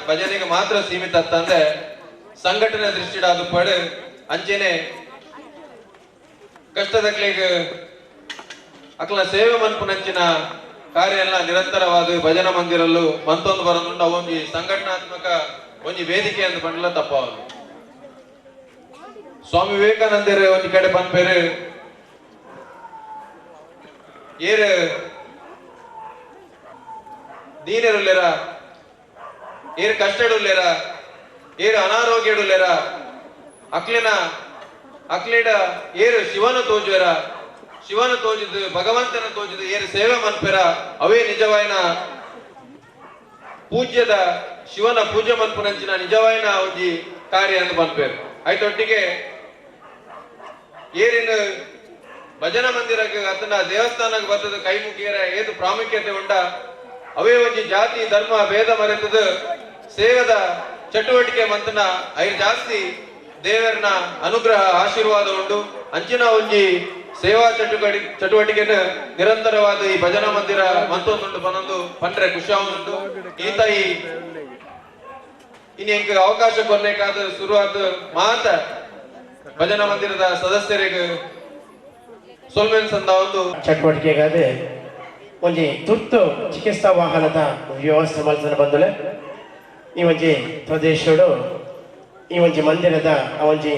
ಭಜನೆಗೆ ಮಾತ್ರ ಸೀಮಿತ ಅಂತಂದ್ರೆ ಸಂಘಟನೆ ದೃಷ್ಟಿಡ ಅದು ಪಡೆ ಅಂಚೆನೆ ಕಷ್ಟದಕ್ಲಿಗೆ ಅಕ್ಲ ಸೇವೆ ಮನ್ಪುನಂಚಿನ ಕಾರ್ಯ ಎಲ್ಲ ನಿರಂತರವಾದ ಭಜನಾ ಮಂದಿರಲ್ಲೂ ಮಂತೊಂದು ಬರೋದುಂಡು ಅವೊಂಜಿ ಸಂಘಟನಾತ್ಮಕ ಒಂಜಿ ವೇದಿಕೆ ಅಂತ ಬಂಡಲ ತಪ್ಪವನು ಸ್ವಾಮಿ ವಿವೇಕಾನಂದರ ಒಂಜಿ ಕಡೆ ಪನ್ಪೇರು ಏರು ದೀನರುಲ್ಲೆರ ಏರು ಕಷ್ಟಡುಲ್ಲೆರ ಏರು ಅನಾರೋಗ್ಯಡುಲ್ಲೆರ ಅಕ್ಲಿಡ ಏರು ಶಿವನ ತೋಜುವೆರ ಶಿವನ ತೋಜಿದ್ದು ಭಗವಂತನ ತೋಜಿದ್ದು ಏರು ಸೇವೆ ಮನ್ಪೆರ ಅವೇ ನಿಜವಾಯಿನ ಪೂಜ್ಯದ ಶಿವನ ಪೂಜೆ ಮನ್ಪುನಂಚಿನ ನಿಜವಾಯಿನ ಒಂಜಿ ಕಾರ್ಯ ಅಂತ ಪನ್ಪೇರು ಆಯ್ತೊಟ್ಟಿಗೆ ಏರಿನ ಭಜನಾ ಮಂದಿರಕ್ಕೆ ಅತನ ದೇವಸ್ಥಾನಕ್ಕೆ ಬರ್ತದ ಕೈ ಮುಗಿಯರ ಏದು ಪ್ರಾಮುಖ್ಯತೆ ಉಂಡ ಅವೇ ಒಂಜಿ ಜಾತಿ ಧರ್ಮ ಭೇದ ಮರೆತದ ಸೇವದ ಚಟುವಟಿಕೆ ಮಂತನ ಐದು ಜಾಸ್ತಿ ದೇವರನ ಅನುಗ್ರಹ ಆಶೀರ್ವಾದ ಉಂಡು ಅಂಚಿನ ಒಂಜಿ ಸೇವಾ ಚಟುವಟಿಕೆನ ನಿರಂತರವಾದ ಈ ಭಜನಾ ಮಂದಿರ ಮಂತೊಂದುಂಡು ಪನೊಂದು ಪಂಡ್ರೆ ಖುಷಿಯಾಗುಂಡು ಈತಾಯಿ ಇನ್ನು ಎಂಕ್ ಅವಕಾಶ ಕೊರ್ನೇಕಾದ ಶುರುವಾದ ಮಾತ ಭಜನಾ ಮಂದಿರದ ಸದಸ್ಯರಿಗೆ ಸೊಲ್ಮೆನ್ ಸಂದ ಒಂದು ಚಟುವಟಿಕೆಗಾದೆ ಒಂಜಿ ತುರ್ತು ಚಿಕಿತ್ಸಾ ವಾಹನದ ವ್ಯವಸ್ಥೆ ಮಲ್ತನ ಬಂದಲೆ ಈ ಒಂಜಿ ಪ್ರದೇಶಡು ಈ ಒಂಜಿ ಮಂದಿರದ ಒಂಜಿ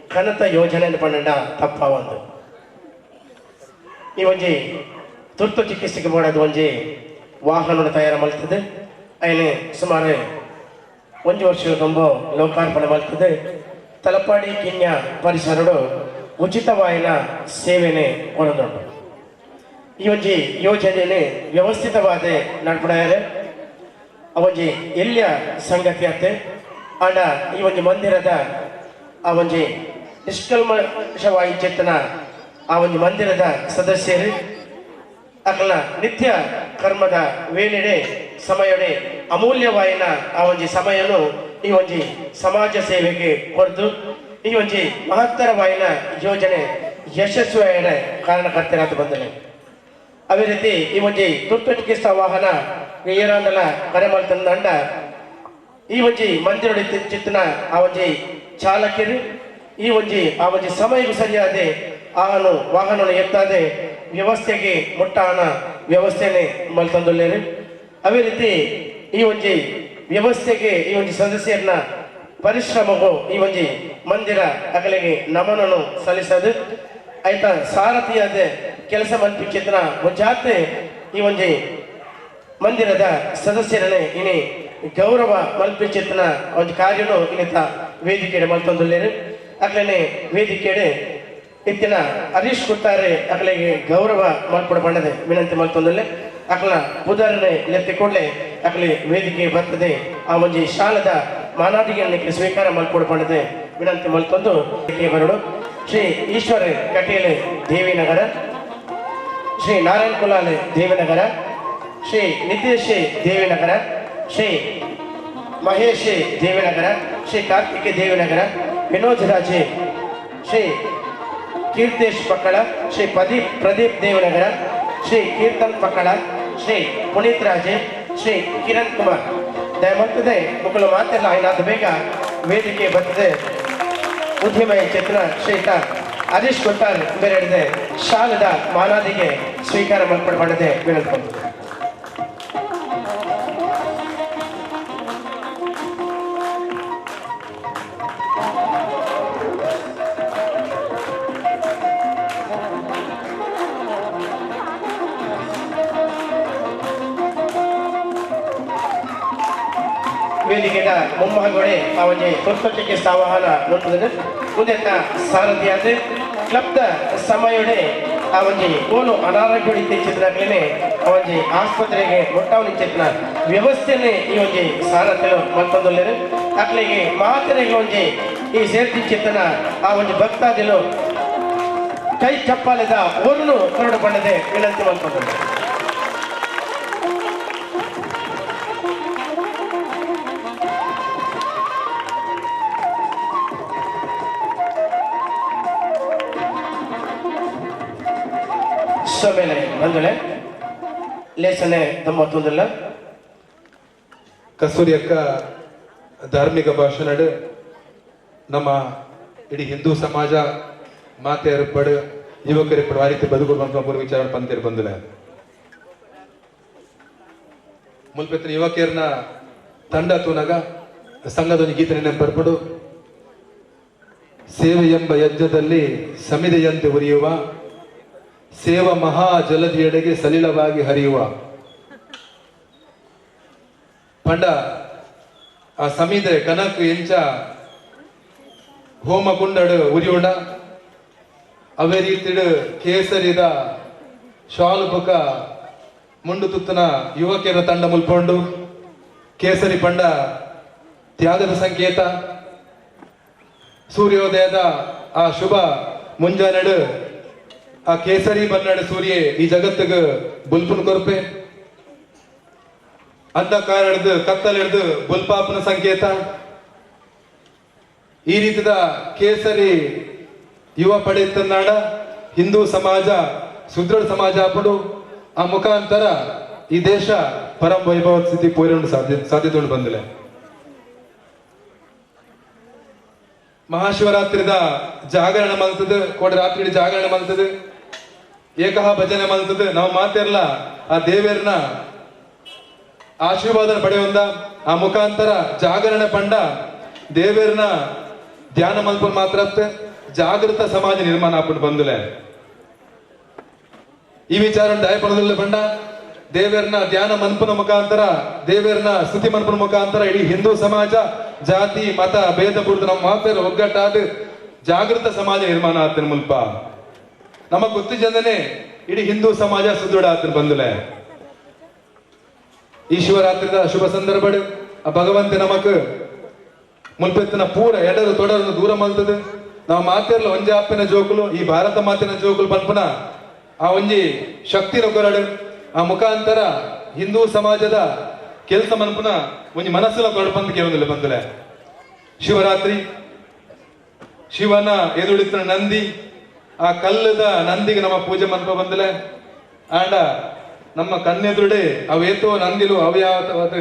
ಕನತ ಯೋಜನೆ ಪಂಡ ತಪ್ಪ ಒಂದು ಈ ಒಂಜಿ ತುರ್ತು ಚಿಕಿತ್ಸೆಗೆ ಮಾಡೋದು ಒಂಜಿ ವಾಹನ ತಯಾರು ಮಲ್ತದೆ ಅಯ್ಯನೆ ಸುಮಾರು ಒಂದು ವರ್ಷ ತುಂಬ ಲೋಕಾರ್ಪಣೆ ಮಲ್ತದೆ ತಲಪಾಡಿ ಕಿನ್ಯ ಪರಿಸರಡು ಉಚಿತವಾಯಿನ ಸೇವೆನೆ ಹೊರದುಂಟು ಈ ಒಂಜಿ ಯೋಜನೆ ವ್ಯವಸ್ಥಿತವಾದ ನಡ್ಪಡಾರೆ ಅವೊಂಜಿ ಎಲ್ಲಿಯ ಸಂಗತಿ ಅತ್ತೆ ಆಂಡ ಈ ಒಂಜಿ ಮಂದಿರದ ಆ ಒಂಜಿ ನಿಷ್ಕಲ್ಮಶವಾಗಿ ಚೆತ್ತನ ಆ ಒಂಜಿ ಮಂದಿರದ ಸದಸ್ಯರು ಅಕಲ ನಿತ್ಯ ಕರ್ಮದ ವೇಳೆಡೆ ಸಮಯಡೆ ಅಮೂಲ್ಯವಾಯಿನ ಆ ಒಂಜಿ ಸಮಯನು ಈ ಒಂಜಿ ಸಮಾಜ ಸೇವೆಗೆ ಕೊರ್ದು ಈ ಒಂಜಿ ಮಹತ್ತರವಾಯಿನ ಯೋಜನೆ ಯಶಸ್ವಿಯಾದ ಕಾರಣಕರ್ತರಾದ ಬಂದನೆ ಅದೇ ರೀತಿ ಈ ಒಂಜಿ ತುರ್ತು ಚಿಕಿತ್ಸಾ ವಾಹನ ಏರಾಂದಲ ಕರೆ ಮಲ್ತಂದ ಈ ಒಂಜಿ ಮಂದಿರ ಚಿತ್ತನ ಆ ಒಂಜಿ ಚಾಲಕರು ಈ ಒಂಜಿ ಆ ಒಂಜಿ ಸಮಯಕ್ಕೆ ಸರಿಯಾದ ಆನು ವಾಹನ ಎತ್ತಾದೆ ವ್ಯವಸ್ಥೆಗೆ ಮುಟ್ಟಾನ ವ್ಯವಸ್ಥೆನೆ ಮಲ್ತಂದುಲ್ಲೇರು ಅದೇ ರೀತಿ ಈ ಒಂಜಿ ವ್ಯವಸ್ಥೆಗೆ ಈ ಒಂಜಿ ಸದಸ್ಯರನ್ನ ಪರಿಶ್ರಮವು ಈ ಒಂಜಿ ಮಂದಿರ ಅಗಲಿಗೆ ನಮನನು ಸಲ್ಲಿಸದು ಆಯ್ತಾ ಸಾರಥಿಯಾದ ಕೆಲಸ ಮಲ್ಪಿಚಿತ್ರ ಜಾತೆ ಈ ಒಂಜಿ ಮಂದಿರದ ಸದಸ್ಯರನ್ನೇ ಇನಿ ಗೌರವ ಮಲ್ಪಿಚಿತ್ರ ಒಂದು ಕಾರ್ಯನು ಇನ್ನಿತ ವೇದಿಕೆಡೆ ಮಲ್ತೊಂದುಲ್ಲೇರು ಅಕ್ಲೇನೆ ವೇದಿಕೆಡೆ ಇತ್ತಿನ ಹರೀಶ್ ಕುಟ್ಟಾರೆ ಅಕ್ಲೆಗೆ ಗೌರವ ಮಲ್ಪಡ ಬಣ್ಣದೆ ವಿನಂತಿ ಮಲ್ತೊಂದುಲ್ಲೆ ಅಕ್ಲ ಬುಧರನೆ ಲೆತ್ತಿ ಕೊಡ್ಲೆ ಅಕ್ಲೆ ವೇದಿಕೆ ಬರ್ತದೆ ಆ ಒಂಜಿ ಶಾಲದ ಮಾನಾದಿಗೆ ಸ್ವೀಕಾರ ಮಲ್ಪಡ ಬಣ್ಣದೆ ವಿನಂತಿ ಮಲ್ತೊಂದು ಬರಡು ಶ್ರೀ ಈಶ್ವರ ಕಟೀಲೆ ದೇವಿನಗರ ಶ್ರೀ ನಾರಾಯಣ ಕುಲಾಲೆ ದೇವಿನಗರ ಶ್ರೀ ನಿತೇಶ್ ದೇವಿನಗರ ಶ್ರೀ ಮಹೇಶ್ ದೇವಿನಗರ ಶ್ರೀ ಕಾರ್ತಿಕ್ ದೇವಿನಗರ ವಿನೋದ್ ರಾಜೆ ಶ್ರೀ ಕೀರ್ತೇಶ್ ಪಕ್ಕಳ ಶ್ರೀ ಪ್ರದೀಪ್ ದೇವಿನಗರ ಶ್ರೀ ಕೀರ್ತನ್ ಪಕ್ಕಳ ಶ್ರೀ ಪುನೀತ್ ರಾಜೆ ಶ್ರೀ ಕಿರಣ್ ಕುಮಾರ್ ದಯಮತ್ತದೆ ಮಕ್ಕಳು ಮಾತೆಲ್ಲ ಏನಾದ ಬೇಗ ವೇದಿಕೆ ಬರ್ತದೆ ಉದ್ಯಮ ಚಿತ್ರ ಶ್ರೀತ ಹರೀಶ್ ಕೊಟ್ಟಾರ್ ಬೇರೆ ಶಾಲದ ಮಾನಾದಿಗೆ ಸ್ವೀಕಾರ ಮಲ್ಪಡಬಾರದೆ ವಿನಂತಿ ವೇದಿಕೆದ ಮೊಮ್ಮಗಳೆ ಅವನಿಗೆ ತುರ್ತು ಚಿಕಿತ್ಸಾ ವಾಹನ ನೋಡ್ತದೆ ಉದೆತ್ತ ಸಾರಥಿಯಾದ ಕ್ಲಬ್ದ ಸಮಯಡೆ ಅವನಿಗೆ ಕೋಲು ಅನಾರೋಗ್ಯ ಇತ್ತೀಚಿದ್ರಾಗ್ಲೇ ಅವನಿಗೆ ಆಸ್ಪತ್ರೆಗೆ ಒಟ್ಟಾವನಿ ಚಿತ್ರ ವ್ಯವಸ್ಥೆನೇ ಈ ಒಂಜಿ ಸಾರಥಿಲು ಮತ್ತೊಂದು ಅಕ್ಲಿಗೆ ಮಾತ್ರೆಗೆ ಒಂಜಿ ಈ ಸೇರ್ತಿ ಚಿತ್ತನ ಆ ಒಂದು ಭಕ್ತಾದಿಲು ಕೈ ಚಪ್ಪಾಲೆದ ಒಂದು ಕರಡು ಬಣ್ಣದೆ ವಿನಂತಿ ಮಾಡ್ಕೊಂಡು ಸೋಮೇಲೆ ಬಂದಳೆ ಲೇಸನೆ ತಮ್ಮತ್ತೊಂದಿಲ್ಲ ಕಸ್ತೂರಿ ಅಕ್ಕ ಧಾರ್ಮಿಕ ಭಾಷಣ ನಮ್ಮ ಇಡೀ ಹಿಂದೂ ಸಮಾಜ ಮಾತೆಯರು ಪಡ ಯುವಕರ ಪಡ ಆ ರೀತಿ ಬದುಕುವಂತ ಪೂರ್ವ ವಿಚಾರ ಪಂತೇರು ಬಂದಿಲ್ಲ ಮುಲ್ಪೆತ್ತಿನ ಯುವಕಿಯರನ್ನ ತಂಡ ತೂನಗ ಸಂಘದೊಂದು ಗೀತೆ ನೆನಪರ್ಪಡು ಸೇವೆ ಎಂಬ ಯಜ್ಞದಲ್ಲಿ ಸಮಿದೆಯಂತೆ ಉರಿಯುವ ಸೇವ ಮಹಾ ಜಲದಿಯೆಡೆಗೆ ಸಲಿಲವಾಗಿ ಹರಿಯುವ ಪಂಡ ಆ ಸಮಿದೆ ಕನಕ್ ಎಂಚ ಹೋಮ ಕುಂಡಡು ಉರಿಯೋಣ ಅವೇ ರೀತಿಡು ಕೇಸರಿದ ಶಾಲು ಬುಕ ಮುಂಡು ತುತ್ತನ ಯುವಕಿಯರ ತಂಡ ಮುಲ್ಕೊಂಡು ಕೇಸರಿ ಪಂಡ ತ್ಯಾಗದ ಸಂಕೇತ ಸೂರ್ಯೋದಯದ ಆ ಶುಭ ಮುಂಜಾನೆಡು ಆ ಕೇಸರಿ ಬನ್ನಡ ಸೂರ್ಯ ಈ ಜಗತ್ತಿಗೆ ಬುಲ್ಪುನ್ ಕೊರ್ಪೆ ಅಂಧಕಾರ ಹಿಡ್ದು ಕತ್ತಲ್ ಹಿಡ್ದು ಬುಲ್ಪಾಪನ ಸಂಕೇತ ಈ ರೀತಿದ ಕೇಸರಿ ಯುವ ಪಡೆಯುತ್ತನಾಡ ಹಿಂದೂ ಸಮಾಜ ಸುದೃಢ ಸಮಾಜ ಪಡು ಆ ಮುಖಾಂತರ ಈ ದೇಶ ಪರಂ ವೈಭವ ಸ್ಥಿತಿ ಪೂರೈಸಲು ಸಾಧ್ಯತೆ ಬಂದಿಲ್ಲ ಮಹಾಶಿವರಾತ್ರಿದ ಜಾಗರಣ ಮಲ್ತದ ಕೋಡಿ ರಾತ್ರಿ ಜಾಗರಣ ಮಲ್ತದ ಏಕಹ ಭಜನೆ ಮಲ್ತದ ನಾವು ಮಾತಿರಲ್ಲ ಆ ದೇವೇರ್ನ ಆಶೀರ್ವಾದ ಪಡೆಯೊಂದ ಆ ಮುಖಾಂತರ ಜಾಗರಣ ಪಂಡ ದೇವೇರ್ನ ಧ್ಯಾನ ಮಲ್ಪನ್ ಮಾತ್ರ ಜಾಗೃತ ಸಮಾಜ ನಿರ್ಮಾಣ ಆಪಟ್ಟು ಬಂದಿಲ್ಲ ಈ ವಿಚಾರ ದಯಪಣದಲ್ಲಿ ಬಂಡ ದೇವೇರ್ನ ಧ್ಯಾನ ಮನ್ಪನ ಮುಖಾಂತರ ದೇವೇರ್ನ ಸ್ತುತಿ ಮನ್ಪನ ಮುಖಾಂತರ ಇಡೀ ಹಿಂದೂ ಸಮಾಜ ಜಾತಿ ಮತ ಭೇದ ಬಿಡ್ದು ನಮ್ಮ ಮಾತೇರು ಒಗ್ಗಟ್ಟಾದ ಜಾಗೃತ ಸಮಾಜ ನಿರ್ಮಾಣ ಆತನ ಮುಲ್ಪ ನಮಗ್ ಗೊತ್ತಿದ್ದಂದನೆ ಇಡೀ ಹಿಂದೂ ಸಮಾಜ ಸುದೃಢ ಆತನ ಬಂದಿಲ್ಲ ಈ ಶಿವರಾತ್ರಿದ ಶುಭ ಸಂದರ್ಭ ಆ ಭಗವಂತ ನಮಕ್ ಮುಲ್ಪೆತ್ತಿನ ಪೂರ ಎಡರು ತೊಡರನ್ನು ದೂರ ಮಲ್ತದೆ ನಾವು ಮಾತಿರಲ್ಲ ಒಂಜಿ ಅಪ್ಪಿನ ಜೋಕುಲು ಈ ಭಾರತ ಮಾತಿನ ಜೋಕುಲು ಪನ್ಪನ ಆ ಒಂಜಿ ಶಕ್ತಿನ ಕೊರಡು ಆ ಮುಖಾಂತರ ಹಿಂದೂ ಸಮಾಜದ ಕೆಲಸ ಮನ್ಪನ ಒಂಜಿ ಮನಸ್ಸುಲ ಕೊರಡು ಕೇಳೋದಿಲ್ಲ ಬಂದಿಲ್ಲ ಶಿವರಾತ್ರಿ ಶಿವನ ಎದುಳಿತ ನಂದಿ ಆ ಕಲ್ಲದ ನಂದಿಗೆ ನಮ್ಮ ಪೂಜೆ ಮನ್ಪ ಬಂದಿಲ್ಲ ಆಂಡ ನಮ್ಮ ಕಣ್ಣೆದುರುಡೆ ಅವೇತೋ ನಂದಿಲು ಅವ್ಯಾವತವಾದ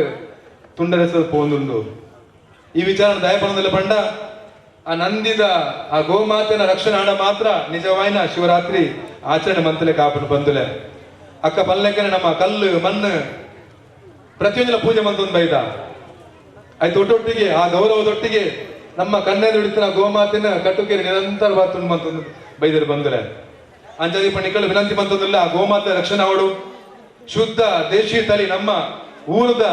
ತುಂಡರೆಸಲು ಪೋಂದುಂಡು ಈ ವಿಚಾರ ದಯಪಣದಲ್ಲಿ ಬಂಡ ಆ ನಂದಿದ ಆ ಗೋಮಾತೆನ ರಕ್ಷಣೆ ಆಡ ಮಾತ್ರ ನಿಜವಾಯಿನ ಶಿವರಾತ್ರಿ ಆಚರಣೆ ಮಂತಲೆ ಕಾಪನ್ನು ಬಂದಿಲ್ಲ ಅಕ್ಕ ಪಲ್ಲೆಕ್ಕನೆ ನಮ್ಮ ಕಲ್ಲು ಮಣ್ಣು ಪ್ರತಿಯೊಂದಿನ ಪೂಜೆ ಮಂತೊಂದು ಬೈದ ಆಯ್ತು ಒಟ್ಟೊಟ್ಟಿಗೆ ಆ ಗೌರವದೊಟ್ಟಿಗೆ ನಮ್ಮ ಕಣ್ಣೆದುಡಿತ ಗೋಮಾತೆನ ಕಟ್ಟುಕೇರಿ ನಿರಂತರವಾದ ತುಂಡು ಮಂತೊಂದು ಬೈದರು ಬಂದಿಲ್ಲ ಅಂಜಾದಿ ಪಣಿಗಳು ವಿನಂತಿ ಮಂತೊಂದಿಲ್ಲ ಆ ಗೋಮಾತೆ ರಕ್ಷಣೆ ಅವಡು ಶುದ್ಧ ದೇಶಿ ತಳಿ ನಮ್ಮ ಊರದ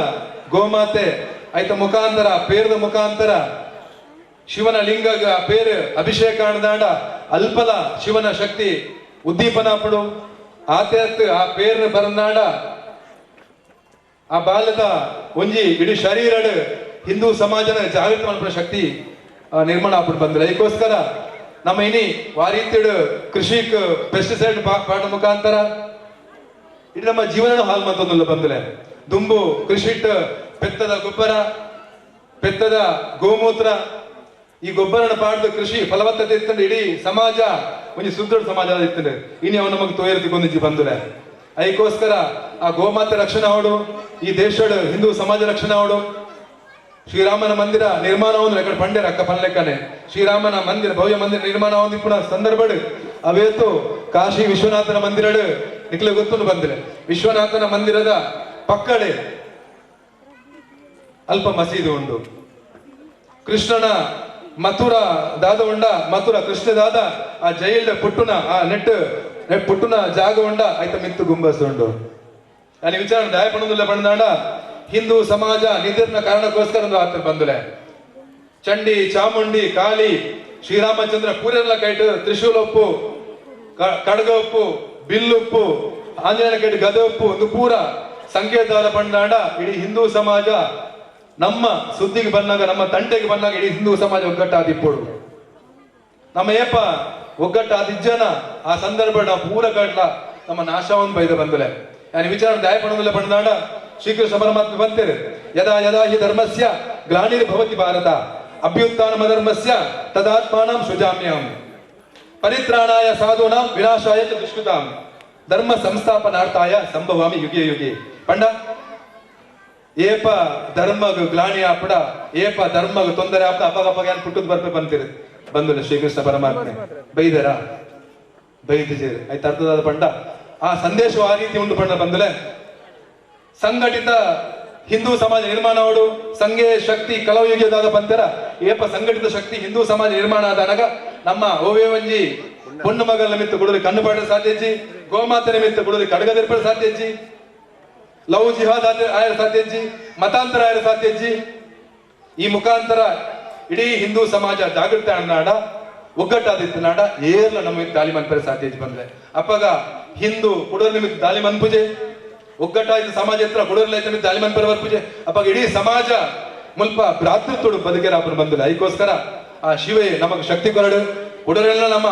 ಗೋಮಾತೆ ಆಯ್ತ ಮುಖಾಂತರ ಪೇರದ ಮುಖಾಂತರ ಶಿವನ ಲಿಂಗಗ ಪೇರು ಅಭಿಷೇಕ ಆಡದಾಂಡ ಅಲ್ಪಲ ಶಿವನ ಶಕ್ತಿ ಉದ್ದೀಪನ ಪಡು ಆತೇತ್ ಆ ಪೇರ್ನ ಬರನಾಡ ಆ ಬಾಲದ ಒಂಜಿ ಇಡೀ ಶರೀರಡ್ ಹಿಂದೂ ಸಮಾಜನ ಜಾಗೃತ ಮಲ್ಪನ ಶಕ್ತಿ ನಿರ್ಮಾಣ ಆಗ್ಬಿಟ್ಟು ಬಂದಿಲ್ಲ ಇದಕ್ಕೋಸ್ಕರ ನಮ್ಮ ಇನಿ ವಾರೀತಿಡ್ ಕೃಷಿಕ್ ಪೆಸ್ಟಿಸೈಡ್ ಪಾಡ ಮುಖಾಂತರ ಇಡೀ ನಮ್ಮ ಜೀವನ ಹಾಲ್ ಮಂತೊಂದಿಲ್ಲ ಬಂದಿಲ್ಲ ದುಂಬು ಕೃಷಿಟ್ ಪೆತ್ತದ ಗೊಬ್ಬರ ಪೆತ್ತದ ಗೋಮೂತ್ರ ಈ ಗೊಬ್ಬರನ ಪಾಡ್ದು ಕೃಷಿ ಫಲವತ್ತತೆ ಇತ್ತಂದ್ರೆ ಇಡೀ ಸಮಾಜ ಒಂದು ಸುದೃಢ ಸಮಾಜ ಇತ್ತಂದ್ರೆ ಇನಿ ಅವ್ ನಮಗೆ ತೋಯರ್ತಿಗೊಂದಿಜ್ಜಿ ಬಂದಿಲ್ಲ ಅದಕ್ಕೋಸ್ಕರ ಆ ಗೋಮಾತೆ ರಕ್ಷಣೆ ಆವಡು ಈ ದೇಶದ ಹಿಂದೂ ಸಮಾಜ ರಕ್ಷಣೆ ಆವಡು ಶ್ರೀರಾಮನ ಮಂದಿರ ನಿರ್ಮಾಣ ಒಂದು ಪಂಡ್ಯರ ಅಕ್ಕ ಪನ್ಲೆಕ್ಕನೆ ಶ್ರೀರಾಮನ ಮಂದಿರ ಭವ್ಯ ಮಂದಿರ ನಿರ್ಮಾಣ ಹೊಂದಿಪ್ಪುನ ಸಂದರ್ಭ ಅವೇತು ಕಾಶಿ ವಿಶ್ವನಾಥನ ಮಂದಿರಡು ನಿಕ್ಲೆ ಗೊತ್ತು ಬಂದಿಲ್ಲ ವಿಶ್ವನಾಥನ ಮಂದಿರದ ಪಕ್ಕಡೆ ಅಲ್ಪ ಮಸೀದಿ ಉಂಡು ಕೃಷ್ಣನ ಮಥುರ ದಾದ ಉಂಡ ಮಥುರ ಕೃಷ್ಣ ದಾದ ಆ ಜೈಲ್ಡ ಪುಟ್ಟುನ ಆ ನೆಟ್ ಪುಟ್ಟುನ ಜಾಗ ಉಂಡ ಆಯ್ತ ಮಿತ್ತು ಗುಂಬಸ್ ಉಂಡು ಅಲ್ಲಿ ವಿಚಾರ ದಯಪಣದಿಲ್ಲ ಬಂದಾಂಡ ಹಿಂದೂ ಸಮಾಜ ನಿಧಿರ್ನ ಕಾರಣಕ್ಕೋಸ್ಕರ ಆತ ಬಂದಿಲ್ಲ ಚಂಡಿ ಚಾಮುಂಡಿ ಕಾಳಿ ಶ್ರೀರಾಮಚಂದ್ರ ಪೂರೆಲ್ಲ ಕೈಟ್ ತ್ರಿಶೂಲ ಉಪ್ಪು ಕಡಗ ಉಪ್ಪು ಬಿಲ್ಲುಪ್ಪು ಆಂಜನೇಯ ಕೈಟ್ ಗದೆ ಉಪ್ಪು ಒಂದು ಪೂರ ಸಂಕೇತವಾದ ಬಂದಾಂಡ ಇಡೀ ಹಿಂದೂ ಸಮಾಜ ನಮ್ಮ ಸುದ್ದಿಗೆ ಬಂದಾಗ ನಮ್ಮ ತಂಟೆಗೆ ಬಂದಾಗ ಇಡೀ ಹಿಂದೂ ಸಮಾಜ ಒಗ್ಗಟ್ಟಾದಿಪ್ಪೋಡು ನಮ್ಮ ಏಪ ಒಗ್ಗಟ್ಟಾದಿಜ್ಜನ ಆ ಸಂದರ್ಭ ಪೂರ ಕಟ್ಲ ನಮ್ಮ ನಾಶವನ್ನು ಬೈದ ಬಂದಲೆ ನಾನು ವಿಚಾರ ದಯಪಣದಲ್ಲ ಬಂದಾಡ ಶ್ರೀಕೃಷ್ಣ ಪರಮಾತ್ಮ ಬಂತೇವೆ ಯದಾ ಯದಾ ಹಿ ಧರ್ಮಸ್ಯ ಗ್ಲಾನಿರ್ಭವತಿ ಭಾರತ ಅಭ್ಯುತ್ಥಾನಮ ಧರ್ಮಸ್ಯ ತದಾತ್ಮಾನಂ ಸೃಜಾಮ್ಯಹಂ ಪರಿತ್ರಾಣಾಯ ಸಾಧೂನಾಂ ವಿನಾಶಾಯ ಚ ದುಷ್ಕೃತಾಂ ಧರ್ಮ ಸಂಸ್ಥಾಪನಾರ್ಥಾಯ ಸಂಭವಾಮಿ ಯುಗೆ ಯುಗೆ ಪಂಡ ಏಪ ಧರ್ಮಗ ಗ್ಲಾನಿ ಆಪಡ ಏಪ ಧರ್ಮಗ ತೊಂದರೆ ಆಪಡ ಅಪಗ ಪುಟ್ಟದ್ ಬರ್ಪೆ ಬಂದಿರ ಬಂದುಲ್ಲ ಶ್ರೀಕೃಷ್ಣ ಪರಮಾತ್ಮೆ ಬೈದರ ಬೈದಿಜೇರು ಆಯ್ತು ಅರ್ಥದಾದ ಪಂಡ ಆ ಸಂದೇಶವು ಆ ರೀತಿ ಉಂಟು ಪಂಡ ಬಂದುಲೆ ಸಂಘಟಿತ ಹಿಂದೂ ಸಮಾಜ ನಿರ್ಮಾಣ ಅವಡು ಸಂಘೆ ಶಕ್ತಿ ಕಲವಯುಗದಾದ ಪಂತರ ಏಪ ಸಂಘಟಿತ ಶಕ್ತಿ ಹಿಂದೂ ಸಮಾಜ ನಿರ್ಮಾಣ ಆದಾಗ ನಮ್ಮ ಓವೇ ಒಂಜಿ பொண்ணு மகள் நிமித்த குடுರಿ ಕಣ್ಣು ಪಾಡ ಸಾಧ್ಯಜಿ ಗೋಮಾತೆ ನಿಮಿತ್ತ ಕುಡುರಿ ಕಡಗದಿರ್ಪಡ ಸಾಧ್ಯಜಿ ಲವ್ ಜಿಹಾದ್ ಆಯರ ಸಾಧ್ಯಜಿ ಮತಾಂತರ ಆಯರ ಸಾಧ್ಯಜಿ ಈ ಮುಖಾಂತರ ಇಡೀ ಹಿಂದೂ ಸಮಾಜ ಜಾಗೃತ ಅನ್ನಾಡ ಒಗ್ಗಟ್ಟಾದಿತ್ತು ನಾಡ ಏರ್ಲ ನಮ್ಮ ದಾಳಿ ಮನ್ಪರೆ ಸಾಧ್ಯಜಿ ಬಂದ್ರೆ ಅಪ್ಪಗ ಹಿಂದೂ ಕುಡುರ ನಿಮಿತ್ತ ದಾಳಿ ಮನ್ಪುಜೆ ಒಗ್ಗಟ್ಟಾಯ್ತು ಸಮಾಜ ಹತ್ರ ಕುಡುರ್ಲೈತ ನಿಮಿತ್ತ ದಾಳಿ ಮನ್ಪರೆ ಬರ್ಪುಜೆ ಅಪ್ಪಗ ಇಡೀ ಸಮಾಜ ಮುಲ್ಪ ಭ್ರಾತೃತ್ವಡು ಬದುಕೆರಾಪನ ಬಂದಿಲ್ಲ ಅದಕ್ಕೋಸ್ಕರ ಆ ಶಿವೆ ನಮಗ ಶಕ್ತಿ ಕೊರಡು ಕುಡುರೆಲ್ಲ ನಮ್ಮ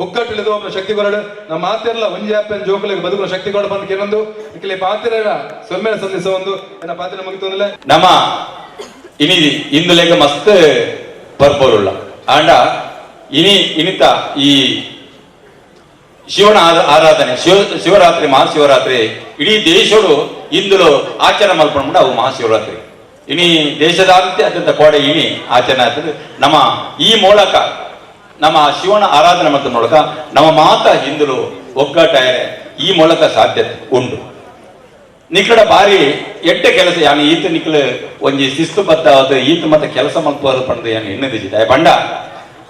ಒಗ್ಗಟ್ಟಿಳಿದು ಒಬ್ಬ ಶಕ್ತಿ ಕೊರಡು ನಮ್ಮ ಮಾತೆಲ್ಲ ಒಂಜಿ ಆಪನ್ ಜೋಕಲಿಗೆ ಬದುಕುವ ಶಕ್ತಿ ಕೊಡ ಬಂದು ಕೆಲವೊಂದು ಇಲ್ಲಿ ಪಾತ್ರ ಸೊಮ್ಮೆನ ಸಂದಿಸ ಒಂದು ಏನ ಪಾತ್ರ ಮುಗಿತಂದಿಲ್ಲ ನಮ್ಮ ಇನಿ ಇಂದುಲೆಗ ಮಸ್ತ್ ಪರ್ಪೋರುಳ್ಳ ಆಂಡ ಇನಿತ ಈ ಶಿವನ ಆರಾಧನೆ ಶಿವರಾತ್ರಿ ಮಹಾಶಿವರಾತ್ರಿ ಇಡೀ ದೇಶಡು ಇಂದುಲು ಆಚರಣೆ ಮಲ್ಪಂಡು ಅವು ಮಹಾಶಿವರಾತ್ರಿ ಇನಿ ದೇಶದಾದ್ಯಂತ ಕೋಡೆ ಇನಿ ಆಚರಣೆ ಆಗ್ತದೆ ನಮ್ಮ ಈ ಮೂಲಕ ನಮ್ಮ ಶಿವನ ಆರಾಧನೆ ಮತ್ತು ಮೂಲಕ ನಮ್ಮ ಮಾತ ಹಿಂದುಲು ಒಗ್ಗಟ್ಟಾಯರೆ ಈ ಮೂಲಕ ಸಾಧ್ಯತೆ ಉಂಟು ನಿಕಡ ಬಾರಿ ಎಡ್ಡೆ ಕೆಲಸ ಯಾನು ಈತ ನಿಕ್ಲು ಒಂಜಿ ಶಿಸ್ತುಬದ್ಧ ಈತ ಮತ್ತೆ ಕೆಲಸ ಮಲ್ಪೋದು ಪಂಡ ಯಾನು ಎನ್ನದಿಸಿದ ಬಂಡ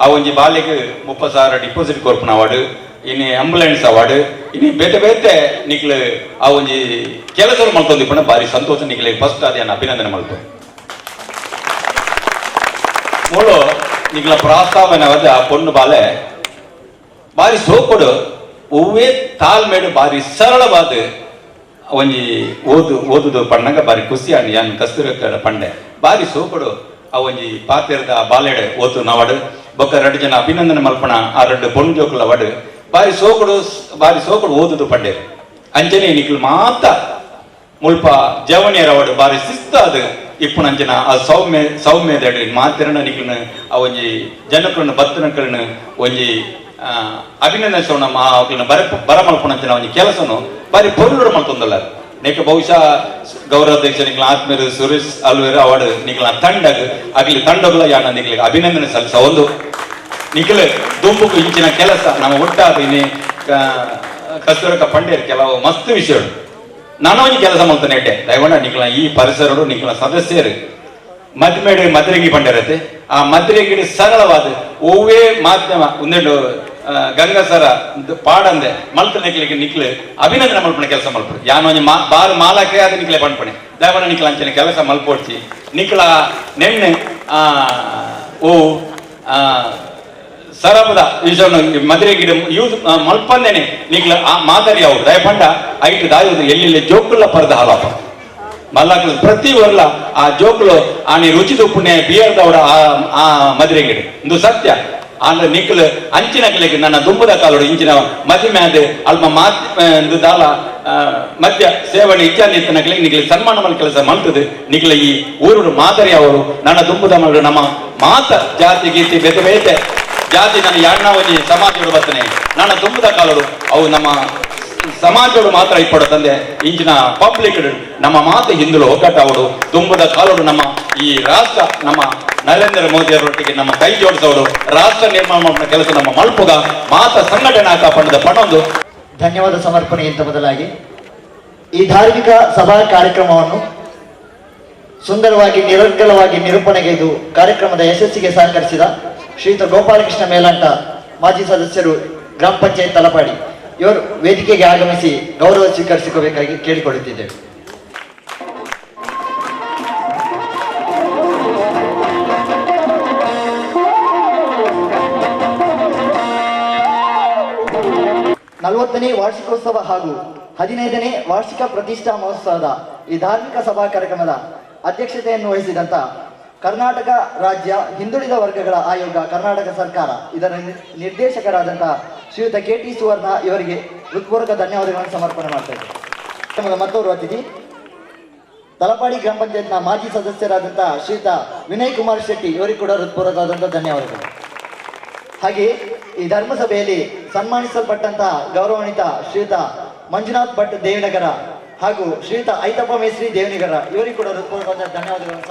ಆ ಒಂಜಿ ಬಾಲಿಗೆ 30,000 ಡಿಪಾಸಿಟ್ ಕೊರ್ಪನ ಅವಾರ್ಡ್ ಇನ್ನು ಆಂಬುಲೆನ್ಸ್ ಅವಾರ್ಡ್ ಇನ್ನು ಬೇತೆ ಬೇತೆ ನಿಕ್ಲು ಆ ಒಂಜಿ ಕೆಲಸ ಮಲ್ತೊಂದು ಪಂಡ ಬಾರಿ ಸಂತೋಷ ನಿಕ್ಲೆ ಫಸ್ಟ್ ಅದು ಯಾನು ಅಭಿನಂದನೆ ಮಲ್ಪು ಮೂಳು ನಿಕ್ಲ ಪ್ರಾಸ್ತಾವನವಾದ ಆ ಪೊಣ್ಣು ಬಾಲೆ ಬಾರಿ ಸೋಕೊಡು ಒವ್ವೇ ತಾಳ್ಮೇಡು ಬಾರಿ ಸರಳವಾದ ಒಂಜಿ ಓದುದು ಪಣ್ಣಗ ಬಾರಿ ಖುಷಿ ಆಂಡ್ ಯಾನ್ ಕಸ್ತೂರಿ ಪಂಡೆ ಬಾರಿ ಸೋಕೊಡು ಆ ಒಂಜಿ ಪಾತ್ರದ ಬಾಲೆಡ್ ಓತು ನವಡು ಬೊಕ್ಕ 2 ಜನ ಅಭಿನಂದನೆ ಮಲ್ಪಣ ಆ 2 ಪೊಣ್ಣು ಜೋಕುಲ ವಡು ಬಾರಿ ಸೋಕೊಡು ಓದುದು ಪಂಡೆ ಅಂಜನೆ ನಿಕ್ಲು ಮಾತ ಮುಲ್ಪ ಜವನಿಯರ ವಡು ಬಾರಿ ಶಿಸ್ತಾದ ಇಪ್ಪುನ ಅಂಜನ ಆ ಸೌಮ್ಯದ ಮಾತಿರನ ನಿಕ್ಲನ ಆ ಒಂಜಿ ಜನಕುಲನ ಬತ್ತನಕಲನ ಒಂಜಿ ಅಭಿನಂದನೆ ಸೋಣ ಬರ ಮಲ್ಪನಂಚಿನ ಒಂಜಿ ಕೆಲಸನು ಬಾರಿ ಪೊರ್ಲುಡು ಮಲ್ತೊಂದಲ್ಲ ನೆಕ್ ಬಹುಶಃ ಗೌರವಾಧ್ಯಕ್ಷ ನಿಕ್ಲ ಆತ್ಮೀಯರು ಸುರೇಶ್ ಅಲ್ವೇರು ಅವಾರ್ಡ್ ನಿಕ್ಲ ತಂಡಗ್ ಆಗ್ಲಿ ತಂಡಗಳ ಯಾನ ನಿಕ್ಲಿಗೆ ಅಭಿನಂದನೆ ಸಲ್ಲಿಸ ಒಂದು ನಿಕ್ಲು ದುಂಬುಕು ಇಂಚಿನ ಕೆಲಸ ನಮ್ಮ ಒಟ್ಟಾದ ಇನ್ನಿ ಕಸ್ತೂರಕ ಪಂಡ್ಯರ್ ಕೆಲವು ಮಸ್ತ್ ವಿಷಯಗಳು ನಾನು ಒಂಜಿ ಕೆಲಸ ಮಲ್ತಾನೆ ಎಡ್ಡೆ ದಯಗೊಂಡ ನಿಕ್ಲ ಈ ಪರಿಸರಡು ನಿಕ್ಲ ಸದಸ್ಯರು ಮದ್ಮೇಡೆ ಮದ್ರೆಗಿ ಪಂಡರತೆ ಆ ಮದ್ರೆಗಿಡಿ ಸರಳವಾದ ಓವೇ ಮಾಧ್ಯಮ ಒಂದೆರಡು ಗಂಗಸರ ಪಾಡಂದೆ ಮಲ್ತ ನಿಕ್ಲಿಗೆ ನಿಕ್ಲು ಅಭಿನಂದನೆ ಮಲ್ಪನೆ ಕೆಲಸ ಮಲ್ಪಡು ಯಾನು ಒಂಜಿ ಬಾರು ಮಾಲಕ್ಕೆ ಅದು ನಿಕ್ಲೆ ಪಂಪಣೆ ದಯಗೊಂಡ ನಿಕ್ಲ ಅಂಚಿನ ಕೆಲಸ ಮಲ್ಪೋಡ್ಸಿ ನಿಕ್ಲ ನೆನ್ನೆ ಓ ಸರಬದ ವಿಷಯವನ್ನು ಮದುವೆ ಗಿಡ ಯೂಸ್ ಮಲ್ಪಂದೇನೆ ನಿಕ್ಲ ಆ ಮಾದರಿ ಅವ್ರು ದಯಪಂಡ ಐಟು ದಾಯುದು ಎಲ್ಲಿ ಜೋಕುಲ್ಲ ಪರದ ಹಾಲಪ್ಪ ಮಲ್ಲಾಕ್ಲ ಪ್ರತಿ ವರ್ಲ ಆ ಜೋಕುಲು ಆನಿ ರುಚಿದು ಪುಣ್ಯ ಬಿಯರ್ದವಡ ಆ ಮದುವೆ ಗಿಡ ಇದು ಸತ್ಯ ಆಂದ್ರೆ ನಿಕ್ಲು ಅಂಚಿನ ಗಿಳಿಗೆ ನನ್ನ ದುಂಬದ ಕಾಲೋಡು ಇಂಚಿನ ಮದುವೆ ಆದ ಅಲ್ಪ ಮಾತು ದಾಲ ಮಧ್ಯ ಸೇವನೆ ಇಚ್ಛಾನಿತ್ತನ ಗಿಳಿಗೆ ನಿಕ್ಲಿ ಸನ್ಮಾನ ಮಲ್ ಕೆಲಸ ಮಲ್ತದೆ ನಿಕ್ಲ ಈ ಊರು ಮಾದರಿ ಅವರು ನನ್ನ ದುಂಬದ ಮಗಳು ನಮ್ಮ ಮಾತ ಜಾತಿ ಗೀತಿ ಬೇತೆ ಬೇತೆ ಜಾತಿ ನನ್ನ ಯಾಣಾವಧಿ ಸಮಾಜಗಳು ಬರ್ತನೆ ನನ್ನ ತುಂಬದ ಕಾಲರು ಅವು ನಮ್ಮ ಸಮಾಜಗಳು ಮಾತ್ರ ಇಪ್ಪಡು ತಂದೆ ಇಂಚಿನ ಪಬ್ಲಿಕ್ ನಮ್ಮ ಮಾತು ಹಿಂದಲು ಒಗ್ಗಟ್ಟ ಅವರು ತುಂಬದ ಕಾಲರು ನಮ್ಮ ಈ ರಾಷ್ಟ್ರ ನಮ್ಮ ನರೇಂದ್ರ ಮೋದಿ ಅವರೊಟ್ಟಿಗೆ ನಮ್ಮ ಕೈ ಜೋಡಿಸೋರು ರಾಷ್ಟ್ರ ನಿರ್ಮಾಣ ಮಾಡಿದ ಕೆಲಸ ನಮ್ಮ ಮಲ್ಪುಗ ಮಾತ ಸಂಘಟನೆ ಕಾಪಾಡಿದ ಪಣೊಂದು ಧನ್ಯವಾದ ಸಮರ್ಪಣೆಗಿಂತ ಬದಲಾಗಿ ಈ ಧಾರ್ಮಿಕ ಸಭಾ ಕಾರ್ಯಕ್ರಮವನ್ನು ಸುಂದರವಾಗಿ ನಿರರ್ಗಳವಾಗಿ ನಿರೂಪಣೆಗೈದು ಕಾರ್ಯಕ್ರಮದ ಯಶಸ್ಸಿಗೆ ಸಹಕರಿಸಿದ ಶ್ರೀಯುತ ಗೋಪಾಲಕೃಷ್ಣ ಮೇಲಂಟ ಮಾಜಿ ಸದಸ್ಯರು ಗ್ರಾಮ ಪಂಚಾಯತ್ ತಲಪಾಡಿ ಇವರು ವೇದಿಕೆಗೆ ಆಗಮಿಸಿ ಗೌರವ ಸ್ವೀಕರಿಸಿಕೊಳ್ಳಬೇಕಾಗಿ ಕೇಳಿಕೊಳ್ಳುತ್ತಿದ್ದೇವೆ. ನಲವತ್ತನೇ ವಾರ್ಷಿಕೋತ್ಸವ ಹಾಗೂ 15ನೇ ವಾರ್ಷಿಕ ಪ್ರತಿಷ್ಠಾ ಮಹೋತ್ಸವದ ಈ ಧಾರ್ಮಿಕ ಸಭಾ ಕಾರ್ಯಕ್ರಮದ ಅಧ್ಯಕ್ಷತೆಯನ್ನು ವಹಿಸಿದಂತ ಕರ್ನಾಟಕ ರಾಜ್ಯ ಹಿಂದುಳಿದ ವರ್ಗಗಳ ಆಯೋಗ ಕರ್ನಾಟಕ ಸರ್ಕಾರ ಇದರ ನಿರ್ದೇಶಕರಾದಂತಹ ಶ್ರೀಯುತ KT ಸುವರ್ಣ ಇವರಿಗೆ ಹೃತ್ಪೂರ್ವಕ ಧನ್ಯವಾದಗಳನ್ನು ಸಮರ್ಪಣೆ ಮಾಡ್ತಾ ಇದ್ದಾರೆ. ಮತ್ತೋರ್ವ ಅತಿಥಿ ತಲಪಾಡಿ ಗ್ರಾಮ ಪಂಚಾಯತ್ನ ಮಾಜಿ ಸದಸ್ಯರಾದಂತಹ ಶ್ರೀಯುತ ವಿನಯ್ ಕುಮಾರ್ ಶೆಟ್ಟಿ ಇವರಿಗೆ ಕೂಡ ಹೃತ್ಪೂರ್ವಕವಾದಂತಹ ಧನ್ಯವಾದಗಳು. ಹಾಗೆ ಈ ಧರ್ಮಸಭೆಯಲ್ಲಿ ಸನ್ಮಾನಿಸಲ್ಪಟ್ಟಂತಹ ಗೌರವಾನ್ವಿತ ಶ್ರೀಯುತ ಮಂಜುನಾಥ್ ಭಟ್ ದೇವಿನಗರ ಹಾಗೂ ಶ್ರೀಯುತ ಐತಪ್ಪ ಮೇಸ್ರಿ ದೇವಿನಗರ ಇವರಿಗೂ ಕೂಡ ಹೃತ್ಪೂರ್ವಕ ಧನ್ಯವಾದಗಳನ್ನು